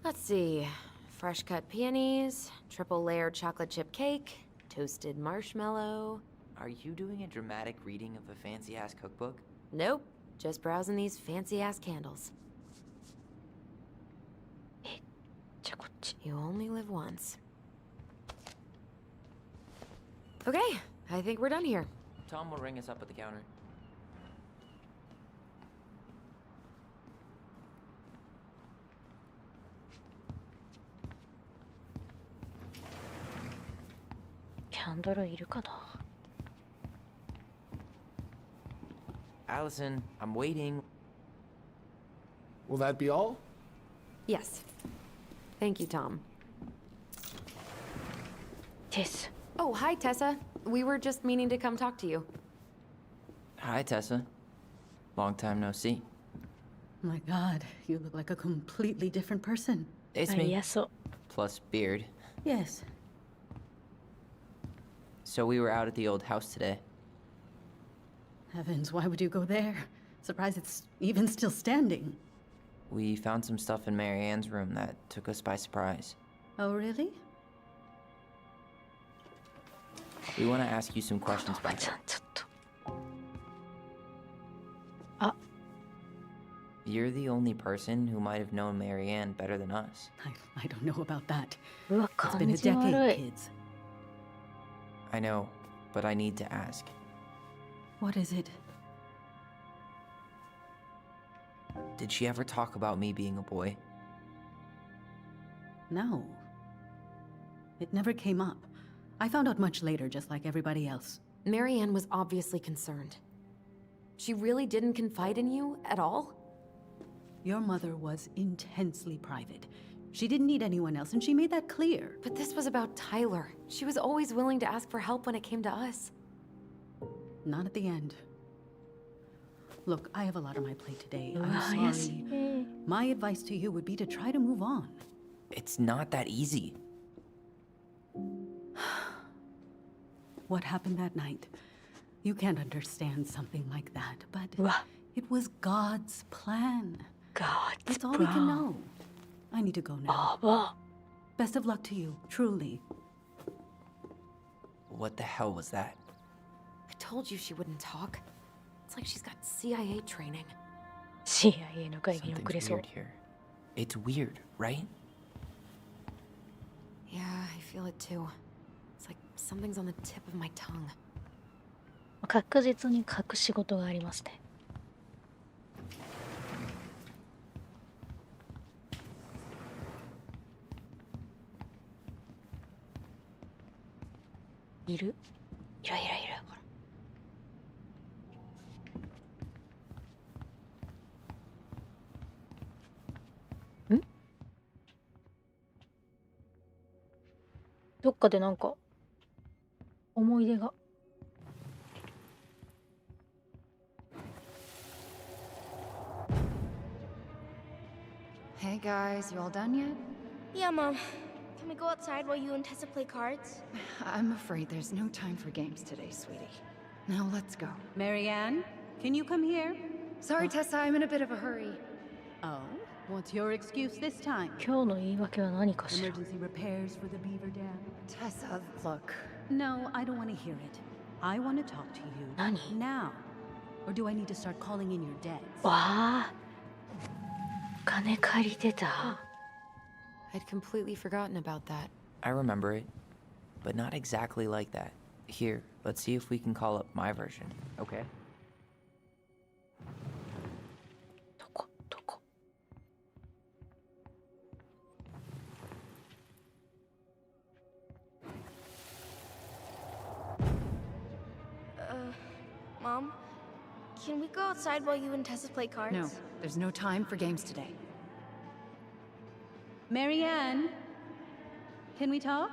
Let's see. Fresh cut peonies, triple layer chocolate chip cake, toasted marshmallow. Are you doing a dramatic reading of a fancy-ass cookbook? Nope, just browsing these fancy ass candles. じゃあこっち。 You only live once. Okay, I think we're done here. Tom will ring us up at the counter. Candle キャンドルいるかな。 Allison, I'm waiting. Will that be all? Yes. Thank you, Tom. テス。 Oh, hi, Tessa. We were just meaning to come talk to you. Hi, Tessa. Long time no see. My god, you look like a completely different person. It's あ me. りやそう。 Plus beard. Yes. So we were out at the old house today. Heavens, why would you go there? Surprised it's even still standing. We found some stuff in Marianne's room that took us by surprise. Oh, really? We want to ask you some questions おば about ち her. ゃんちょっと You're the only person who might have known Marianne better than us. I don't know about that. うわ It's 感 been a じ悪 decade, い kids. I know, but I need to ask. What is it? Did she ever talk about me being a boy? No. It never came up. I found out much later, just like everybody else. Marianne was obviously concerned. She really didn't confide in you at all? Your mother was intensely private. She didn't need anyone else, and she made that clear. But this was about Tyler. She was always willing to ask for help when it came to us. Not at the end. Look, I have a lot on my plate today. うわ I'm 怪し sorry. い My advice to you would be to try to move on. It's not that easy. What happened that night? You can't understand something like that, but うわ it was God's plan. God's That's all we can plan know. I need to go now. やば Best of luck to you, truly. What the hell was that? I told you she wouldn't talk. It's like she's got CIA training. CIA の会議に遅れ Something's そう weird here. It's weird, right? Yeah, I feel it too. It's like something's on the tip of my tongue. 確実に隠し事がありますねいるいるほらんどっかでなんか思い出が Hey guys, you all done yet? Yeah, Mom. Can we go outside while you and Tessa play cards? I'm afraid there's no time for games today, sweetie. Now let's go. Marianne, can you come here? Sorry, Tessa, I'm in a bit of a hurry. Oh, what's your excuse this time? 今日の言い訳は何かしら Emergency repairs for the beaver dam? Tessa, look. No, I don't want to hear it. I want to talk to you 何 now. Or do I need to start calling in your debts? わあお金借りてた I'd completely forgotten about that. I remember it, but not exactly like that. Here, let's see if we can call up my version, okay? どこどこ Mom? Can we go outside while you and Tessa play cards? No, there's no time for games today. Marianne, can we talk?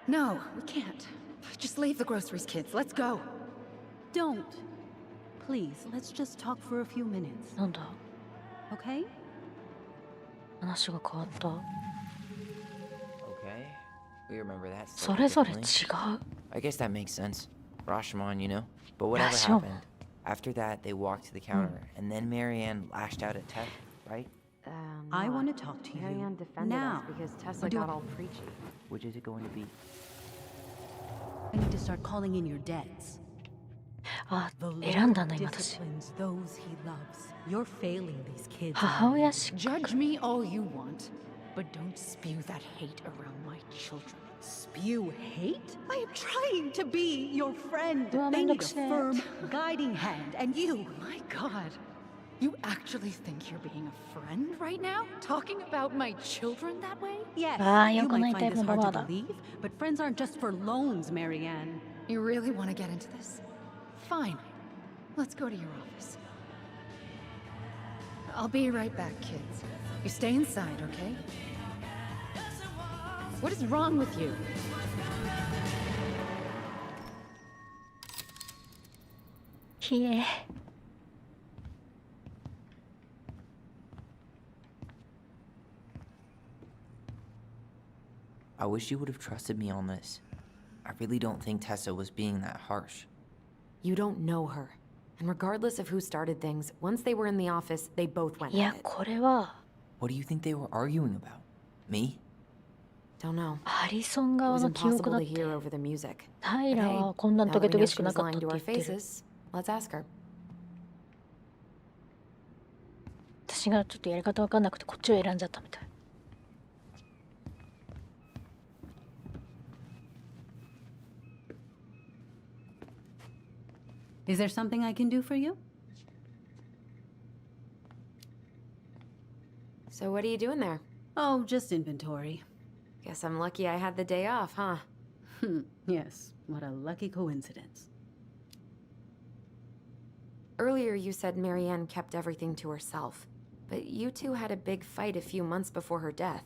No, we can't. Just leave the groceries, kids. Let's go. Don't. Please, let's just talk for a few minutes, なんだ okay? 話が変わった Okay. We remember that そ slightly れぞれ違 differently. う I guess that makes sense. Rashomon, you know? But whatever Rashomon. happened, after that, they walked to the counter, and then Marianne lashed out at Tess, right? I want to talk to you Marianne defended now. us because Tessa Or do got I- all preachy. Which is it going to be? I need to start calling in your debts. あ The 選んだん Lord だ今私 disciplines those he loves. You're failing these kids. 母親し Judge me all you want, but don't spew that hate around my children. Spew hate? I am trying to be your friend. Well, They I'm need a upset. firm, guiding hand, and you. My God. You actually think you're being a friend right now? Talking about my children that way? Yes, Ah, you yung might kunay find type this na hard to babada. believe, but friends aren't just for loans, Marianne. You really want to get into this? Fine. Let's go to your office. I'll be right back, kids. You stay inside, okay? What is wrong with you? Yeah. I wish you would have trusted me on this. I really don't think Tessa was being that harsh. You don't know her. And regardless of who started things, once they were in the office, they both went い at や it. これは What do you think they were arguing about? Me? Don't know. アリソン It 側 was の記憶 impossible だ to って hear over the music. タイ But ラ hey, はこんな now トゲ that ト we ゲ know し she くな was かったっ lying て to 言 our ってる faces, let's ask her. 私がちょっとやり方わかんなくてこっちを選んじゃったみたい。 Is there something I can do for you? So what are you doing there? Oh, just inventory. Guess I'm lucky I had the day off, huh? Yes, what a lucky coincidence. Earlier you said Marianne kept everything to herself. But you two had a big fight a few months before her death,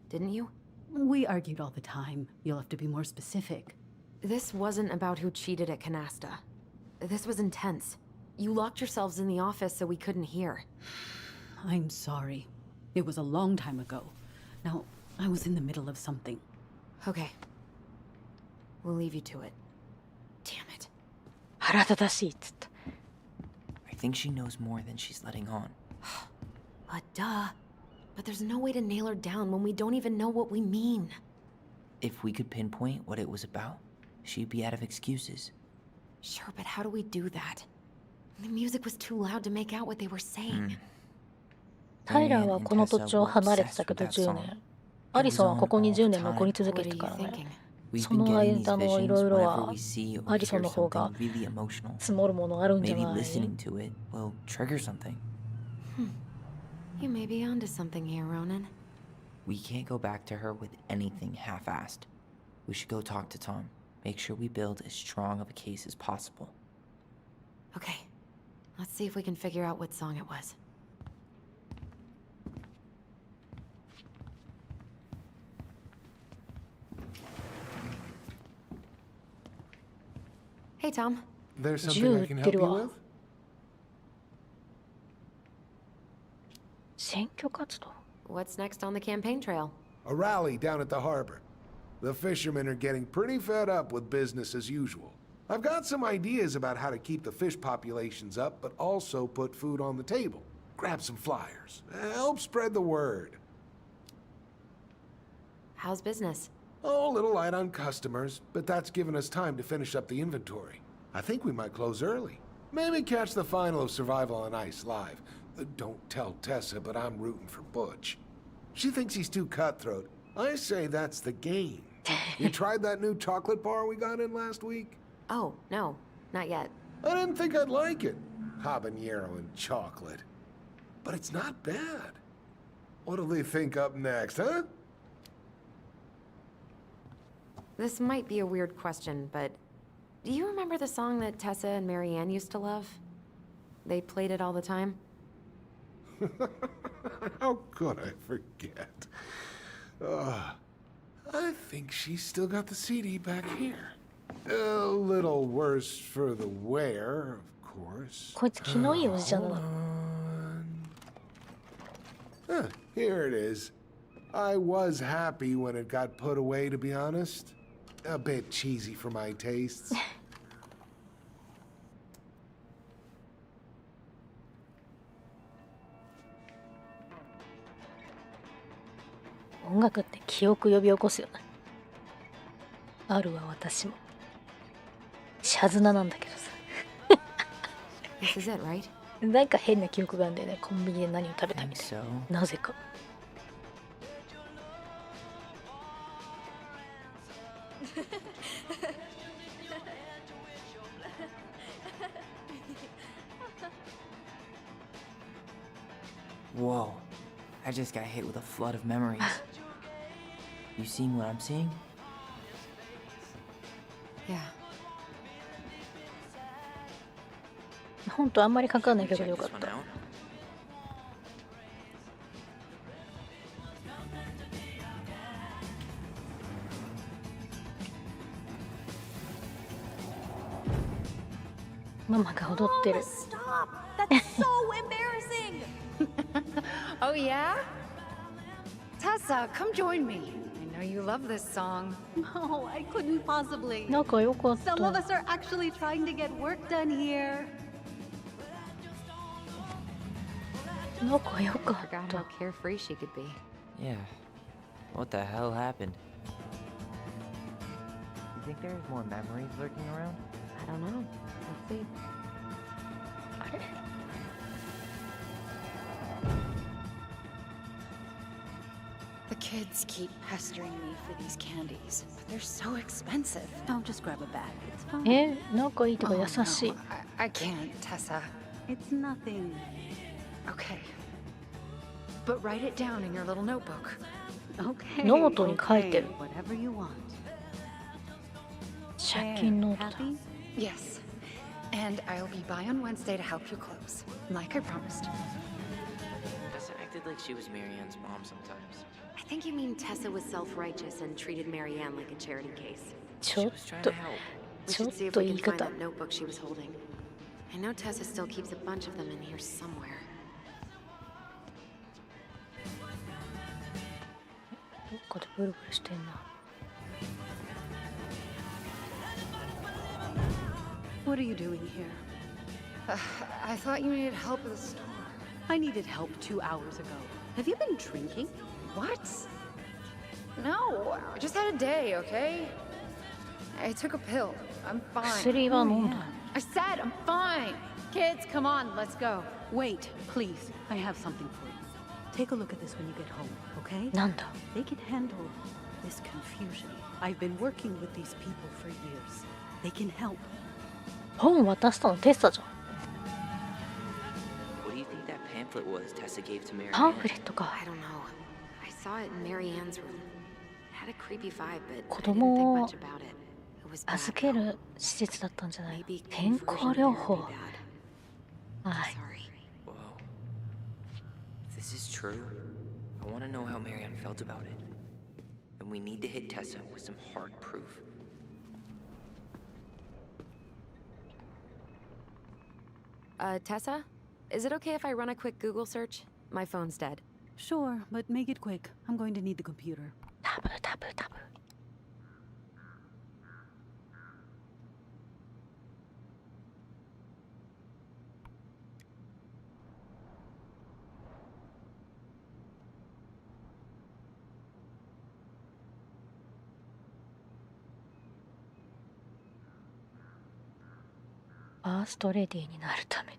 didn't you? We argued all the time. You'll have to be more specific. This wasn't about who cheated at Canasta. This was intense. You locked yourselves in the office so we couldn't hear. I'm sorry. It was a long time ago. Now, I was in the middle of something. Okay. We'll leave you to it. Damn it. 腹立たしいっつった。 I think she knows more than she's letting on. Duh. But there's no way to nail her down when we don't even know what we mean. If we could pinpoint what it was about, she'd be out of excuses. Sure, but how do we do that? The music was too loud to make out what they were saying. タイラーはこの土地を離れてたけど10年。アリソンはここに10年残り続けてたからね。その間のいろいろはアリソンの方が積もるものあるんじゃない？ Maybe listening to it will trigger something. You may be onto something here, Ronan. We can't go back to her with anything half-assed. We should go talk to Tom. Make sure we build as strong of a case as possible. Okay. Let's see if we can figure out what song it was. Hey, Tom. There's something I can help you with? 選挙活動 What's next on the campaign trail? A rally down at the harbor. The fishermen are getting pretty fed up with business as usual. I've got some ideas about how to keep the fish populations up, but also put food on the table. Grab some flyers. Help spread the word. How's business? Oh, a little light on customers, but that's given us time to finish up the inventory. I think we might close early. Maybe catch the final of Survival on Ice live. Don't tell Tessa, but I'm rooting for Butch. She thinks he's too cutthroat. I say that's the game. You tried that new chocolate bar we got in last week? Oh, no. Not yet. I didn't think I'd like it. Habanero and chocolate. But it's not bad. What'll they think up next, huh? This might be a weird question, but do you remember the song that Tessa and Marianne used to love? They played it all the time. How could I forget? I think she's still got the CD back here. A little worse for the wear, of course. こいつ気のいいおじちゃんだな。Here it is. I was happy when it got put away, to be honest. A bit cheesy for my tastes. 音楽って記憶呼び起こすよね。あるわ私も。シャズナなんだけどさ。This is it, right? なんか変な記憶があるんだよね。コンビニで何を食べたみたい So, な。なぜか。whoa. I just got hit with a flood of memories. You seeing what I'm seeing? Yeah. ほんとあんまりかかんない曲でよかっ Check this た。 one out.「ママが踊ってる。 Stop! That's so embarrassing! Oh, yeah? Tessa, come join me. I know know you love this song. Oh, I couldn't possibly. 仲良かっ Some of た。 us are actually trying to get work done here. 仲良かっ Forgot た how。carefree she could be. Yeah. What the hell happened? You think there's more memories lurking around? I don't know. Let's see. あれ The kids keep pestering me for these candies, but they're so expensive. I'll just grab a bag. It's fine. え、仲いいとか Oh, 優しい。 no, I can't, Tessa. It's nothing. Okay. But write it down in your little notebook. Okay. ノートに書いてる。 Okay, whatever you want. 借金ノートだ。 Happy? Yes. And I'll be by on Wednesday to help you close, like I promised. Tessa acted like she was Marianne's mom sometimes. I think you mean Tessa was self-righteous and treated Marianne like a charity case. ちょ She っ was trying と to help. We ちょ should っ see if と we 言 can い find 方。 that notebook she was holding. I know Tessa still keeps a bunch of them in here somewhere. どっかでブルブルしてんな。 What are you doing here? I thought you needed help at the store. I needed help 2 hours ago. Have you been drinking? What? No, I just had a day, okay? I took a pill. I'm fine. 薬は飲んだ。 I said I'm fine. Kids, come on, let's go. Wait, please. I have something for you. Take a look at this when you get home, okay? なんだ They can handle this confusion. I've been working with these people for years. They can help. 本渡したのテッサじゃん。 What do you think that pamphlet was Tessa gave to Marianne? パンフレットか。 I don't know. I saw it in Marianne's room. It had a creepy vibe, but 子 I didn't 供 think を much about it. It was bad. 預ける施設だったんじゃない Maybe 健康 conversion 療 therapy 法。 bad. はい Sorry. Whoa. If this is true, I want to know how Marianne felt about it. And we need to hit Tessa with some hard proof. Tessa? Is it okay if I run a quick Google search? My phone's dead. Sure, but make it quick. I'm going to need the computer. タブタブタブ。ファーストレディーになるために。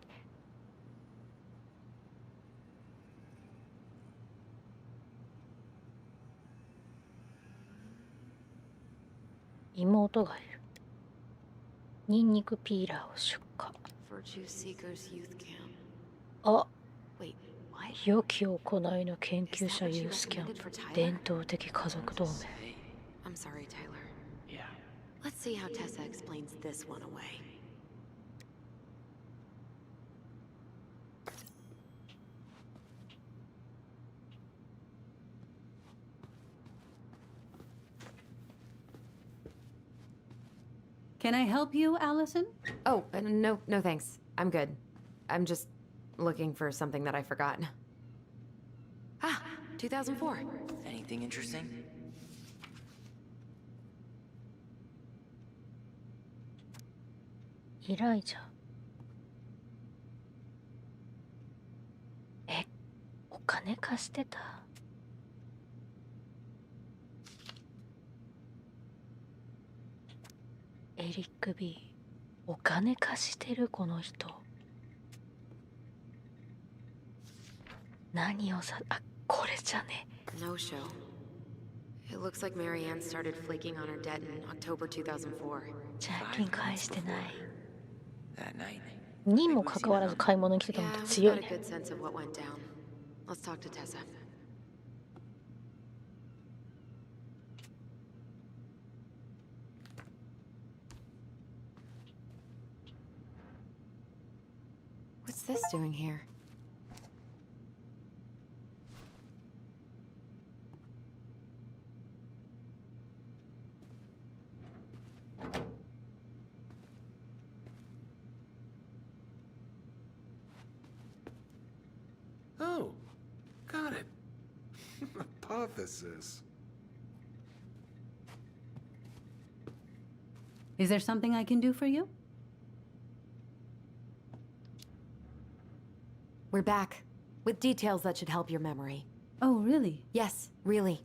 妹がいる。ニンニクピーラーを出荷。 Virtue Seekers Youth Camp. あ、 Wait, what? 良き行いの研究者ユースキャンプ。伝統的家族同盟。 I'm sorry, Tyler. Yeah. Let's see how Tessa explains this one away. Can I help you, Allison? Oh, no, no thanks. I'm good. I'm just looking for something that I forgot. Ah, 2004. Anything interesting? イライジャ。え、お金貸してた。エリック B、お金貸してるこの人。何をさ、あ、これじゃね。 No show. It looks like Marianne started flaking on her debt in October 2004. 借金返してない。 That night. にもかかわらず買い物に来てたの Yeah, って we've 強 got い a ね。 good sense of what went down. Let's talk to Tessa. What's this doing here? Oh, got it. Hypothesis. Is there something I can do for you? We're back. With details that should help your memory. Oh, really? Yes, really.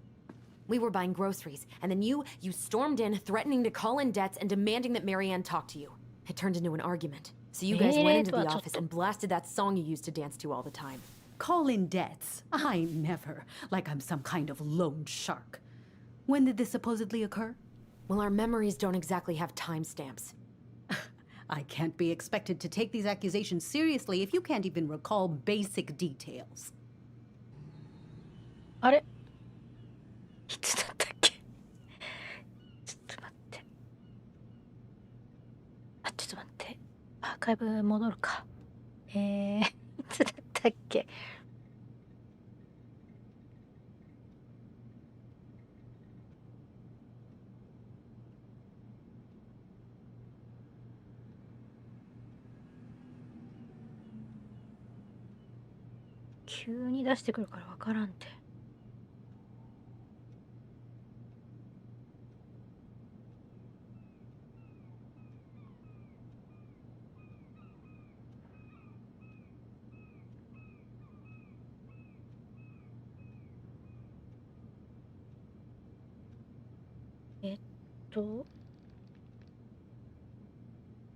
We were buying groceries, and then you stormed in, threatening to call in debts and demanding that Marianne talk to you. It turned into an argument. So you guys went into the office and blasted that song you used to dance to all the time. Call in debts? I never. Like I'm some kind of loan shark. When did this supposedly occur? Well, our memories don't exactly have timestamps. I can't be expected to take these accusations seriously if you can't even recall basic details. あれいつだったっけ。ちょっと待って。あ、ちょっと待って。アーカイブ戻るか。いつだったっけ。急に出してくるからわからんて。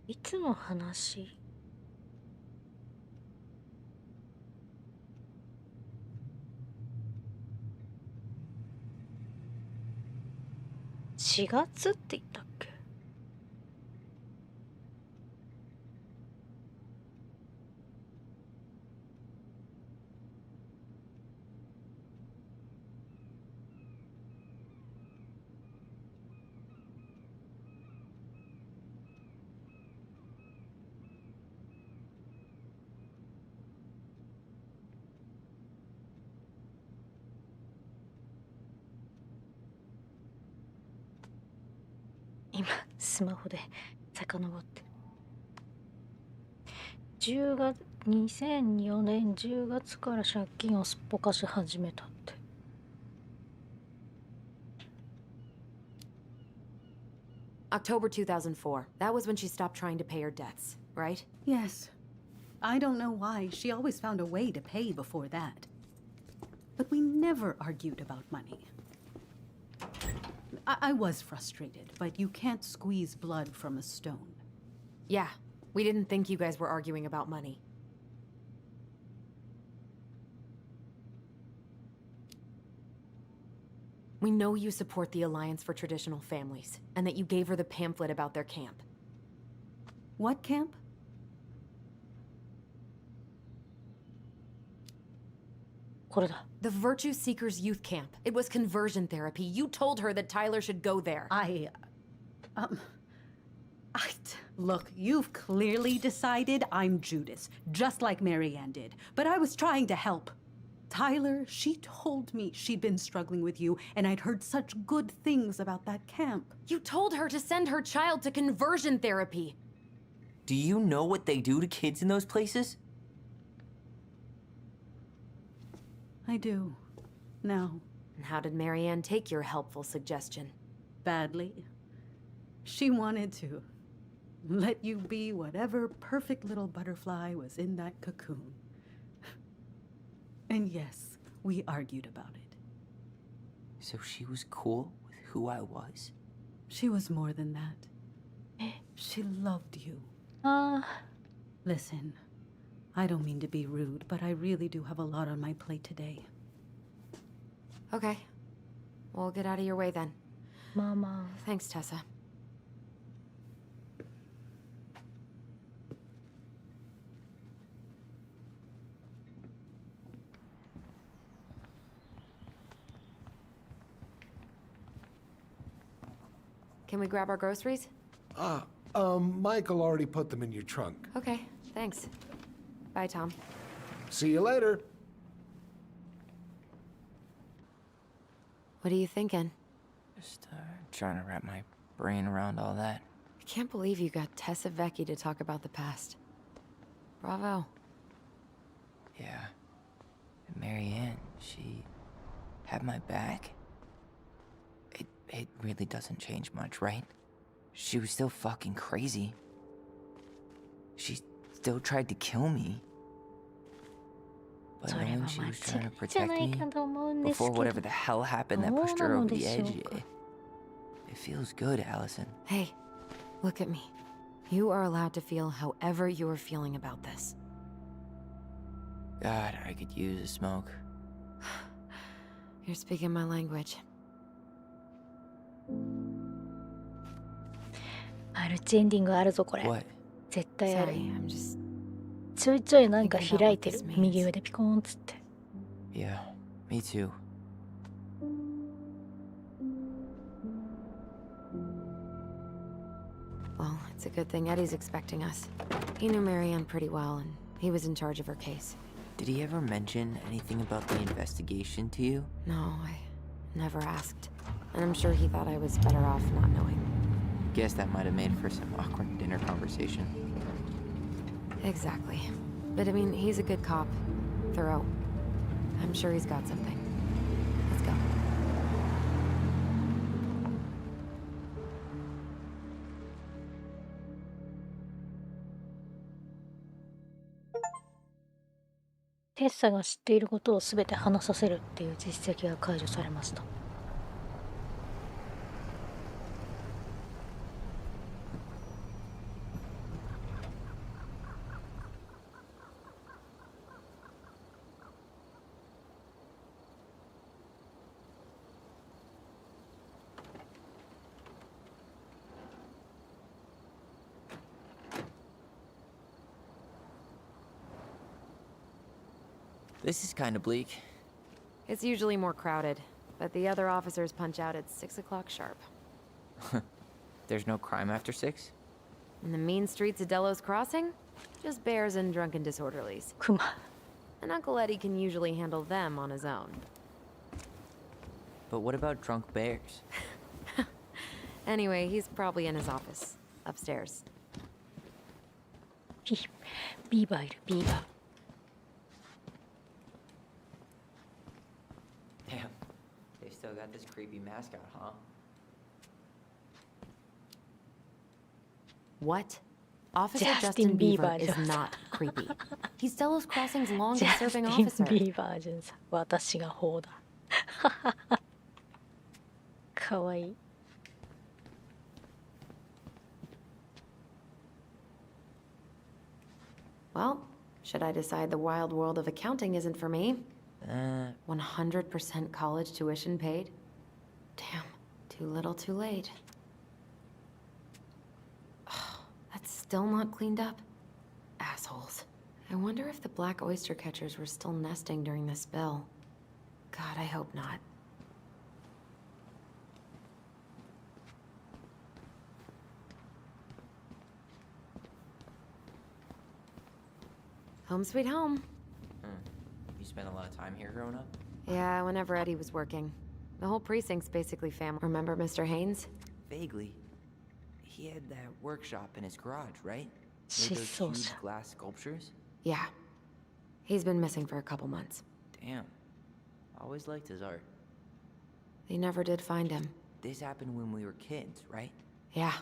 いつの話？4月って言ったっけ？今スマホで遡って2004年10月から借金をすっぽかし始めたって。October 2004. That was when she stopped trying to pay her debts, right? Yes. I don't know why. She always found a way to pay before that. But we never argued about money. I was frustrated, but you can't squeeze blood from a stone. Yeah, we didn't think you guys were arguing about money. We know you support the Alliance for Traditional Families, and that you gave her the pamphlet about their camp. What camp? The Virtue Seekers Youth Camp. It was conversion therapy. You told her that Tyler should go there. Look, you've clearly decided I'm Judas, just like Marianne did. But I was trying to help. Tyler, she told me she'd been struggling with you, and I'd heard such good things about that camp. You told her to send her child to conversion therapy. Do you know what they do to kids in those places? I do. Now. And how did Marianne take your helpful suggestion? Badly. She wanted to let you be whatever perfect little butterfly was in that cocoon. And yes, we argued about it. So she was cool with who I was? She was more than that. She loved you. Listen, I don't mean to be rude, but I really do have a lot on my plate today. Okay. We'll get out of your way then. Mama. Thanks, Tessa. Can we grab our groceries? Michael already put them in your trunk. Okay, thanks. Bye, Tom. See you later. What are you thinking? Just trying to wrap my brain around all that. I can't believe you got Tessa Vecchi to talk about the past. Bravo. Yeah. And Marianne, she had my back. It really doesn't change much, right? she was still fucking crazy. She still tried to kill me. But それは knowing 間 she was 違 trying to いじゃ protect ない me かと思うんですけ before ど whatever the hell happened that どう pushed な her の over で the しょ edge, うか。 it feels good, Allison. Hey, look at me. You are allowed to feel however you are feeling about this. God, I could use a smoke. You're speaking my language. マルチエンディングあるぞこれ。 What? 絶対ある。 Sorry, I'm just ちょいちょいなんか開いてる。 thinking about what this means. 右上でピコーンっつって。 Yeah, me too. Well, it's a good thing Eddie's expecting us. He knew Marianne pretty well, and he was in charge of her case. Did he ever mention anything about the investigation to you? No, I never asked. And I'm sure he thought I was better off not knowing. Guess that might have made for some awkward dinner conversation. Exactly. But I mean, he's a good cop. Thorough. I'm sure he's got something. Let's go.テッサが知っていることをすべて話させるっていう実績が解除されました。This is kind of bleak. It's usually more crowded, but the other officers punch out at 6 o'clock sharp. There's no crime after 6? In the mean streets of Delos Crossing, just bears and drunken disorderlies. クマ。 And Uncle Eddie can usually handle them on his own. But what about drunk bears? Anyway, he's probably in his office, upstairs. ビーバーいる、ビーバー。 Damn, they still got this creepy mascot, huh? What? Officer Justin Justin Bieber Bieber. is not creepy. He's Delos Crossing's ジャ longest ステ serving ィン・ officer. ビーバーじゃんさ。私がほうだ。かわいい。 Well, should I decide the wild world of accounting isn't for me? 100% college tuition paid? Damn, too little too late. That's still not cleaned up? Assholes. I wonder if the black oyster catchers were still nesting during the spill. God, I hope not. Home sweet home. You spent a lot of time here growing up? Yeah, whenever Eddie was working. The whole precinct's basically family. Remember Mr. Haynes? Vaguely. He had that workshop in his garage, right? Made She's those so huge sad. glass sculptures? Yeah. He's been missing for a couple months. Damn. Always liked his art. They never did find him. This happened when we were kids, right? Yeah.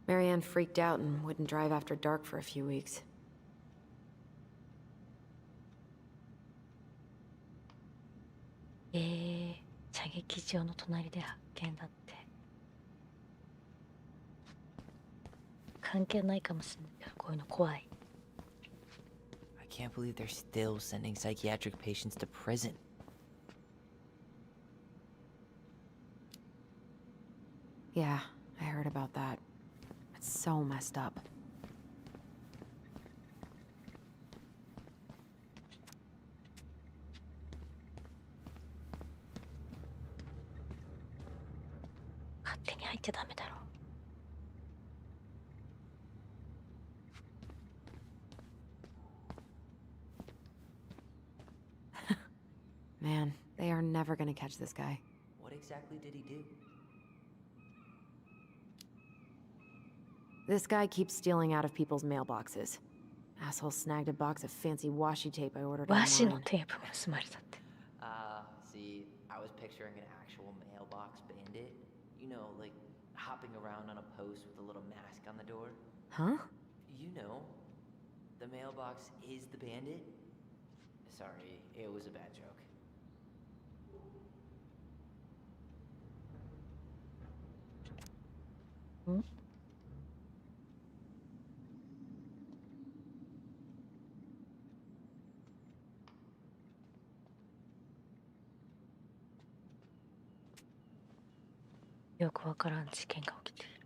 Marianne freaked out and wouldn't drive after dark for a few weeks. 예, 射撃場の隣で発見だって。関係ないかもしれないけど、こういうの怖い。 I can't believe they're still sending psychiatric patients to prison. Yeah, I heard about that. It's so messed up. Man, they are never gonna catch this guy. What exactly did he do? This guy keeps stealing out of people's mailboxes. Asshole snagged a box of fancy washi tape I ordered 和紙の online. テープが盗まれたって。 See, I was picturing an actual mailbox bandit. You know, like hopping around on a post with a little mask on the door. Huh? You know, the mailbox is the bandit. Sorry, it was a bad joke. Hmm? よくわからん事件が起きている。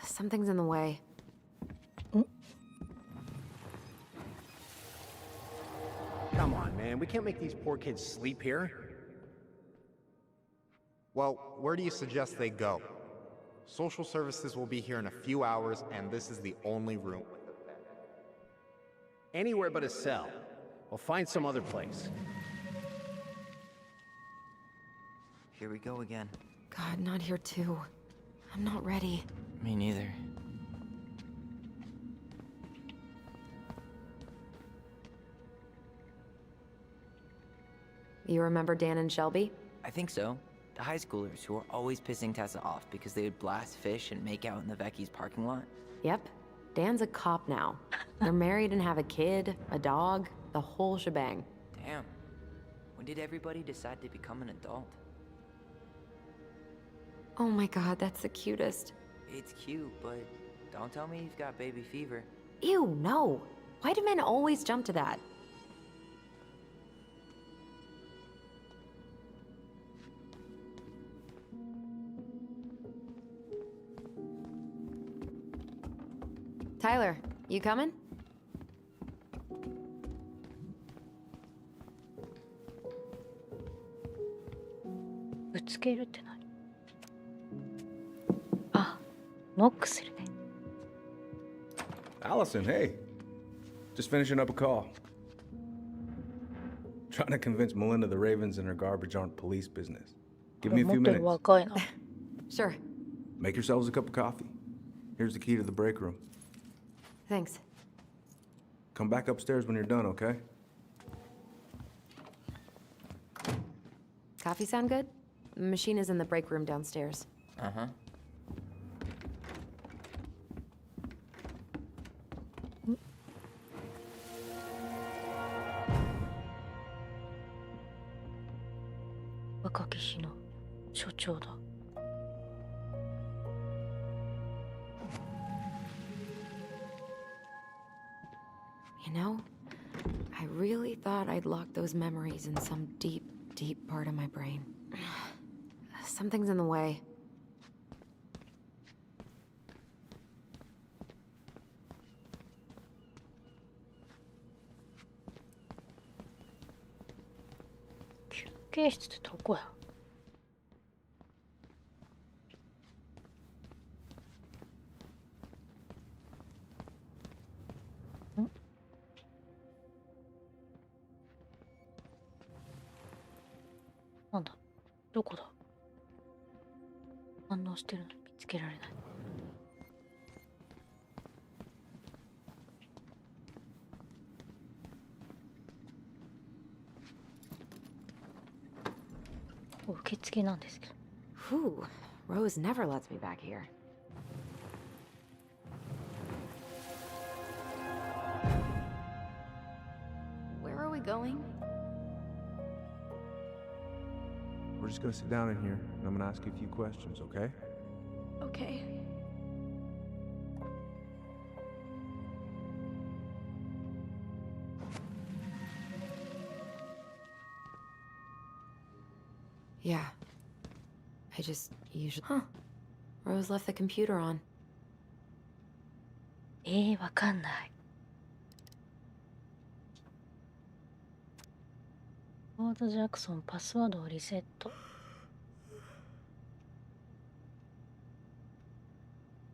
Something's in the way. Come on, man. We can't make these poor kids sleep here. Well, where do you suggest they go? Social services will be here in a few hours, and this is the only room. Anywhere but a cell. We'll find some other place. Here we go again. God, not here too. I'm not ready. Me neither. You remember Dan and Shelby? I think so. The high schoolers who were always pissing Tessa off because they would blast fish and make out in the Vecchi's parking lot. Yep. Dan's a cop now. They're married and have a kid, a dog, the whole shebang. Damn. When did everybody decide to become an adult? Oh my god, that's the cutest. It's cute, but don't tell me you've got baby fever. Ew, no. Why do men always jump to that? Tyler, you coming? ぶつけるって何？あ、ノックするね。Allison, hey. Just finishing up a call. Trying to convince Melinda the Ravens and her garbage aren't police business. Give me a few 持ってる minutes. 若いな。Sure. Make yourselves a cup of coffee. Here's the key to the break room. Thanks. Come back upstairs when you're done, okay? Coffee sound good? The machine is in the break room downstairs. Uh-huh. You know, I really thought I'd locked those memories in some deep, deep part of my brain. Something's in the way. Hmm? なんだ？どこだ？反応してるのに見つけられない。受付なんですけど。Whew, Rose never lets me back here. Where are we going? We're just gonna sit down in here, and I'm gonna ask you a few questions, okay? Okay. Yeah. I just usually... Huh. Rose left the computer on. わかんない。フォード・ジャクソン、パスワードをリセット。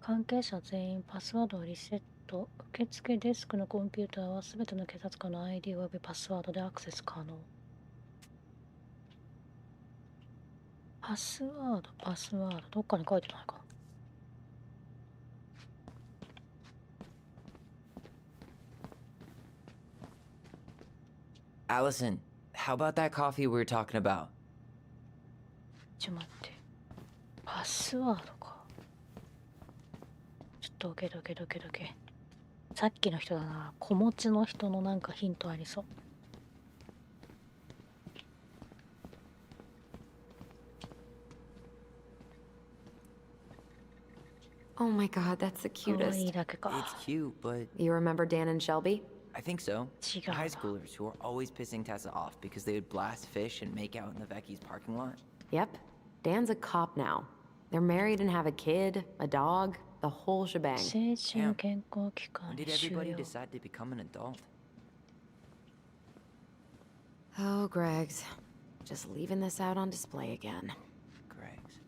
関係者全員パスワードをリセット。受付デスクのコンピューターはすべての警察官の ID およびパスワードでアクセス可能。パスワード、パスワード、どっかに書いてないかな。Allison, how about that coffee we were talking about? ちょっと待って。パスワードか。ちょっとどけ。さっきの人だな。子持ちの人のなんかヒントありそう。Oh my god, that's the かわいい cutest. だけか。 It's cute, but You remember Dan and Shelby? I think so. 違う High わ。 schoolers who were always pissing Tessa off because they would blast fish and make out in the Vecchi's parking lot. Yep. Dan's a cop now. They're married and have a kid, a dog, the whole shebang. 成人健康機関 When に did 収 everybody 容。 decide to become an adult? Oh, Greg's. Just leaving this out on display again. Greg's.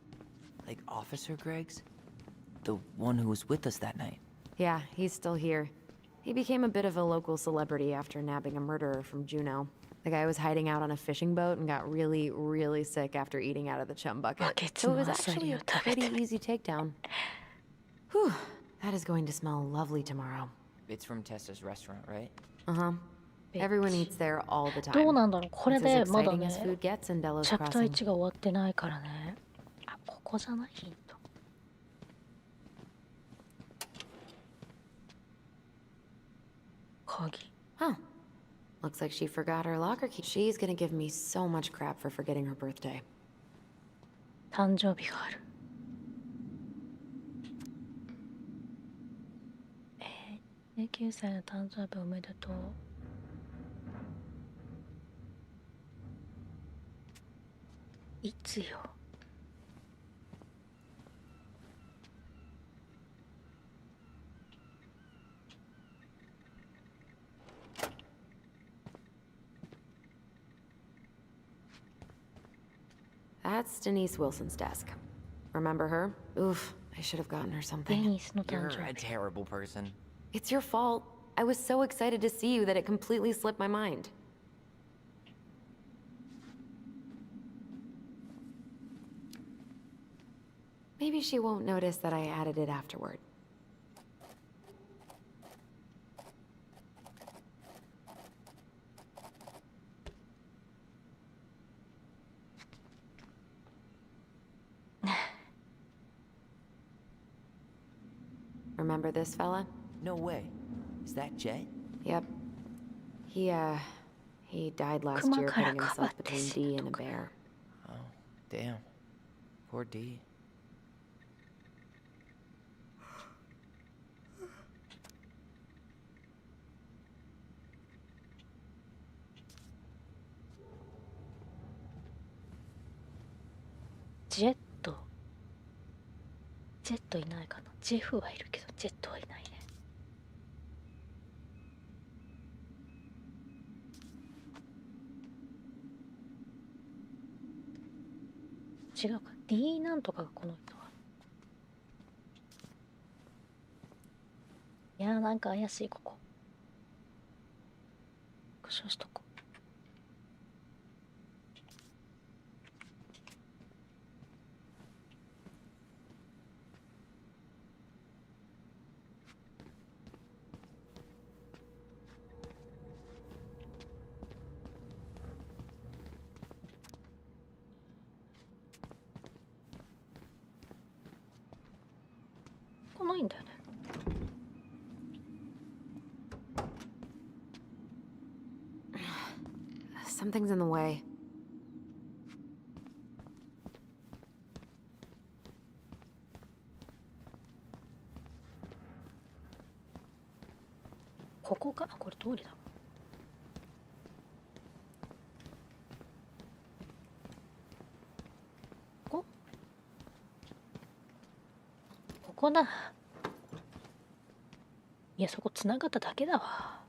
Like Officer Greg's? The one who was with us that night. Yeah, he's still here. He became a bit of a local celebrity after nabbing a murderer from Juneau. The guy was hiding out on a fishing boat and got really, really sick after eating out of the chum bucket. So it was actually a pretty easy takedown. Whew, that is going to smell lovely tomorrow. It's from Tessa's restaurant, right? Uh-huh. Everyone eats there all the どう time. なんだろう。これ It's で as まだ exciting ね、 as food gets in Delos チャプター Crossing. 1が終わってないからね。あ、ここじゃないヒント。鍵。 Huh. Looks like she forgot her locker key. She's gonna give me so much crap for forgetting her birthday. 誕生日がある。19歳の誕生日おめでとう。いつよ。That's Denise Wilson's desk. Remember her? Oof, I should have gotten her デ something. ニスの誕 You're 生 a 日。 terrible person. It's your fault. I was so excited to see you that it completely slipped my mind. Maybe she won't notice that I added it afterward. Remember this fella? No way. Is that Jet? Yep. He died last 熊 year から putting かばっ himself て between 死 D ぬ and と a か。 bear. Oh, damn. Poor D.「ジェット」「ジェットいないかな」「ジェフはいるけどジェットはいないね。違うか D なんとかがこの人は。いやーなんか怪しいここ。復唱しとこう。ここないんだよね。Something's in the way. ここかこれ通りだ。ここここだ。いやそこ繋がっただけだわ。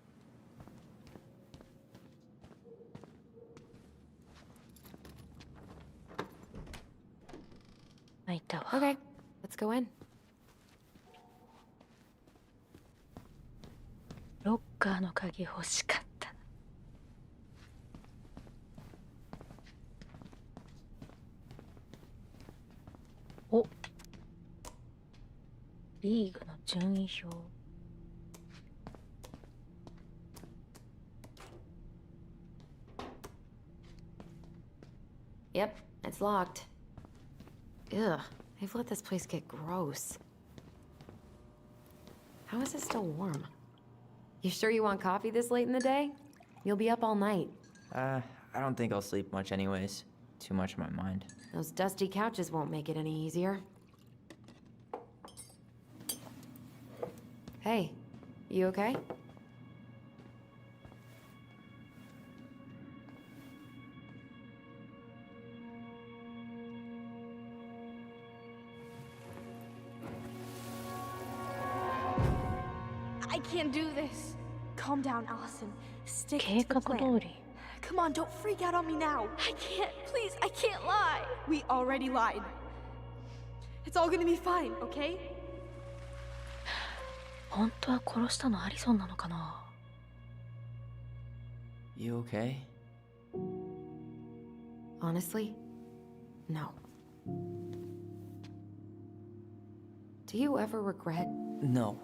開いたわ。 Okay, let's go in. ロッカーの鍵欲しかった。お、リーグの順位表。Yep, it's locked. Ugh, they've let this place get gross. How is it still warm? You sure you want coffee this late in the day? You'll be up all night. I don't think I'll sleep much anyways. Too much on my mind. Those dusty couches won't make it any easier. Hey, you okay? I can't do this. Calm down, Allison. Stick 計 to 画 the 通 plan. り。 Come on, don't freak out on me now. I can't. Please, I can't lie. We already lied. It's all gonna be fine, okay? 本当は殺したのアリソンなのかな。 You okay? Honestly, no. Do you ever regret? No.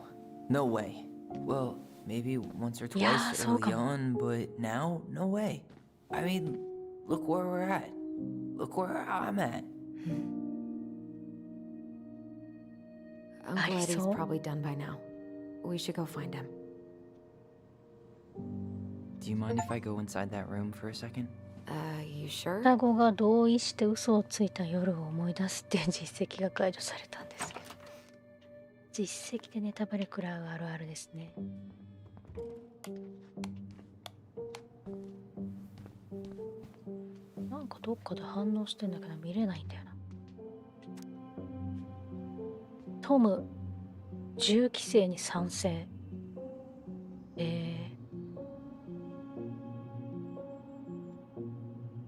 No way. Well, maybe once or twice Yeah, so early come- on, but now, no way. I mean, look where we're at. Look where I'm at. Uncle Eddie's Arisol? probably done by now. We should go find him. Do you mind if I go inside that room for a second? You sure? 双子が同意して嘘をついた夜を思い出すっていう実績が解除されたんですけど、実績でネタバレ食らうあるあるですね。なんかどっかで反応してんだけど見れないんだよな。トム、銃規制に賛成。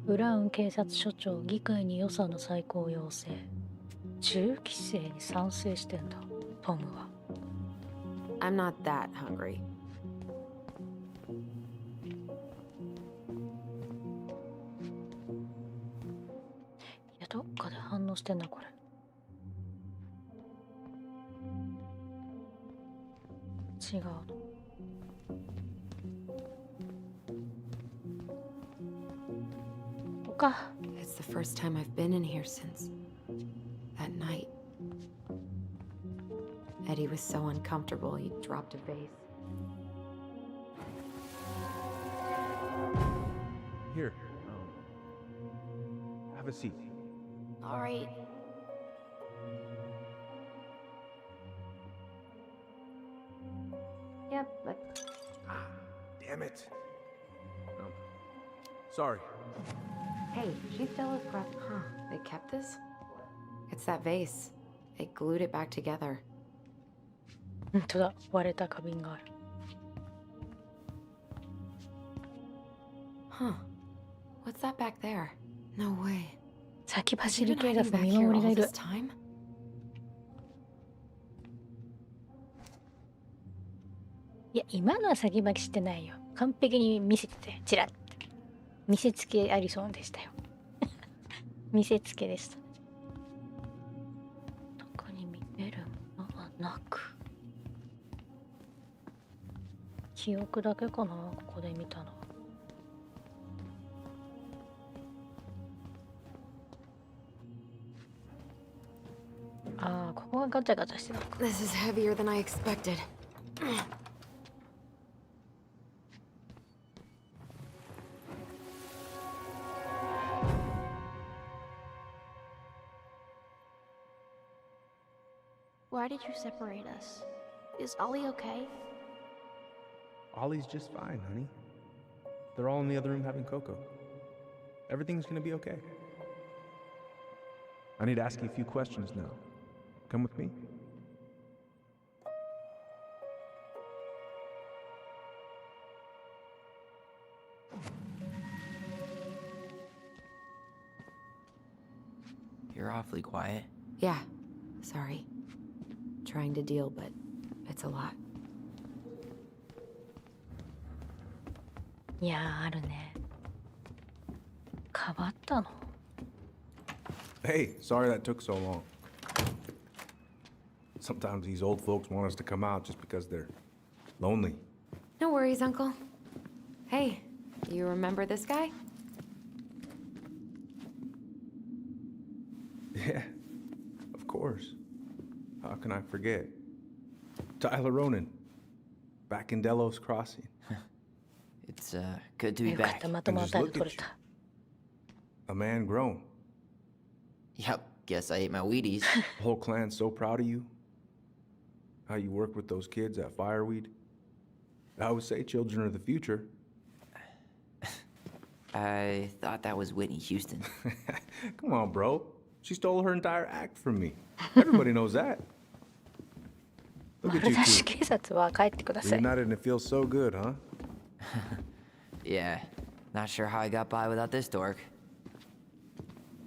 ブラウン警察署長、議会に予算の再考要請。銃規制に賛成してんだ、トムは。I'm not that hungry. いや、どっかで反応してんな、これ。違うの。ここか。 It's the first time I've been in here since that night. Eddie was so uncomfortable he dropped a vase. Here. Have a seat. All right. Yep, but Damn it. Sorry. hey, she still has crap. Huh? They kept this? It's that vase. They glued it back together. 本当だ、割れた花瓶がある。 Huh? What's that back there? No way. 先 Has 走 he り been 警 hiding 察の back 見 here 守りが all いる this。time? いや、今のは先走してないよ。完璧に見せてて、チラッて。見せつけアリソンでしたよ。見せつけでした。特に見えるものはなく。記憶だけかな、ここで見たの。ああ、ここがガチャガチャしてたのか。 This is heavier than I expected. Why did you separate us? Is Ollie okay? Ollie's just fine, honey. They're all in the other room having cocoa. Everything's gonna be okay. I need to ask you a few questions now. Come with me? You're awfully quiet. Yeah, sorry. Trying to deal, but it's a lot. いやー、あるね。かばったの。 Hey, sorry that took so long. Sometimes these old folks want us to come out just because they're lonely. No worries, Uncle. Hey, you remember this guy? Yeah, of course. How can I forget? Tyler Ronan, back in Delos Crossing. It's good to be よかっ back. た、まとも And な just タイル look 取 at れた。 A man grown. Yep, guess I ate my Wheaties. The whole clan's so proud of you. How you work with those kids at Fireweed. I always say children are the future. I thought that was Whitney Houston. Come on, bro. She stole her entire act from me. Everybody knows that. Look 丸 at you 出し two. 警察は帰ってください。 Reunited and it feels so good, huh? Yeah, not sure how I got by without this dork.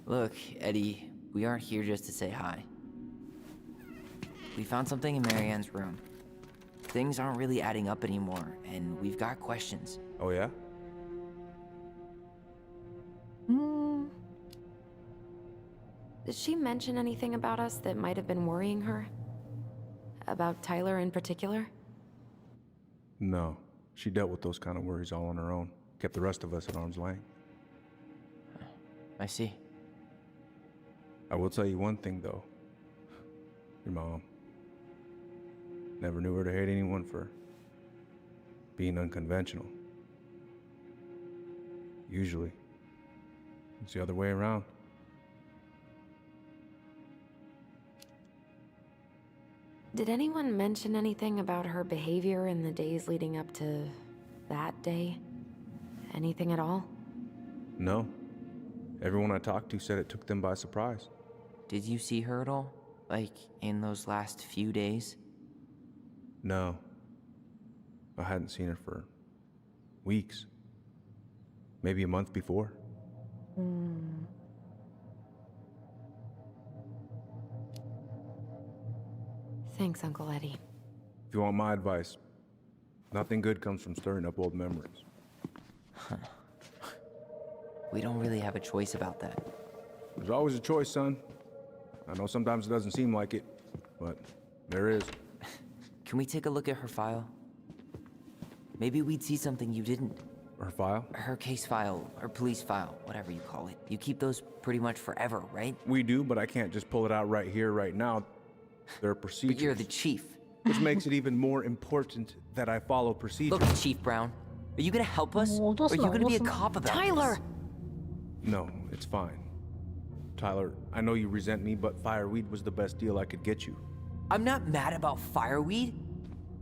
Look, Eddie, we aren't here just to say hi. We found something in Marianne's room. Things aren't really adding up anymore, and we've got questions. Oh, yeah? うーん。 Did she mention anything about us that might have been worrying her? About Tyler in particular? No. She dealt with those kind of worries all on her own. Kept the rest of us at arm's length. I see. I will tell you one thing, though. Your mom. Never knew her to hate anyone for being unconventional. Usually, it's the other way around. Did anyone mention anything about her behavior in the days leading up to that day? Anything at all? No. Everyone I talked to said it took them by surprise. Did you see her at all? Like, in those last few days? No. I hadn't seen her for weeks. Maybe a month before. うーん。 Thanks, Uncle Eddie. If you want my advice, nothing good comes from stirring up old memories. We don't really have a choice about that. There's always a choice, son. I know sometimes it doesn't seem like it, but there is. Can we take a look at her file? Maybe we'd see something you didn't. Her file? Her case file, or police file, whatever you call it. You keep those pretty much forever, right? We do, but I can't just pull it out right here, right now. There are procedures. But you're the chief. Which makes it even more important that I follow procedures. Look, Chief Brown, are you gonna help us? Or are you gonna be a cop about Tyler! this? No, it's fine. Tyler, I know you resent me, but Fireweed was the best deal I could get you. I'm not mad about Fireweed,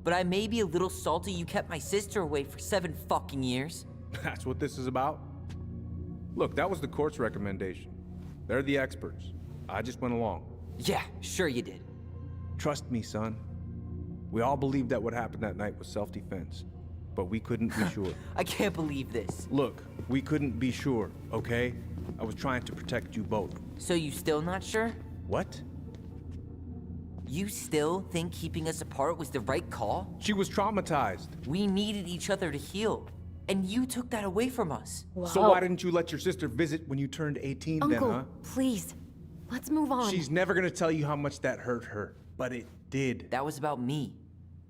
but I may be a little salty you kept my sister away for 7 fucking years. That's what this is about? Look, that was the court's recommendation. They're the experts. I just went along. Yeah, sure you did. Trust me, son. We all believed that what happened that night was self-defense, but we couldn't be sure. I can't believe this. Look, we couldn't be sure, okay? I was trying to protect you both. So you still not sure? What? You still think keeping us apart was the right call? She was traumatized. We needed each other to heal, and you took that away from us. So why didn't you let your sister visit when you turned 18 then, Uncle, huh? please. Let's move on. She's never gonna tell you how much that hurt her, but it did. That was about me.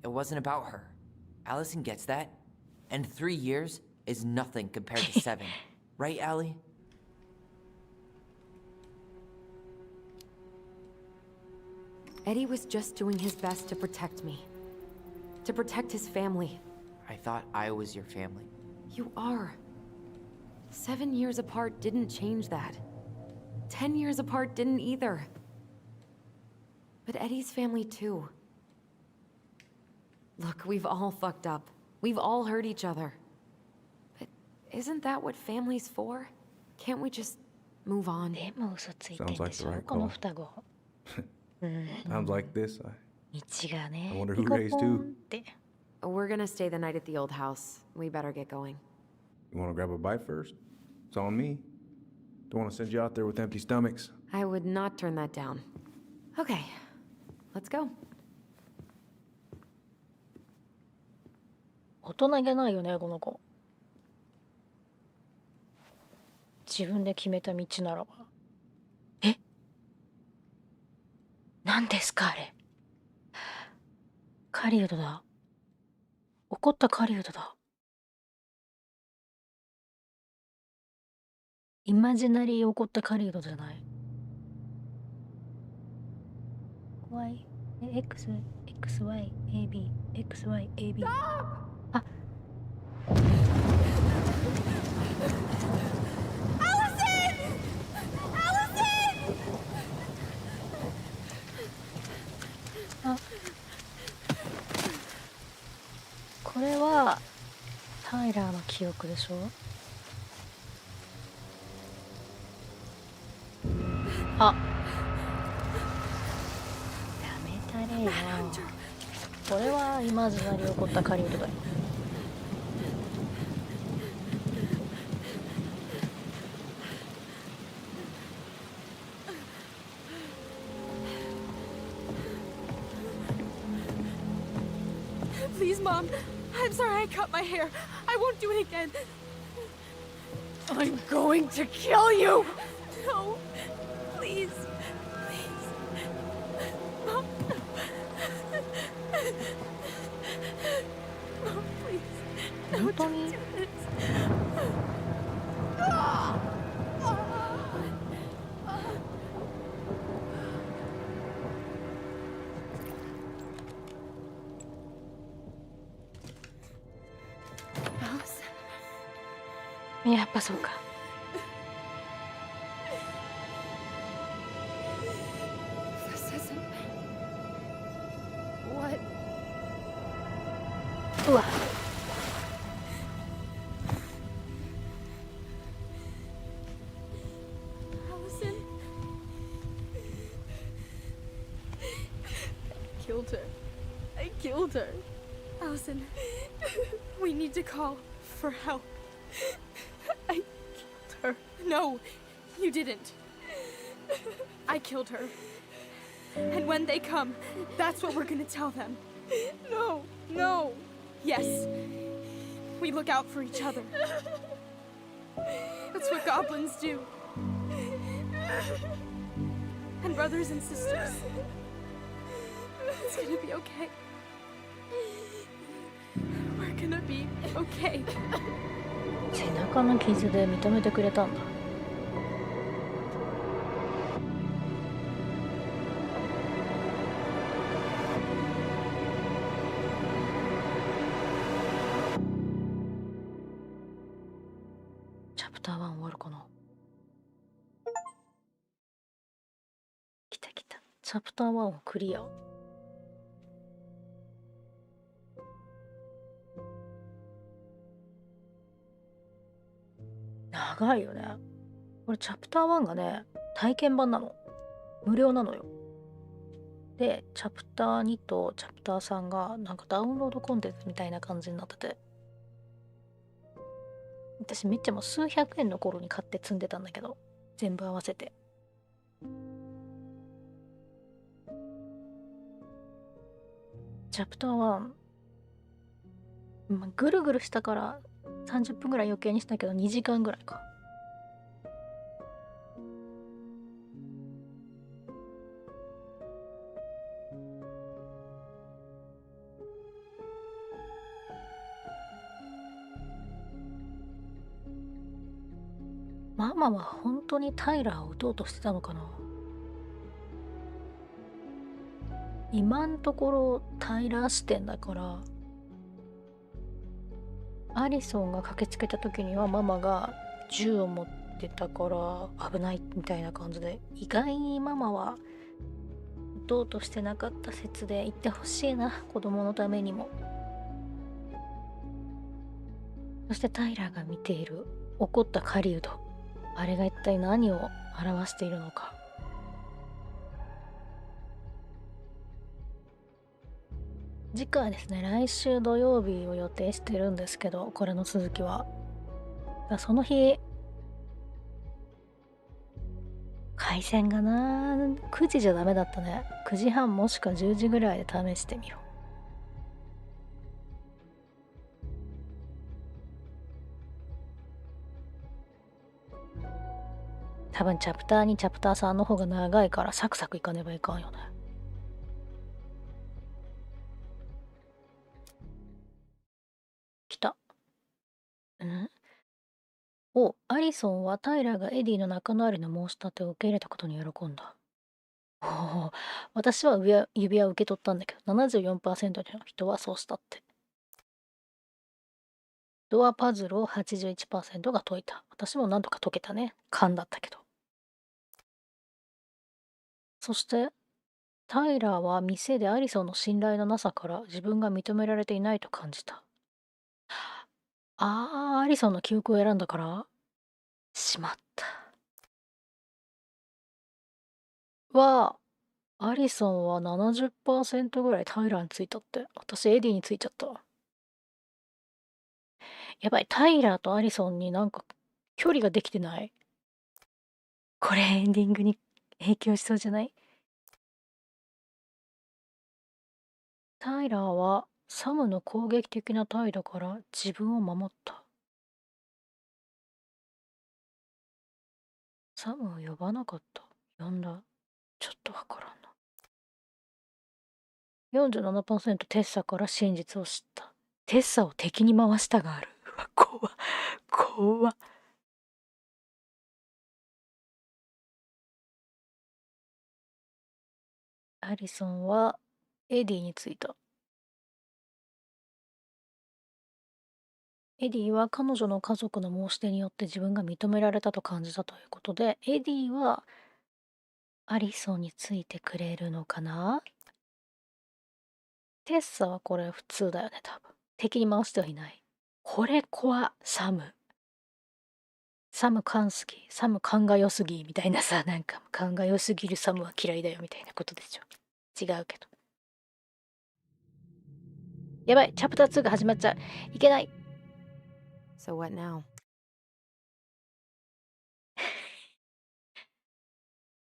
It wasn't about her. Allison gets that, and 3 years is nothing compared to 7. Right, Allie? Eddie was just doing his best to protect me. To protect his family. I thought I was your family. You are. 7 years apart didn't change that. 10 years apart didn't either. But Eddie's family too. Look, we've all fucked up. We've all hurt each other. But isn't that what family's for? Can't we just move on? でも嘘ついてん Sounds で like し the ょ right この call. 双子。 Times like this, 道がね。 I wonder ピ who コ raised ポ who. ンって。 We're gonna stay the night at the old house. We better get going. You wanna grab a bite first? It's on me. Don't wanna send you out there with empty stomachs. I would not turn that down. Okay, let's go. 大人げないよねこの子。自分で決めた道ならば。え、何ですかあれ。狩人だ。怒った狩人だ。イマジナリー怒った狩人じゃない。Y、X、XY、AB、XY、AB。あ、あ、これはタイラーの記憶でしょ。あ、やめたれよ。これはイマジナリー起こった狩人だよ。Please, Mom. I'm sorry I cut my hair. I won't do it again. I'm going to kill you! No. Please. Please. Mom. Mom, please. No, 本当 don't に do this. Alice. やっぱそうか。This isn't... What? うわ。Allison. I killed her. I killed her. Allison, we need to call for help. I killed her. No, you didn't. I killed her. And when they come, that's what we're gonna tell them. No, no. Yes. We look out for each other. That's what goblins do. And brothers and sisters. It's gonna be okay. We're gonna be okay. 背中の傷で認めてくれたんだ。チャプター1終わるかな。来た来た。チャプター1をクリア。長いよね。これチャプター1がね、体験版なの。無料なのよ。で、チャプター2とチャプター3がなんかダウンロードコンテンツみたいな感じになってて。私めっちゃもう数百円の頃に買って積んでたんだけど、全部合わせて。チャプター1、ぐるぐるしたから30分ぐらい余計にしたけど2時間ぐらいか。ママは本当にタイラーを撃とうとしてたのかな。今んところタイラー視点だから、アリソンが駆けつけた時にはママが銃を持ってたから危ないみたいな感じで、意外にママは撃とうとしてなかった説で言ってほしいな、子供のためにも。そしてタイラーが見ている怒った狩人、あれが一体何を表しているのか。次回ですね、来週土曜日を予定してるんですけど、これの続きは。その日、回線がな、9時じゃダメだったね。9時半もしくは10時ぐらいで試してみよう。多分チャプター2、チャプター3の方が長いからサクサクいかねばいかんよね。んアリソンはタイラーがエディの仲直りの申し立てを受け入れたことに喜んだ。私は指輪を受け取ったんだけど、74% の人はそうしたって。ドアパズルを 81% が解いた。私も何とか解けたね。勘だったけど。そして、タイラーは店でアリソンの信頼のなさから自分が認められていないと感じた。アリソンの記憶を選んだから、しまった。アリソンは 70% ぐらいタイラーについたって。私、エディについちゃった。やばい、タイラーとアリソンになんか距離ができてない？これエンディングに影響しそうじゃない？タイラーはサムの攻撃的な態度から自分を守った。サムを呼ばなかった。呼んだ。ちょっとわからんな。47% テッサから真実を知った。テッサを敵に回したがある。うわ、怖っ。アリソンはエディについた。エディは彼女の家族の申し出によって自分が認められたと感じたということで、エディはアリソンについてくれるのかな？テッサはこれ普通だよね、多分。敵に回してはいない。これ怖サム。サム勘好き。サム勘が良すぎみたいなさ、なんか勘が良すぎるサムは嫌いだよみたいなことでしょ。違うけど。やばい、チャプター2が始まっちゃう。いけない。So what now?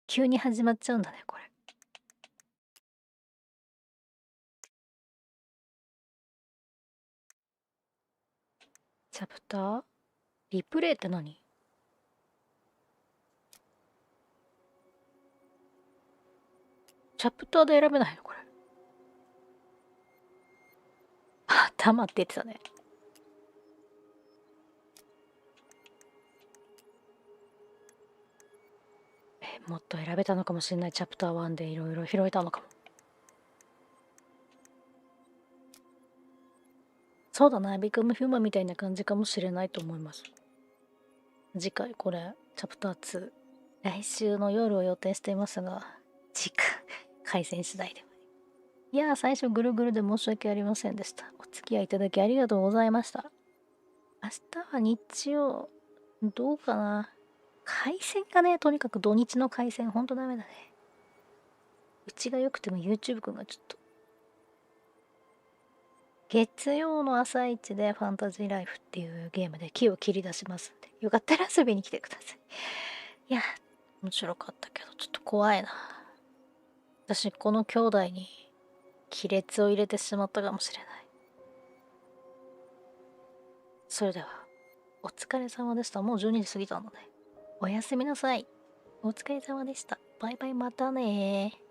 急に始まっちゃうんだね、これ。チャプターリプレイって何？チャプターで選べないのこれ。頭って言ってたね。もっと選べたのかもしれない。チャプター1でいろいろ拾えたのかも。そうだな、ビカムヒューマンみたいな感じかもしれないと思います。次回これチャプター2、来週の夜を予定していますが、時間回線次第では。いやー、最初ぐるぐるで申し訳ありませんでした。お付き合いいただきありがとうございました。明日は日曜、どうかな。回線がね、とにかく土日の回線ほんとダメだね。うちが良くても YouTube くんがちょっと。月曜の朝一でファンタジーライフっていうゲームで木を切り出しますんで、よかったら遊びに来てください。いや、面白かったけど、ちょっと怖いな。私、この兄弟に亀裂を入れてしまったかもしれない。それでは、お疲れ様でした。もう12時過ぎたので。おやすみなさい。お疲れ様でした。バイバイ、またねー。